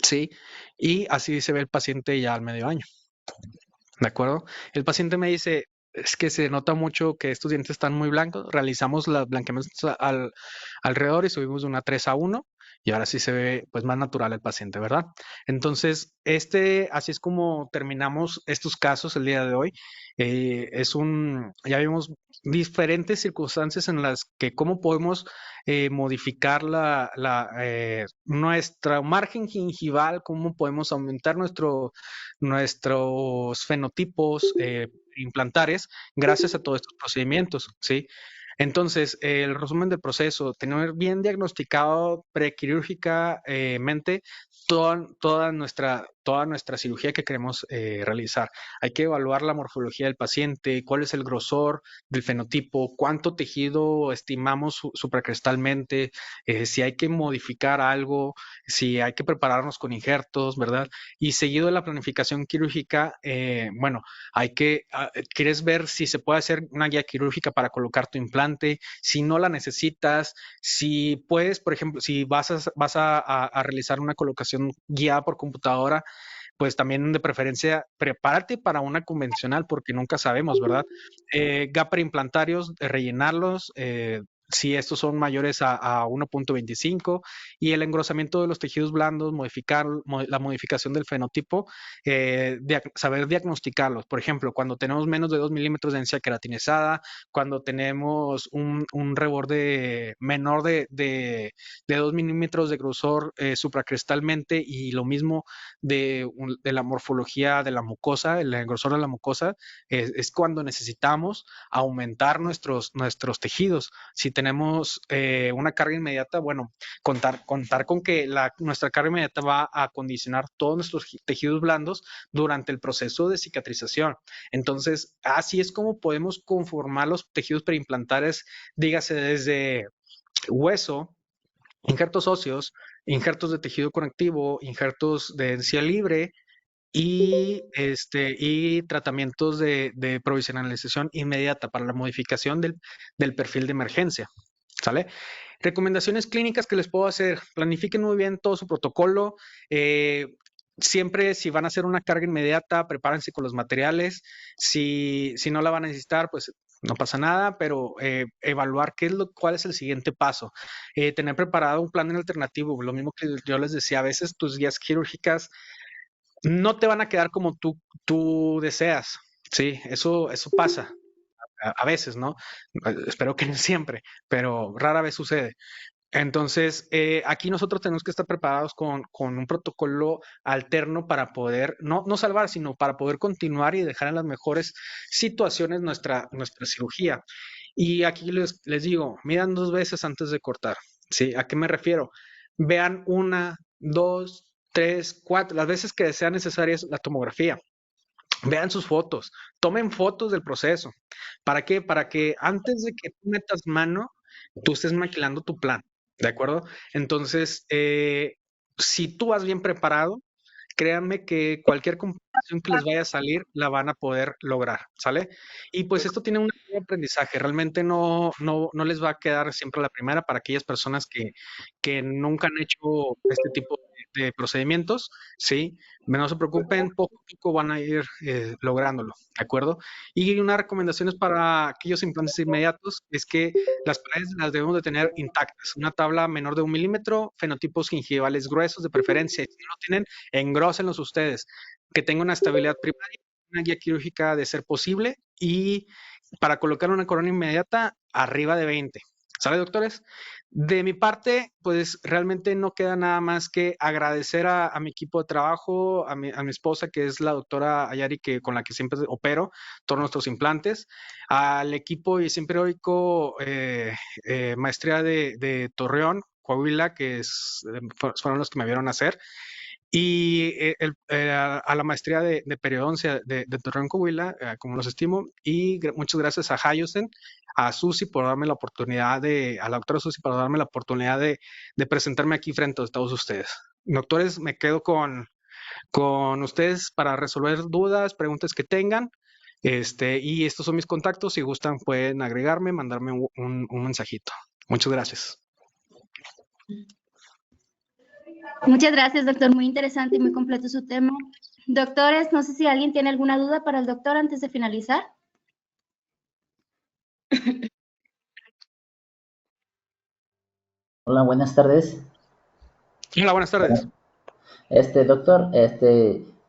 Speaker 1: ¿sí? Y así se ve el paciente ya al medio año, ¿de acuerdo? El paciente me dice, es que se nota mucho que estos dientes están muy blancos, realizamos los blanqueamientos alrededor y subimos de una 3 a 1 y ahora sí se ve pues más natural el paciente, ¿verdad? Entonces, así es como terminamos estos casos el día de hoy. Ya vimos diferentes circunstancias en las que cómo podemos modificar nuestro margen gingival, cómo podemos aumentar nuestros fenotipos implantares gracias a todos estos procedimientos, ¿sí? Entonces, el resumen del proceso, tener bien diagnosticado prequirúrgicamente toda nuestra cirugía que queremos realizar. Hay que evaluar la morfología del paciente, cuál es el grosor del fenotipo, cuánto tejido estimamos supracrestalmente, si hay que modificar algo, si hay que prepararnos con injertos, ¿verdad? Y seguido de la planificación quirúrgica, bueno, quieres ver si se puede hacer una guía quirúrgica para colocar tu implante, si no la necesitas, si puedes, por ejemplo, si vas a realizar una colocación guiada por computadora, pues también de preferencia prepárate para una convencional porque nunca sabemos, ¿verdad? Gapper implantarios, rellenarlos, si estos son mayores a 1.25 y el engrosamiento de los tejidos blandos, la modificación del fenotipo, saber diagnosticarlos. Por ejemplo, cuando tenemos menos de 2 milímetros de densidad queratinizada, cuando tenemos un reborde menor de 2 milímetros de grosor supracrestalmente y lo mismo de la morfología de la mucosa, el grosor de la mucosa, es cuando necesitamos aumentar nuestros tejidos. Si tenemos una carga inmediata, bueno, contar con que nuestra carga inmediata va a acondicionar todos nuestros tejidos blandos durante el proceso de cicatrización. Entonces, así es como podemos conformar los tejidos preimplantares, dígase desde hueso, injertos óseos, injertos de tejido conectivo, injertos de encía libre y tratamientos de provisionalización inmediata para la modificación del perfil de emergencia. ¿Sale? Recomendaciones clínicas que les puedo hacer. Planifiquen muy bien todo su protocolo. Siempre si van a hacer una carga inmediata, prepárense con los materiales. Si no la van a necesitar, pues no pasa nada, pero evaluar cuál es el siguiente paso. Tener preparado un plan alternativo. Lo mismo que yo les decía, a veces tus guías quirúrgicas no te van a quedar como tú deseas. Sí, eso pasa a veces, ¿no? Espero que no siempre, pero rara vez sucede. Entonces, aquí nosotros tenemos que estar preparados con un protocolo alterno para poder, no salvar, sino para poder continuar y dejar en las mejores situaciones nuestra cirugía. Y aquí les digo, miran 2 veces antes de cortar. ¿Sí? ¿A qué me refiero? Vean una, dos, tres, cuatro, las veces que sea necesaria la tomografía. Vean sus fotos, tomen fotos del proceso. ¿Para qué? Para que antes de que tú metas mano, tú estés maquilando tu plan, ¿de acuerdo? Entonces, si tú vas bien preparado, créanme que cualquier complicación que les vaya a salir, la van a poder lograr, ¿sale? Y pues esto tiene un aprendizaje, realmente no les va a quedar siempre la primera para aquellas personas que nunca han hecho este tipo de procedimientos, ¿sí? No se preocupen, poco a poco van a ir lográndolo, ¿de acuerdo? Y unas recomendaciones para aquellos implantes inmediatos es que las paredes las debemos de tener intactas, una tabla menor de 1 milímetro, fenotipos gingivales gruesos de preferencia, si no lo tienen, engrósenlos ustedes, que tenga una estabilidad primaria, una guía quirúrgica de ser posible y para colocar una corona inmediata arriba de 20. ¿Sale, doctores? De mi parte, pues realmente no queda nada más que agradecer a mi equipo de trabajo, a mi esposa, que es la doctora Ayari, con la que siempre opero todos nuestros implantes, al equipo y siempre oico maestría de Torreón, Coahuila, fueron los que me vieron hacer. Y a la maestría de periodoncia de Torreón, Coahuila, como los estimo, y muchas gracias a Hayosen, a Susi por darme la oportunidad a la doctora Susi por darme la oportunidad de presentarme aquí frente a todos ustedes. Doctores, me quedo con ustedes para resolver dudas, preguntas que tengan. Y estos son mis contactos. Si gustan, pueden agregarme, mandarme un mensajito. Muchas gracias.
Speaker 2: Muchas gracias, doctor. Muy interesante y muy completo su tema. Doctores, no sé si alguien tiene alguna duda para el doctor antes de finalizar.
Speaker 3: Hola, buenas tardes.
Speaker 1: Hola, buenas tardes.
Speaker 3: Doctor,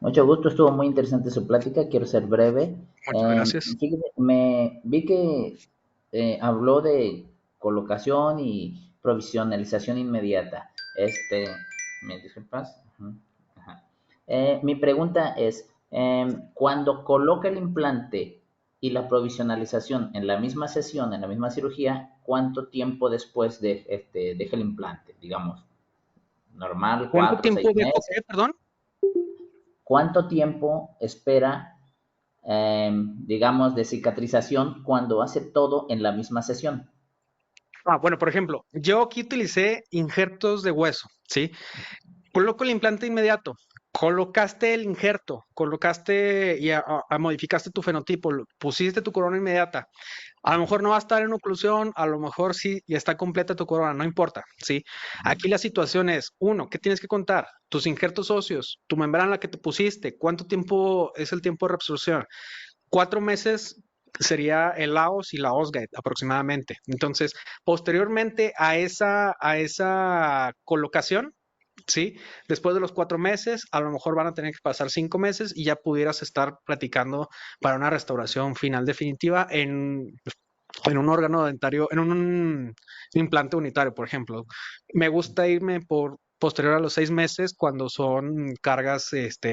Speaker 3: mucho gusto, estuvo muy interesante su plática, quiero ser breve.
Speaker 1: Muchas gracias.
Speaker 3: Fíjese, me vi que habló de colocación y provisionalización inmediata. ¿Me disculpas? Ujú, ajá. Mi pregunta es, cuando coloca el implante y la provisionalización en la misma sesión, en la misma cirugía, ¿cuánto tiempo después deja el implante? Digamos, normal,
Speaker 1: ¿Cuánto
Speaker 3: 4 o 6
Speaker 1: tiempo dejo
Speaker 3: meses.
Speaker 1: qué, perdón?
Speaker 3: ¿Cuánto tiempo espera, digamos, de cicatrización cuando hace todo en la misma sesión?
Speaker 1: Bueno, por ejemplo, yo aquí utilicé injertos de hueso, ¿sí? Coloco el implante inmediato, colocaste el injerto, colocaste y modificaste tu fenotipo, pusiste tu corona inmediata. A lo mejor no va a estar en oclusión, a lo mejor sí, y está completa tu corona, no importa, ¿sí? Aquí la situación es, uno, ¿qué tienes que contar? Tus injertos óseos, tu membrana la que te pusiste, ¿cuánto tiempo es el tiempo de reabsorción? 4 meses sería el Laos y la Osgate aproximadamente. Entonces, posteriormente a esa colocación, ¿sí? Después de los 4 meses, a lo mejor van a tener que pasar 5 meses y ya pudieras estar platicando para una restauración final definitiva en un órgano dentario, en un implante unitario, por ejemplo. Me gusta irme por posterior a los 6 meses cuando son cargas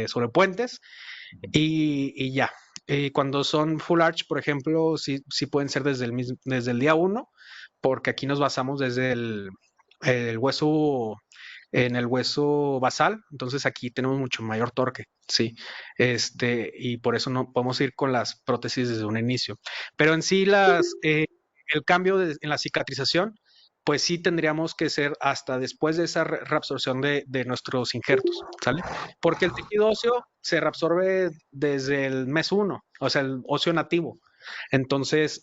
Speaker 1: sobre puentes y ya. Cuando son full arch, por ejemplo, sí pueden ser desde el día uno, porque aquí nos basamos desde el hueso, en el hueso basal, entonces aquí tenemos mucho mayor torque, sí. Y por eso no podemos ir con las prótesis desde un inicio. Pero en sí el cambio en la cicatrización, pues sí tendríamos que ser hasta después de esa reabsorción de nuestros injertos, ¿sale? Porque el tejido óseo se reabsorbe desde el mes uno, o sea, el óseo nativo. Entonces,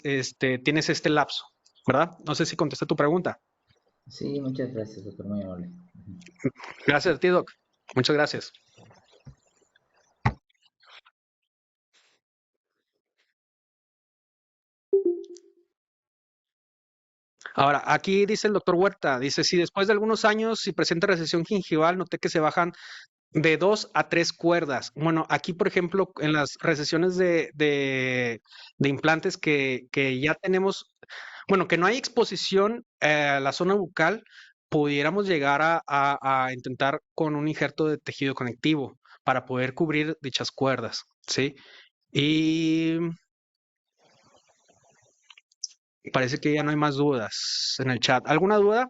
Speaker 1: tienes este lapso, ¿verdad? No sé si contesté tu pregunta.
Speaker 3: Sí, muchas gracias, doctor, muy amable.
Speaker 1: Gracias a ti, Doc. Muchas gracias. Ahora, aquí dice el doctor Huerta, dice, si después de algunos años, si presenta recesión gingival, noté que se bajan de 2 a 3 cuerdas. Bueno, aquí, por ejemplo, en las recesiones de implantes que ya tenemos, bueno, que no hay exposición a la zona bucal, pudiéramos llegar a intentar con un injerto de tejido conectivo para poder cubrir dichas cuerdas, ¿sí? Y parece que ya no hay más dudas en el chat. ¿Alguna duda?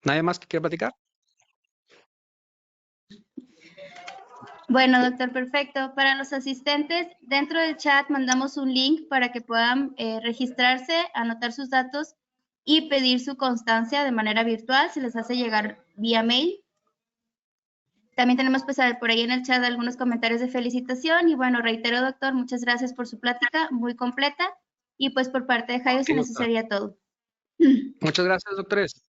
Speaker 1: ¿Nadie más que quiera platicar?
Speaker 2: Bueno, doctor, perfecto. Para los asistentes, dentro del chat mandamos un link para que puedan registrarse, anotar sus datos y pedir su constancia de manera virtual. Se les hace llegar vía mail. También tenemos pues por ahí en el chat algunos comentarios de felicitación. Y bueno, reitero, doctor, muchas gracias por su plática, muy completa. Y pues por parte de Jairo,
Speaker 1: Sí,
Speaker 2: eso
Speaker 1: doctor.
Speaker 2: sería todo.
Speaker 1: Muchas gracias, doctores.